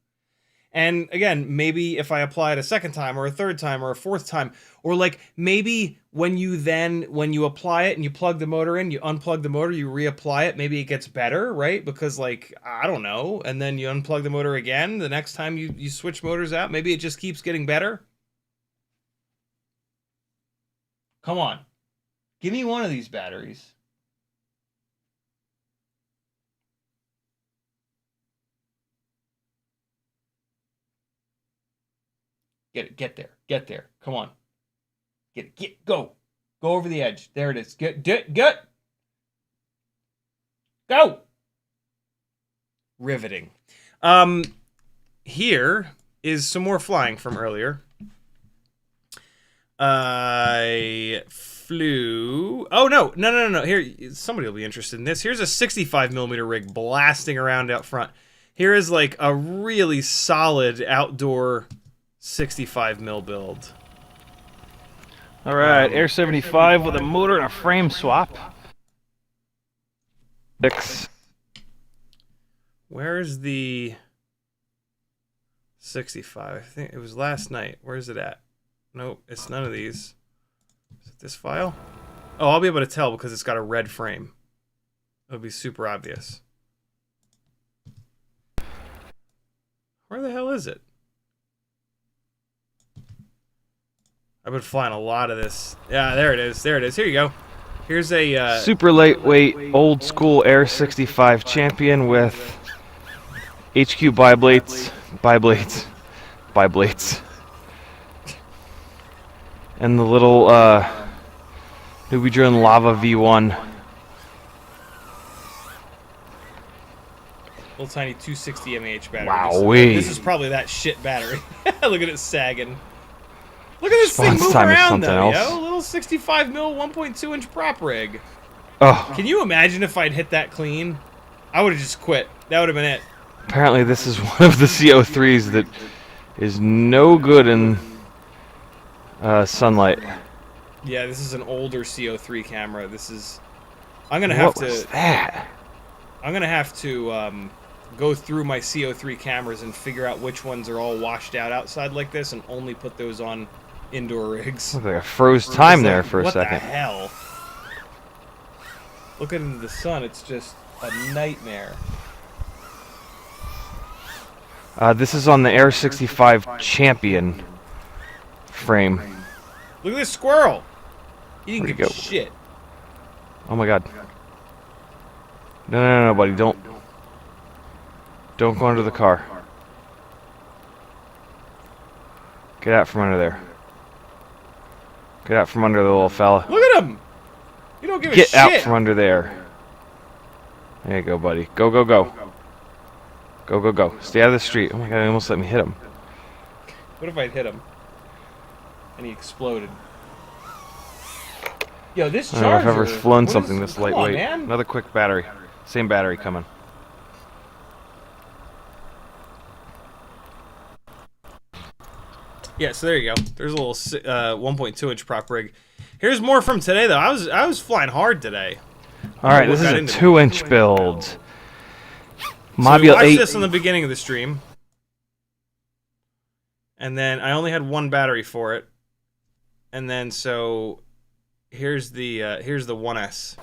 And again, maybe if I apply it a second time or a third time or a fourth time, or like maybe when you apply it and you plug the motor in, you unplug the motor, you reapply it, maybe it gets better, right? Because like, I don't know. And then you unplug the motor again. The next time you switch motors out, maybe it just keeps getting better. Come on. Give me one of these batteries. Get there. Come on. Go over the edge. There it is. Get. Go. Riveting. Here is some more flying from earlier. I flew. Oh no! Here, somebody will be interested in this. Here's a 65mm rig blasting around out front. Here is like a really solid outdoor 65mm build. All right, Air75 with a motor and a frame swap. 6. Where's the 65? I think it was last night. Where's it at? Nope, it's none of these. Is it this file? Oh, I'll be able to tell because it's got a red frame. It'll be super obvious. Where the hell is it? I've been flying a lot of this. Yeah, there it is. There it is. Here you go. Here's a super lightweight, old school Air65 Champion with HQ biblades, and the little Newbie Drone Lava V1. little tiny 260 mAh battery. Wowee. This is probably that shit battery. Look at it sagging. Look at this Response thing move time is around something though, else. yo. Little 65mm 1.2-inch prop rig. Oh, Can you imagine if I'd hit that clean? I would have just quit. That would have been it. apparently this is one of the CO3s that is no good in sunlight. Yeah, this is an older CO3 camera. This is. I'm gonna have What was to. that? I'm gonna have to go through my CO3 cameras and figure out which ones are all washed out outside like this, and only put those on indoor rigs. Looked like I froze time there for a What second. the hell? Looking into the sun, it's just a nightmare. This is on the Air65 Champion frame. Look at this squirrel. He didn't Where'd give he a go? shit. Oh my god. No, buddy, don't go under the car. Get out from under there. Get out from under the little fella. Look at him. You don't give a Get shit. out from under there. There you go, buddy. Go. Go. Stay out of the street. Oh my god, he almost let me hit him. What if I'd hit him? And he exploded. Yo, this I charger. don't know if I've ever flown what something is- this come on, lightweight. man. Another quick battery. Same battery coming. Yeah, so there you go. There's a little 1.2-inch prop rig. Here's more from today, though. I was flying hard today. Alright, What this is got a into it? 2-inch build. So we Module watched 8. this on the beginning of the stream, and then I only had one battery for it, and then so here's the 1S.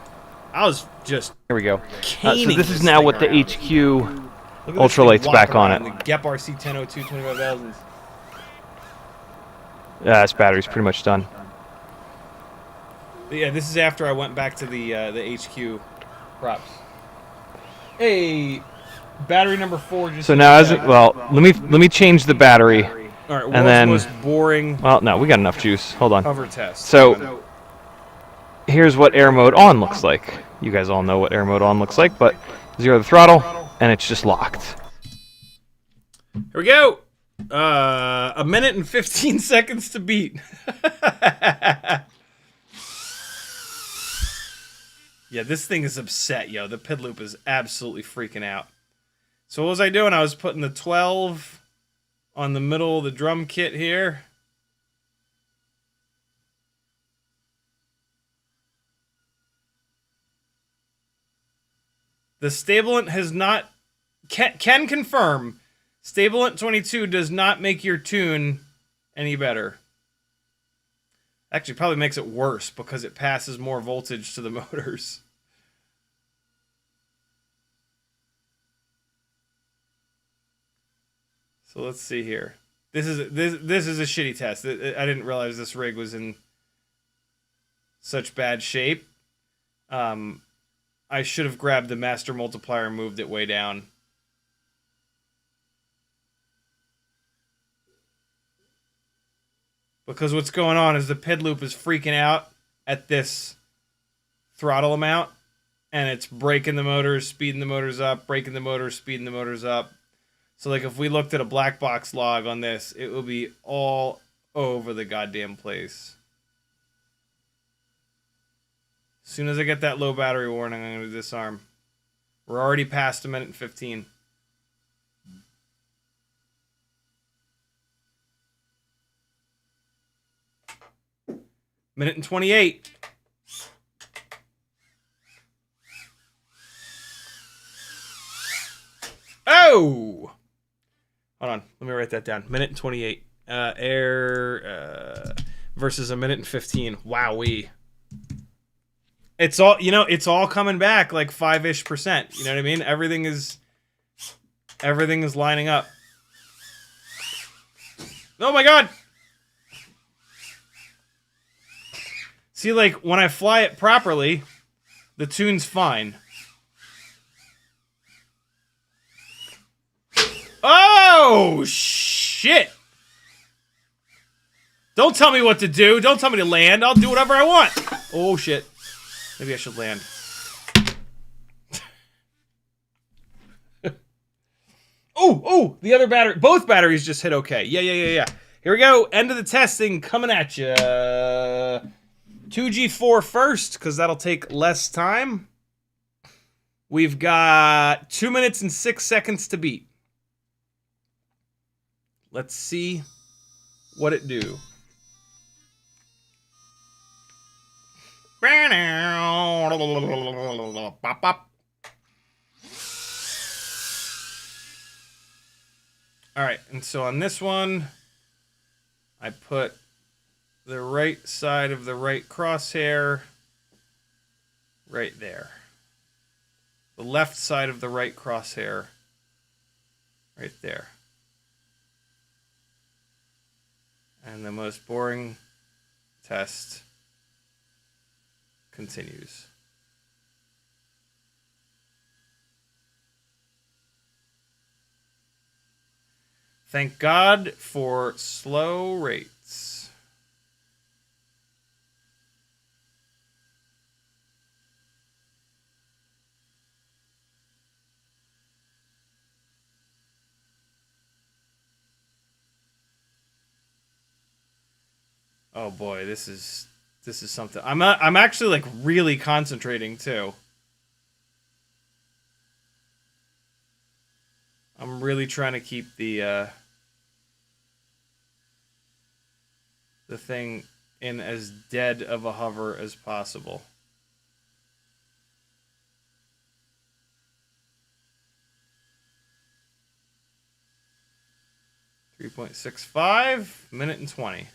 I was just Here we go. So caning this is now thing with the around. HQ Look at this ultralights thing back walking on around, it. The GEP-RC 1002 25,000. Yeah, this battery's pretty much done. Yeah, this is after I went back to the HQ props. Hey, battery number 4 just. So now, as it, well, let me change the battery. All right, world's then- most boring Well, no, we got enough juice. Hold on. hover test. So here's what air mode on looks like. You guys all know what air mode on looks like, but zero the throttle, and it's just locked. Here we go. A minute and 15 seconds to beat. Yeah, this thing is upset, yo. The PID loop is absolutely freaking out. So what was I doing? I was putting the 12 on the middle of the drum kit here. The Stabilant has not... Can confirm... Stabilant 22 does not make your tune any better. Actually, probably makes it worse because it passes more voltage to the motors. So let's see here. This is a shitty test. I didn't realize this rig was in such bad shape. I should have grabbed the master multiplier and moved it way down. Because what's going on is the PID loop is freaking out at this throttle amount, and it's braking the motors, speeding the motors up, braking the motors, speeding the motors up. So like if we looked at a black box log on this, it would be all over the goddamn place. As soon as I get that low battery warning, I'm going to disarm. We're already past 1:15. Minute and 28. Oh! Hold on. Let me write that down. Minute and 28. Air versus 1:15. Wowee. It's all, you know, it's all coming back like 5-ish%. You know what I mean? Everything is lining up. Oh my god! See, like, when I fly it properly, the tune's fine. Oh, shit! Don't tell me what to do. Don't tell me to land. I'll do whatever I want. Oh, shit. Maybe I should land. Oh, the other battery. Both batteries just hit okay. Yeah. Here we go. End of the testing coming at you. 2G4 first, because that'll take less time. We've got 2 minutes and 6 seconds to beat. Let's see what it do. All right, and so on this one, I put the right side of the right crosshair right there. The left side of the right crosshair right there. And the most boring test continues. Thank God for slow rates. Oh boy, this is something. I'm actually like really concentrating too. I'm really trying to keep the thing in as dead of a hover as possible. .65, minute and 20.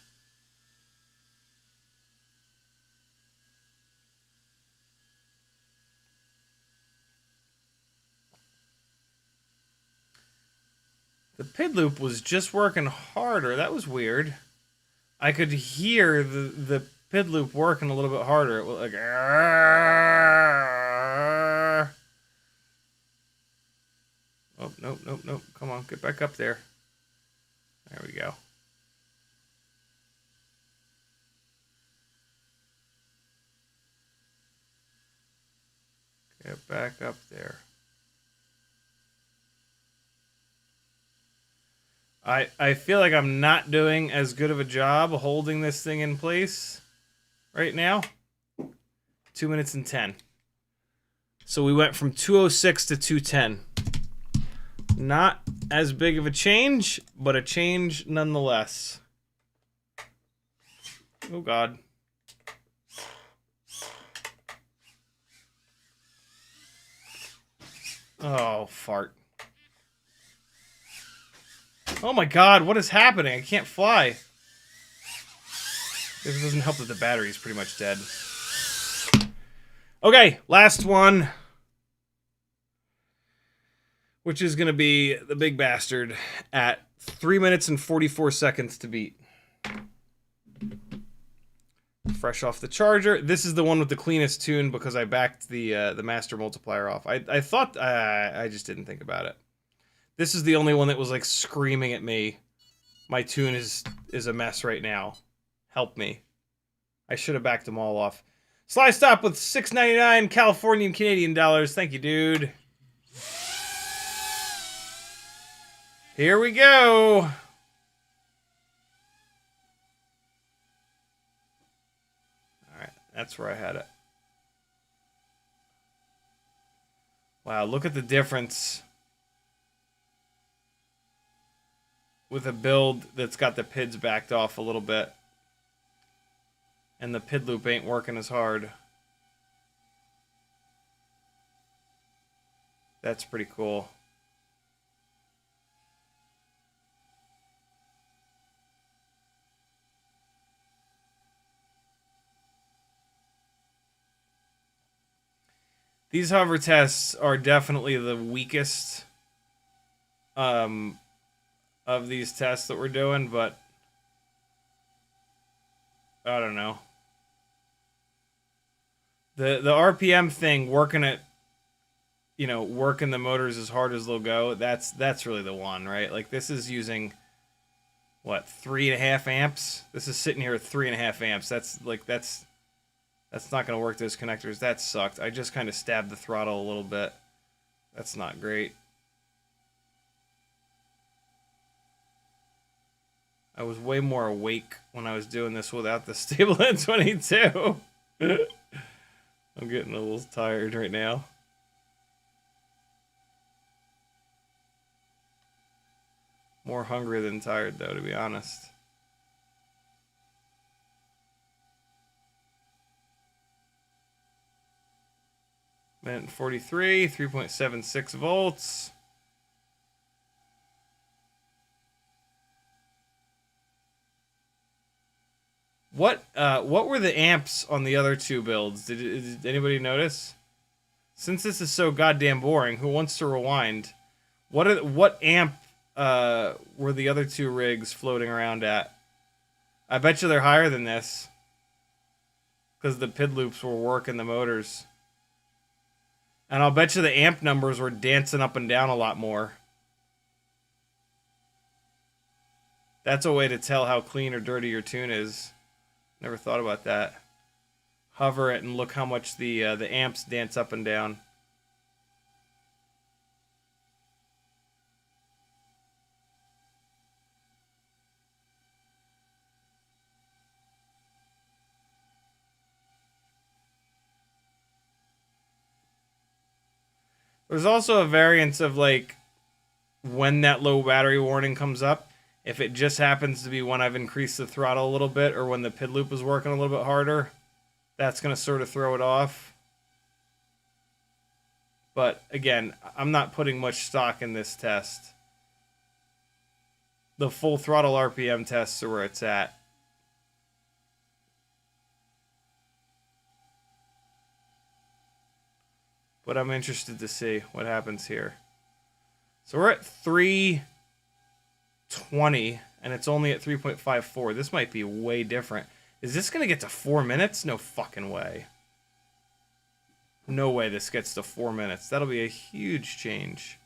The PID loop was just working harder. That was weird. I could hear the PID loop working a little bit harder. It was like, oh, nope. Come on, get back up there. There we go. Get back up there. I feel like I'm not doing as good of a job holding this thing in place right now. 2 minutes and 10. So we went from 206 to 210. Not as big of a change, but a change nonetheless. Oh God. Oh, fart. Oh my God, what is happening? I can't fly. This doesn't help that the battery is pretty much dead. Okay, last one. Which is going to be the big bastard at 3 minutes and 44 seconds to beat. Fresh off the charger. This is the one with the cleanest tune because I backed the master multiplier off. I thought I just didn't think about it. This is the only one that was like screaming at me. My tune is a mess right now. Help me. I should have backed them all off. Sly Stop with $6.99 Californian Canadian dollars. Thank you, dude. Here we go. All right, that's where I had it. Wow, look at the difference with a build that's got the PIDs backed off a little bit. And the PID loop ain't working as hard. That's pretty cool. These hover tests are definitely the weakest of these tests that we're doing, but I don't know. The RPM thing, working it, you know, working the motors as hard as they'll go, that's really the one, right? Like, this is using, what, 3.5 amps? This is sitting here at 3.5 amps. That's not going to work, those connectors. That sucked. I just kind of stabbed the throttle a little bit. That's not great. I was way more awake when I was doing this without the Stabilant 22. I'm getting a little tired right now. More hungry than tired, though, to be honest. Minute 43, 3.76 volts. What were the amps on the other two builds? Did anybody notice? Since this is so goddamn boring, who wants to rewind? What amp were the other two rigs floating around at? I bet you they're higher than this, because the PID loops were working the motors. And I'll bet you the amp numbers were dancing up and down a lot more. That's a way to tell how clean or dirty your tune is. Never thought about that. Hover it and look how much the amps dance up and down. There's also a variance of, like, when that low battery warning comes up. If it just happens to be when I've increased the throttle a little bit, or when the PID loop is working a little bit harder, that's going to sort of throw it off. But again, I'm not putting much stock in this test. The full throttle RPM tests are where it's at. But I'm interested to see what happens here. So we're at 320, and it's only at 3.54. This might be way different. Is this going to get to 4 minutes? No fucking way. No way this gets to 4 minutes. That'll be a huge change.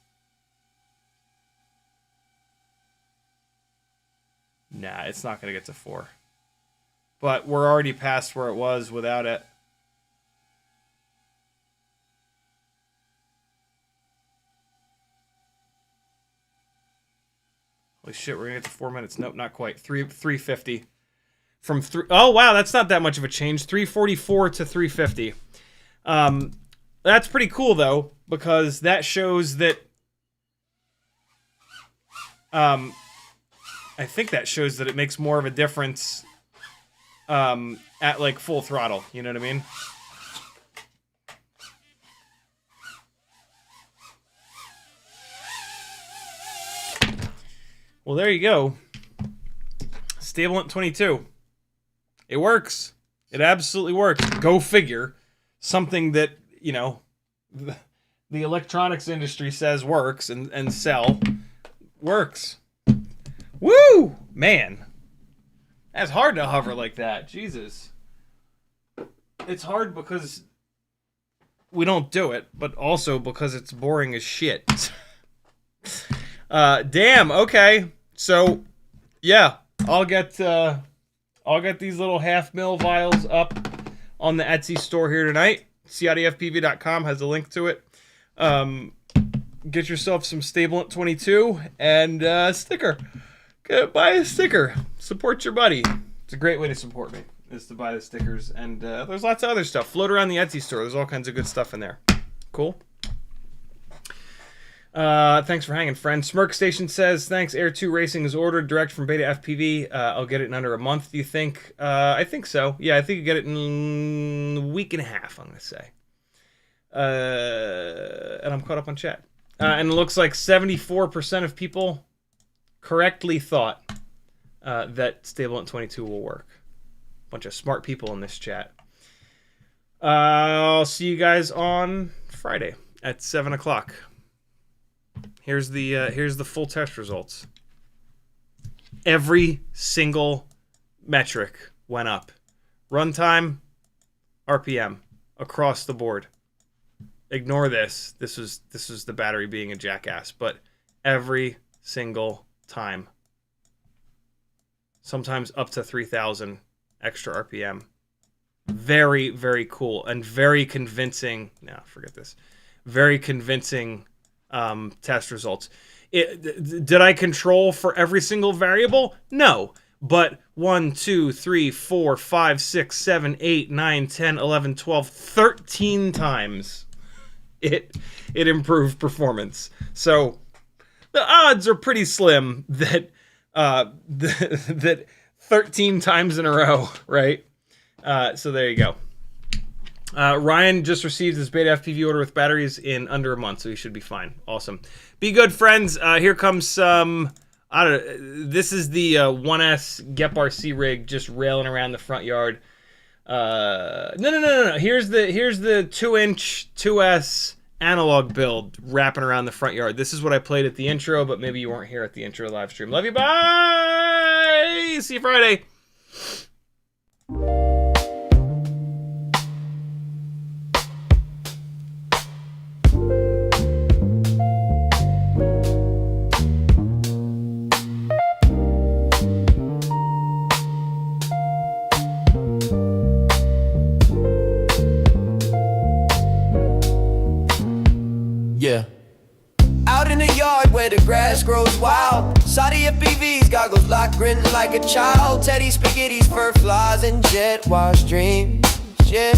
Nah, it's not going to get to 4. But we're already past where it was without it. Holy shit, we're gonna get to 4 minutes. Nope, not quite. 350. From oh wow, that's not that much of a change. 344 to 350. That's pretty cool though, because that shows that I think that shows that it makes more of a difference at like full throttle, you know what I mean? Well, there you go. Stabilant 22. It works. It absolutely works. Go figure. Something that, you know, the electronics industry says works and sell works. Woo! Man. That's hard to hover like that. Jesus. It's hard because we don't do it, but also because it's boring as shit. Damn, okay. So, yeah, I'll get these little 0.5 ml vials up on the Etsy store here tonight. CiottiFPV.com has a link to it. Get yourself some Stabilant 22 and a sticker. Buy a sticker. Support your buddy. It's a great way to support me, is to buy the stickers. And there's lots of other stuff. Float around the Etsy store. There's all kinds of good stuff in there. Cool. Thanks for hanging, friend. Smirk Station says, thanks, Air 2 Racing is ordered direct from Beta FPV. I'll get it in under a month, do you think? I think so. Yeah, I think you get it in a week and a half, I'm going to say. And I'm caught up on chat. And it looks like 74% of people correctly thought that Stabilant 22 will work. Bunch of smart people in this chat. I'll see you guys on Friday at 7 o'clock. Here's the full test results. Every single metric went up. Runtime, RPM, across the board. Ignore this. This was the battery being a jackass, but every single time. Sometimes up to 3,000 extra RPM. Very, very cool and very convincing. No, forget this. Very convincing test results. Did I control for every single variable? No. But 1, 2, 3, 4, 5, 6, 7, 8, 9, 10, 11, 12, 13 times it improved performance. So the odds are pretty slim that that 13 times in a row, right? So there you go. Ryan just received his Beta FPV order with batteries in under a month, so he should be fine. Awesome. Be good, friends. Here comes some... I don't know. This is the 1S GEP-RC rig just railing around the front yard. No. Here's the 2-inch 2S analog build wrapping around the front yard. This is what I played at the intro, but maybe you weren't here at the intro live stream. Love you. Bye. See you Friday. Yeah. Out in the yard where the grass grows wild, CiottiFPV's goggles locked, grinning like a child. Teddy spaghetti's, fur flies, and jet wash dreams. Yeah.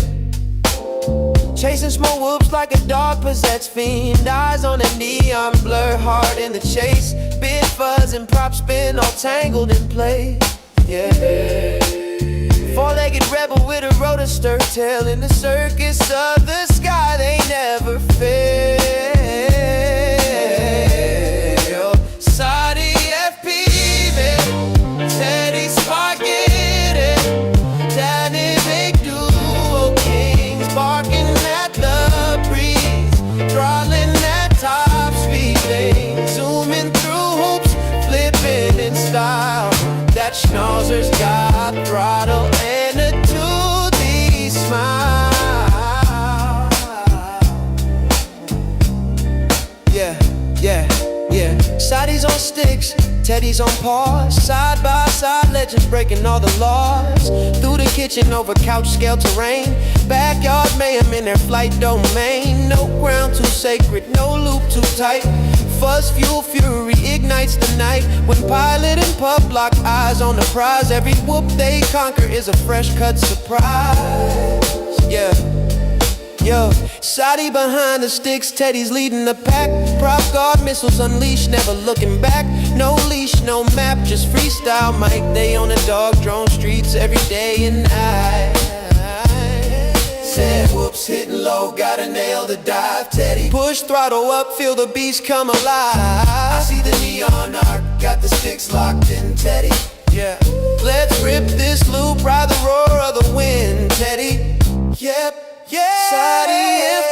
Chasing small whoops like a dog possessed fiend. Eyes on a neon blur, hard in the chase. Bit fuzz and prop spin, all tangled in place. Yeah. Four-legged rebel with a rotor stir tail in the circus of the sky. They never fail. CiottiFPV, Teddy Spaghetti, dynamic duo kings, barking at the breeze, throttling at top speed, they zooming through hoops, flipping in style. That schnauzer's got throttle and a toothy smile. Yeah. Shotty's on sticks, Teddy's on paws. Side by side, legends breaking all the laws. Through the kitchen, over couch scale terrain. Backyard mayhem in their flight domain. No ground too sacred, no loop too tight. Fuzz, fuel, fury ignites the night. When pilot and pup lock eyes on the prize, every whoop they conquer is a fresh cut surprise. Yeah. Yo, Shotty behind the sticks, Teddy's leading the pack. Prop guard missiles unleashed, never looking back. No leash, no map, just freestyle mic. They on the dog drone streets every day and night. Said whoops, hitting low, gotta nail the dive. Teddy push throttle up, feel the beast come alive. I see the neon arc, got the sticks locked in, Teddy. Yeah, let's rip this loop, ride the roar of the wind, Teddy. Yep. Yeah,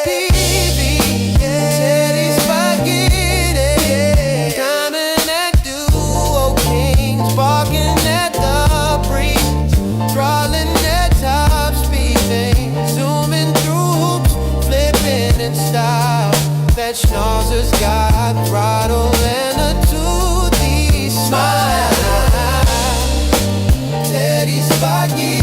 CiottiFPV, Teddy Spaghetti, coming at duo kings, barking at the breeze, throttling at top speed, zooming through hoops, flipping in style. That schnauzer's got throttle and a toothy smile. Teddy Spaghetti.